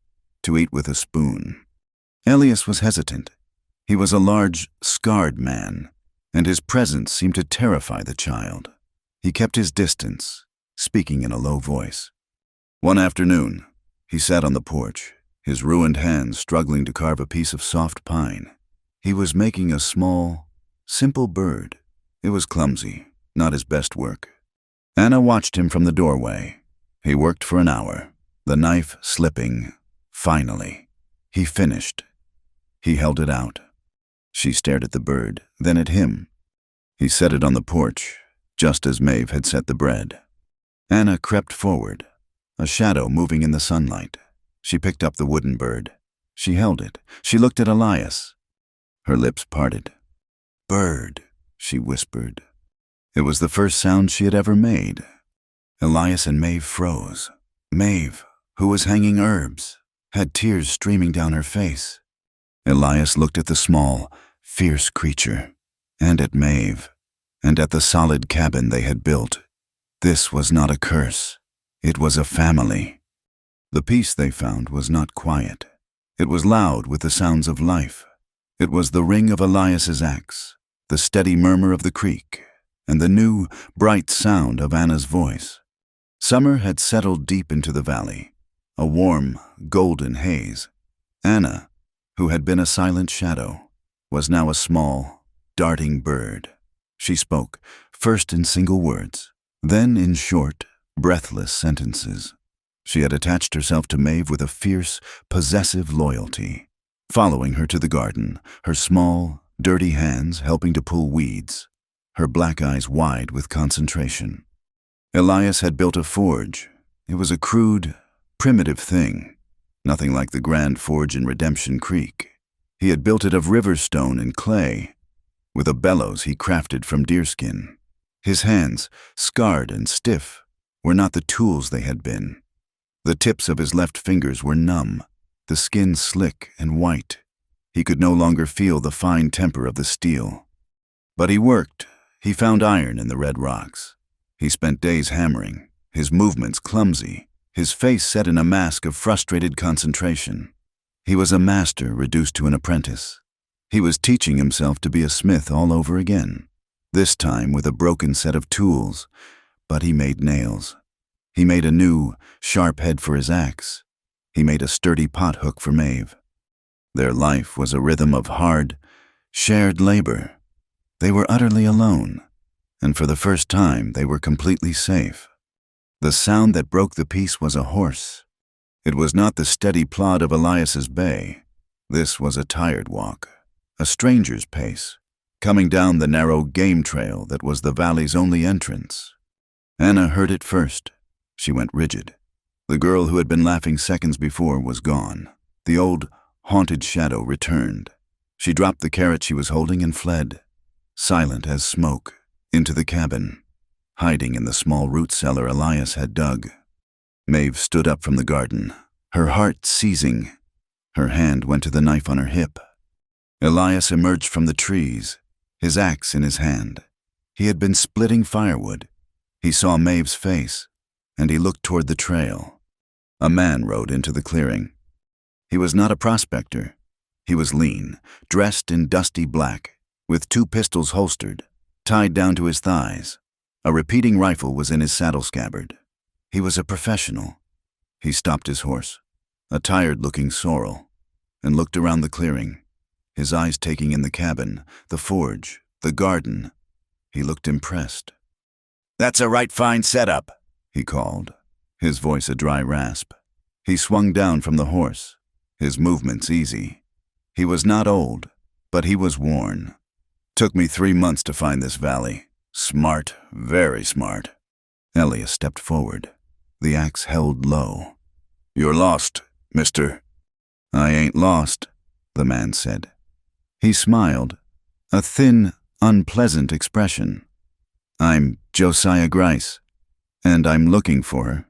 to eat with a spoon. Elias was hesitant. He was a large, scarred man, and his presence seemed to terrify the child. He kept his distance, speaking in a low voice. One afternoon, he sat on the porch, his ruined hands struggling to carve a piece of soft pine. He was making a small, simple bird. It was clumsy, not his best work. Anna watched him from the doorway. He worked for an hour, the knife slipping. Finally, he finished. He held it out. She stared at the bird, then at him. He set it on the porch, just as Maeve had set the bread. Anna crept forward, a shadow moving in the sunlight. She picked up the wooden bird. She held it. She looked at Elias. Her lips parted. "Bird," she whispered. It was the first sound she had ever made. Elias and Maeve froze. Maeve, who was hanging herbs, had tears streaming down her face. Elias looked at the small, fierce creature, and at Maeve, and at the solid cabin they had built. This was not a curse. It was a family. The peace they found was not quiet. It was loud with the sounds of life. It was the ring of Elias's axe, the steady murmur of the creek, and the new, bright sound of Anna's voice. Summer had settled deep into the valley, a warm, golden haze. Anna, who had been a silent shadow, was now a small, darting bird. She spoke, first in single words, then in short, breathless sentences. She had attached herself to Maeve with a fierce, possessive loyalty, following her to the garden, her small, dirty hands helping to pull weeds, her black eyes wide with concentration. Elias had built a forge. It was a crude, primitive thing, nothing like the grand forge in Redemption Creek. He had built it of river stone and clay, with a bellows he crafted from deerskin. His hands, scarred and stiff, were not the tools they had been. The tips of his left fingers were numb, the skin slick and white. He could no longer feel the fine temper of the steel. But he worked. He found iron in the red rocks. He spent days hammering, his movements clumsy, his face set in a mask of frustrated concentration. He was a master reduced to an apprentice. He was teaching himself to be a smith all over again, this time with a broken set of tools, but he made nails. He made a new, sharp head for his axe. He made a sturdy pot hook for Maeve. Their life was a rhythm of hard, shared labor. They were utterly alone, and for the first time they were completely safe. The sound that broke the peace was a horse. It was not the steady plod of Elias's bay. This was a tired walk, a stranger's pace, coming down the narrow game trail that was the valley's only entrance. Anna heard it first. She went rigid. The girl who had been laughing seconds before was gone. The old, haunted shadow returned. She dropped the carrot she was holding and fled, silent as smoke, into the cabin, hiding in the small root cellar Elias had dug. Maeve stood up from the garden, her heart seizing. Her hand went to the knife on her hip. Elias emerged from the trees, his axe in his hand. He had been splitting firewood. He saw Maeve's face, and he looked toward the trail. A man rode into the clearing. He was not a prospector. He was lean, dressed in dusty black, with 2 pistols holstered, tied down to his thighs. A repeating rifle was in his saddle scabbard. He was a professional. He stopped his horse, a tired-looking sorrel, and looked around the clearing, his eyes taking in the cabin, the forge, the garden. He looked impressed. "That's a right fine setup," he called, his voice a dry rasp. He swung down from the horse, his movements easy. He was not old, but he was worn. "Took me 3 months to find this valley. Smart, very smart." Elias stepped forward, the axe held low. "You're lost, mister." "I ain't lost," the man said. He smiled, a thin, unpleasant expression. "I'm Josiah Grice, and I'm looking for her."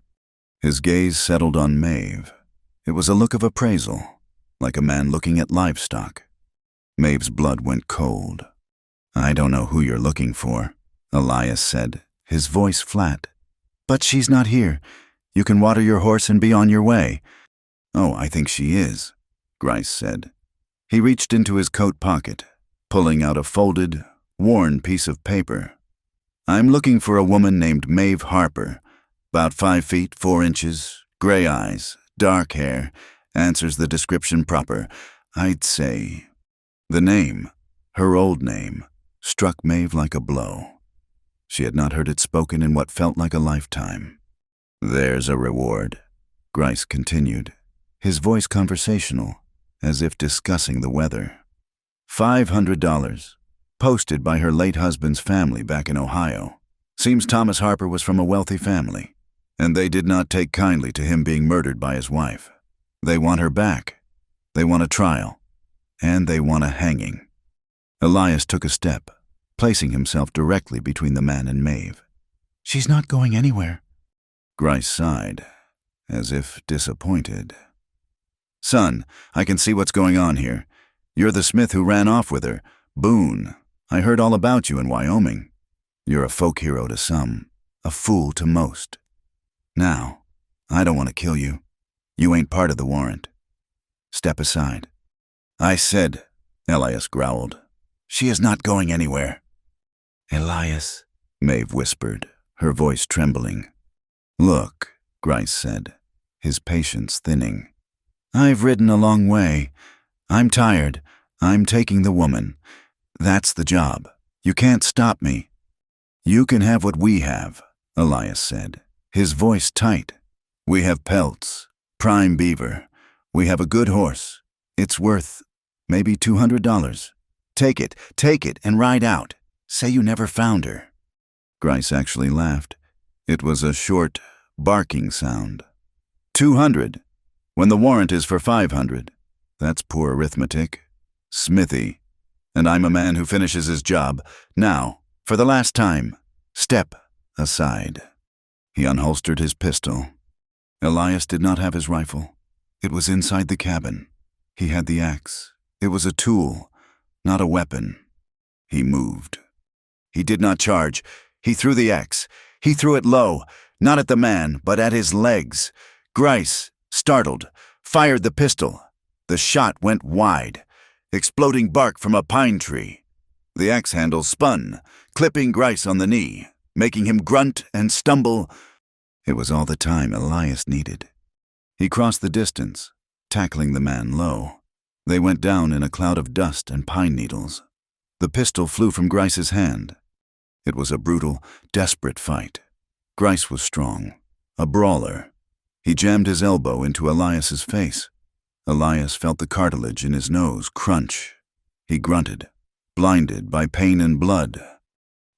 His gaze settled on Maeve. It was a look of appraisal, like a man looking at livestock. Maeve's blood went cold. "I don't know who you're looking for," Elias said, his voice flat. "But she's not here. You can water your horse and be on your way." "Oh, I think she is," Grice said. He reached into his coat pocket, pulling out a folded, worn piece of paper. "I'm looking for a woman named Maeve Harper, about 5 feet 4 inches, gray eyes, dark hair, answers the description proper. I'd say..." The name, her old name, struck Maeve like a blow. She had not heard it spoken in what felt like a lifetime. "There's a reward," Grice continued, his voice conversational, as if discussing the weather. $500, posted by her late husband's family back in Ohio. Seems Thomas Harper was from a wealthy family, and they did not take kindly to him being murdered by his wife. They want her back. They want a trial. And they want a hanging. Elias took a step, placing himself directly between the man and Maeve. "She's not going anywhere." Grice sighed, as if disappointed. "Son, I can see what's going on here. You're the Smith who ran off with her. Boone, I heard all about you in Wyoming. You're a folk hero to some, a fool to most. Now, I don't want to kill you. You ain't part of the warrant. Step aside." "I said," Elias growled. "She is not going anywhere." "Elias," Maeve whispered, her voice trembling. "Look," Grice said, his patience thinning. "I've ridden a long way. I'm tired. I'm taking the woman. That's the job. You can't stop me." "You can have what we have," Elias said, his voice tight. "We have pelts, prime beaver. We have a good horse. It's worth maybe $200. Take it, and ride out. Say you never found her." Grice actually laughed. It was a short, barking sound. "200, when the warrant is for 500. That's poor arithmetic. Smithy. And I'm a man who finishes his job. Now, for the last time, step aside." He unholstered his pistol. Elias did not have his rifle. It was inside the cabin. He had the axe. It was a tool, not a weapon. He moved. He did not charge. He threw the axe. He threw it low, not at the man, but at his legs. Grice, startled, fired the pistol. The shot went wide, exploding bark from a pine tree. The axe handle spun, clipping Grice on the knee, making him grunt and stumble. It was all the time Elias needed. He crossed the distance, tackling the man low. They went down in a cloud of dust and pine needles. The pistol flew from Grice's hand. It was a brutal, desperate fight. Grice was strong, a brawler. He jammed his elbow into Elias's face. Elias felt the cartilage in his nose crunch. He grunted, blinded by pain and blood.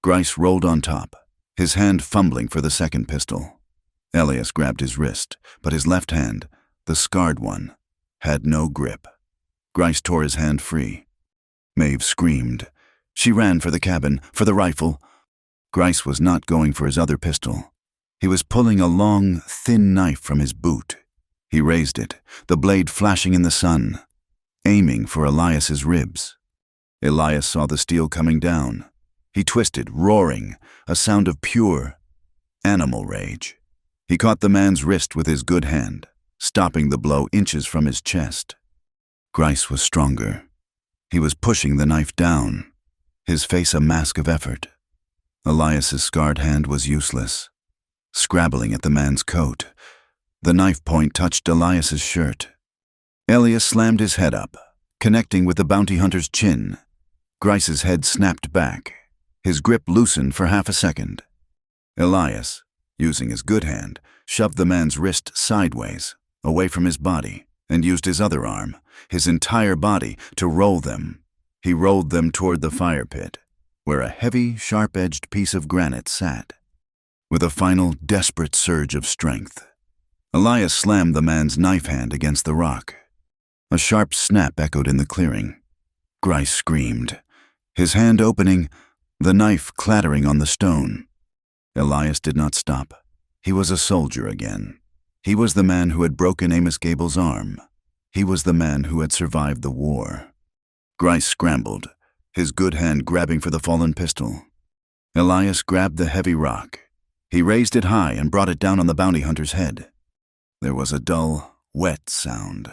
Grice rolled on top, his hand fumbling for the second pistol. Elias grabbed his wrist, but his left hand, the scarred one, had no grip. Grice tore his hand free. Maeve screamed. She ran for the cabin, for the rifle. Grice was not going for his other pistol. He was pulling a long, thin knife from his boot. He raised it, the blade flashing in the sun, aiming for Elias's ribs. Elias saw the steel coming down. He twisted, roaring, a sound of pure, animal rage. He caught the man's wrist with his good hand, stopping the blow inches from his chest. Grice was stronger. He was pushing the knife down, his face a mask of effort. Elias's scarred hand was useless, scrabbling at the man's coat. The knife point touched Elias's shirt. Elias slammed his head up, connecting with the bounty hunter's chin. Grice's head snapped back. His grip loosened for half a second. Elias, using his good hand, shoved the man's wrist sideways, away from his body, and used his other arm, his entire body, to roll them. He rolled them toward the fire pit, where a heavy, sharp-edged piece of granite sat. With a final, desperate surge of strength, Elias slammed the man's knife hand against the rock. A sharp snap echoed in the clearing. Grice screamed, his hand opening, the knife clattering on the stone. Elias did not stop. He was a soldier again. He was the man who had broken Amos Gable's arm. He was the man who had survived the war. Grice scrambled, his good hand grabbing for the fallen pistol. Elias grabbed the heavy rock. He raised it high and brought it down on the bounty hunter's head. There was a dull, wet sound.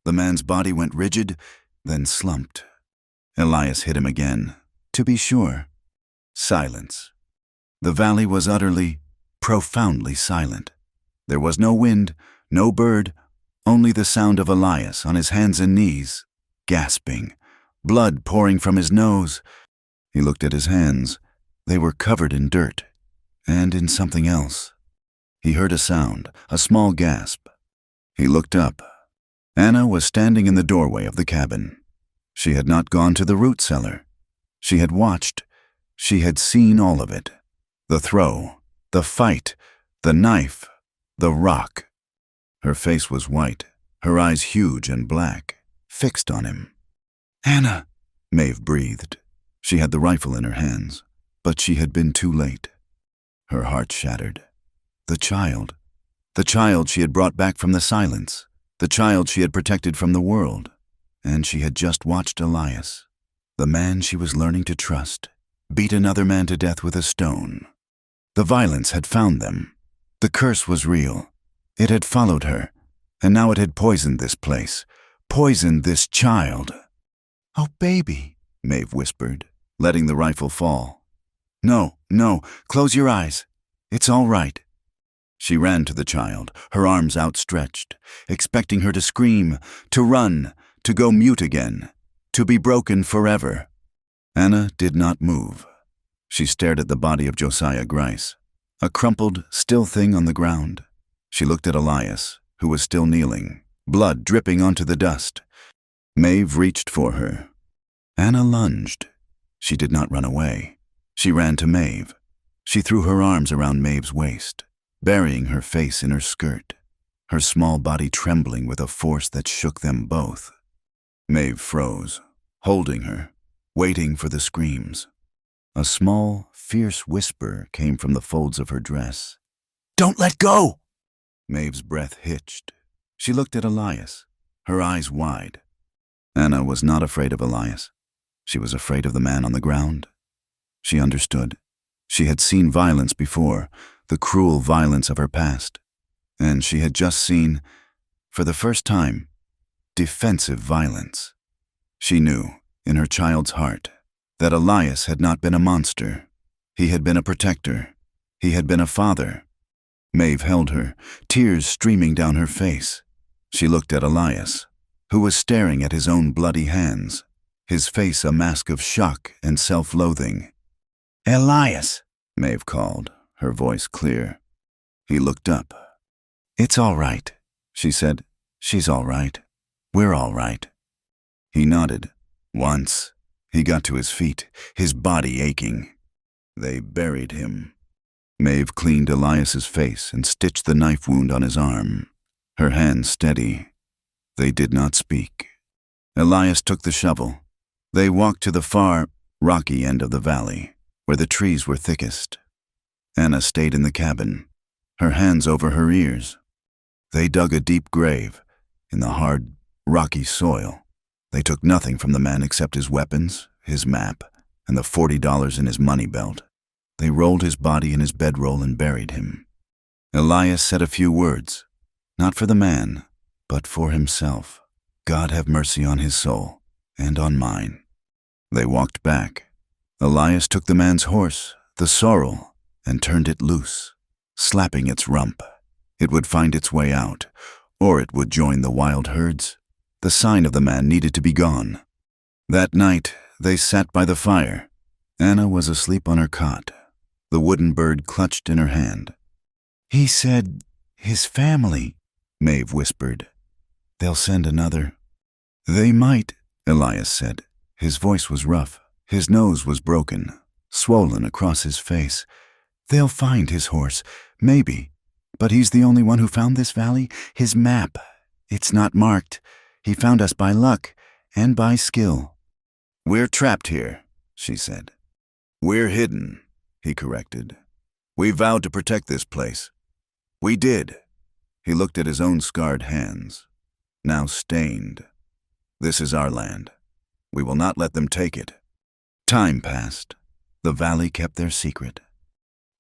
The man's body went rigid, then slumped. Elias hit him again. To be sure. Silence. The valley was utterly, profoundly silent. There was no wind, no bird, only the sound of Elias on his hands and knees, gasping, blood pouring from his nose. He looked at his hands. They were covered in dirt, and in something else. He heard a sound, a small gasp. He looked up. Anna was standing in the doorway of the cabin. She had not gone to the root cellar. She had watched. She had seen all of it. The throw, the fight, the knife, the rock. Her face was white, her eyes huge and black, fixed on him. "Anna," Maeve breathed. She had the rifle in her hands, but she had been too late. Her heart shattered. The child she had brought back from the silence, the child she had protected from the world, and she had just watched Elias, the man she was learning to trust, beat another man to death with a stone. The violence had found them. The curse was real. It had followed her, and now it had poisoned this place, poisoned this child. "Oh, baby," Maeve whispered, letting the rifle fall. No, close your eyes. It's all right." She ran to the child, her arms outstretched, expecting her to scream, to run, to go mute again, to be broken forever. Anna did not move. She stared at the body of Josiah Grice, a crumpled, still thing on the ground. She looked at Elias, who was still kneeling, blood dripping onto the dust. Maeve reached for her. Anna lunged. She did not run away. She ran to Maeve. She threw her arms around Maeve's waist, burying her face in her skirt, her small body trembling with a force that shook them both. Maeve froze, holding her, waiting for the screams. A small, fierce whisper came from the folds of her dress. "Don't let go!" Maeve's breath hitched. She looked at Elias, her eyes wide. Anna was not afraid of Elias. She was afraid of the man on the ground. She understood. She had seen violence before, the cruel violence of her past. And she had just seen, for the first time, defensive violence. She knew, in her child's heart, that Elias had not been a monster. He had been a protector. He had been a father. Maeve held her, tears streaming down her face. She looked at Elias, who was staring at his own bloody hands, his face a mask of shock and self-loathing. "Elias," Maeve called, her voice clear. He looked up. "It's all right," she said. "She's all right. We're all right." He nodded. Once, he got to his feet, his body aching. They buried him. Maeve cleaned Elias's face and stitched the knife wound on his arm, her hands steady. They did not speak. Elias took the shovel. They walked to the far, rocky end of the valley, where the trees were thickest. Anna stayed in the cabin, her hands over her ears. They dug a deep grave in the hard, rocky soil. They took nothing from the man except his weapons, his map, and the $40 in his money belt. They rolled his body in his bedroll and buried him. Elias said a few words, not for the man, but for himself. God have mercy on his soul, and on mine. They walked back. Elias took the man's horse, the sorrel, and turned it loose, slapping its rump. It would find its way out, or it would join the wild herds. The sign of the man needed to be gone. That night, they sat by the fire. Anna was asleep on her cot, the wooden bird clutched in her hand. "He said his family," Maeve whispered. "They'll send another." "They might," Elias said. His voice was rough. His nose was broken, swollen across his face. "They'll find his horse, maybe. But he's the only one who found this valley. His map, it's not marked. He found us by luck and by skill. We're trapped here, she said. We're hidden, he corrected. We vowed to protect this place. We did. He looked at his own scarred hands, now stained. This is our land. We will not let them take it. Time passed. The valley kept their secret.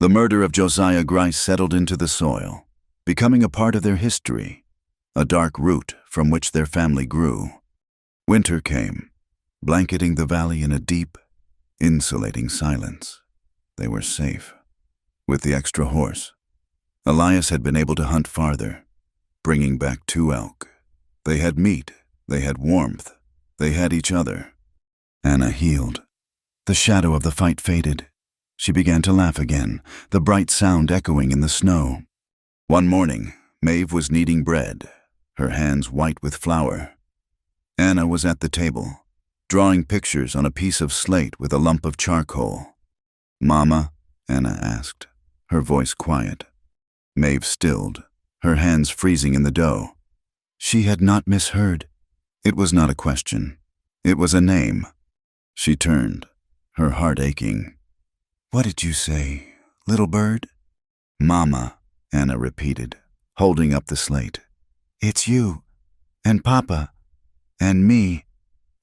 The murder of Josiah Grice settled into the soil, becoming a part of their history, a dark root from which their family grew. Winter came, blanketing the valley in a deep, insulating silence. They were safe. With the extra horse, Elias had been able to hunt farther, bringing back 2 elk. They had meat, they had warmth, they had each other. Anna healed. The shadow of the fight faded. She began to laugh again, the bright sound echoing in the snow. One morning, Maeve was kneading bread, her hands white with flour. Anna was at the table, drawing pictures on a piece of slate with a lump of charcoal. "Mama?" Anna asked, her voice quiet. Maeve stilled, her hands freezing in the dough. She had not misheard. It was not a question. It was a name. She turned, her heart aching. "What did you say, little bird?" "Mama," Anna repeated, holding up the slate. "It's you, and Papa, and me.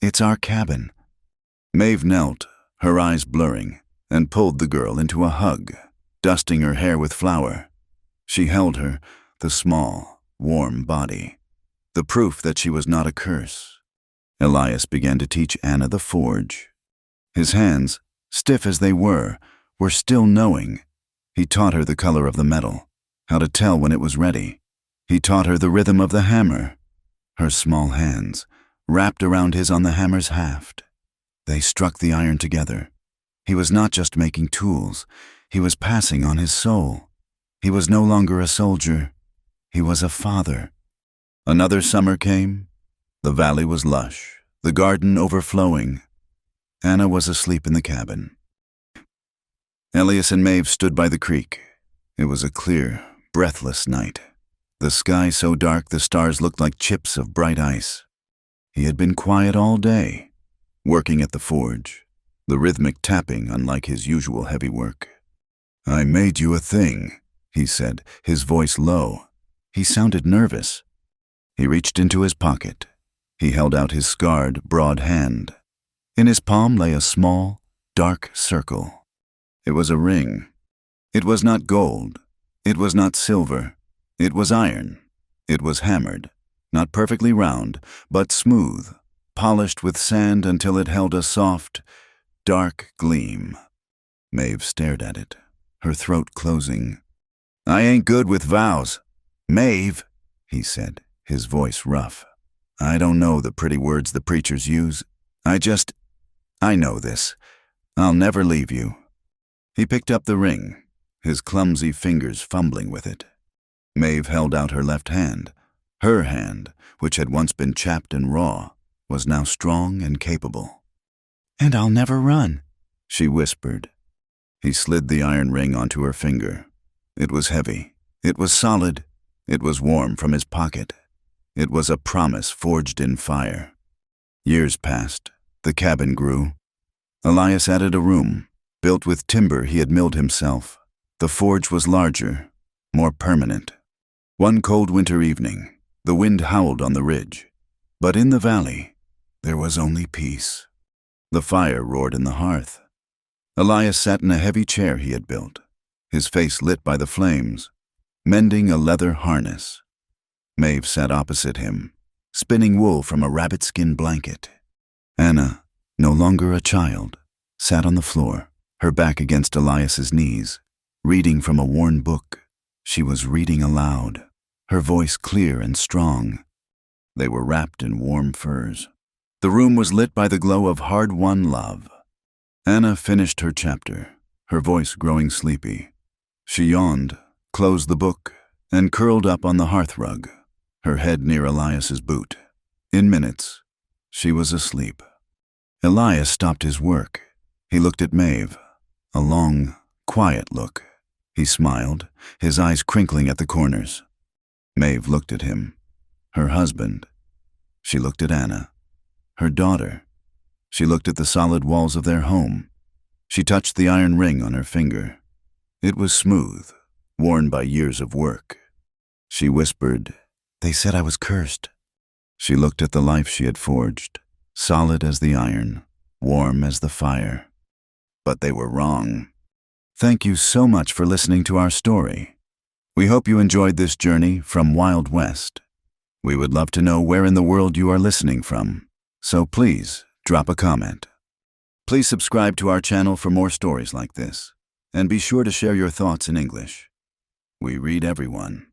It's our cabin." Maeve knelt, her eyes blurring, and pulled the girl into a hug, dusting her hair with flour. She held her, the small, warm body, the proof that she was not a curse. Elias began to teach Anna the forge. His hands, stiff as they were still knowing. He taught her the color of the metal, how to tell when it was ready. He taught her the rhythm of the hammer. Her small hands wrapped around his on the hammer's haft. They struck the iron together. He was not just making tools, he was passing on his soul. He was no longer a soldier, he was a father. Another summer came. The valley was lush, the garden overflowing. Anna was asleep in the cabin. Elias and Maeve stood by the creek. It was a clear, breathless night. The sky so dark the stars looked like chips of bright ice. He had been quiet all day, working at the forge, the rhythmic tapping unlike his usual heavy work. "I made you a thing," he said, his voice low. He sounded nervous. He reached into his pocket. He held out his scarred, broad hand. In his palm lay a small, dark circle. It was a ring. It was not gold. It was not silver. It was iron. It was hammered, not perfectly round, but smooth, polished with sand until it held a soft, dark gleam. Maeve stared at it, her throat closing. "I ain't good with vows. Maeve," he said, his voice rough. "I don't know the pretty words the preachers use. I know this. I'll never leave you." He picked up the ring, his clumsy fingers fumbling with it. Maeve held out her left hand. Her hand, which had once been chapped and raw, was now strong and capable. "And I'll never run," she whispered. He slid the iron ring onto her finger. It was heavy. It was solid. It was warm from his pocket. It was a promise forged in fire. Years passed. The cabin grew. Elias added a room, built with timber he had milled himself. The forge was larger, more permanent. One cold winter evening, the wind howled on the ridge. But in the valley, there was only peace. The fire roared in the hearth. Elias sat in a heavy chair he had built, his face lit by the flames, mending a leather harness. Maeve sat opposite him, spinning wool from a rabbit-skin blanket. Anna, no longer a child, sat on the floor, her back against Elias's knees, reading from a worn book. She was reading aloud, her voice clear and strong. They were wrapped in warm furs. The room was lit by the glow of hard-won love. Anna finished her chapter, her voice growing sleepy. She yawned, closed the book, and curled up on the hearthrug, her head near Elias's boot. In minutes, she was asleep. Elias stopped his work. He looked at Maeve, a long, quiet look. He smiled, his eyes crinkling at the corners. Maeve looked at him, her husband. She looked at Anna, her daughter. She looked at the solid walls of their home. She touched the iron ring on her finger. It was smooth, worn by years of work. She whispered, "They said I was cursed." She looked at the life she had forged, solid as the iron, warm as the fire. But they were wrong. Thank you so much for listening to our story. We hope you enjoyed this journey from Wild West. We would love to know where in the world you are listening from, so please drop a comment. Please subscribe to our channel for more stories like this, and be sure to share your thoughts in English. We read everyone.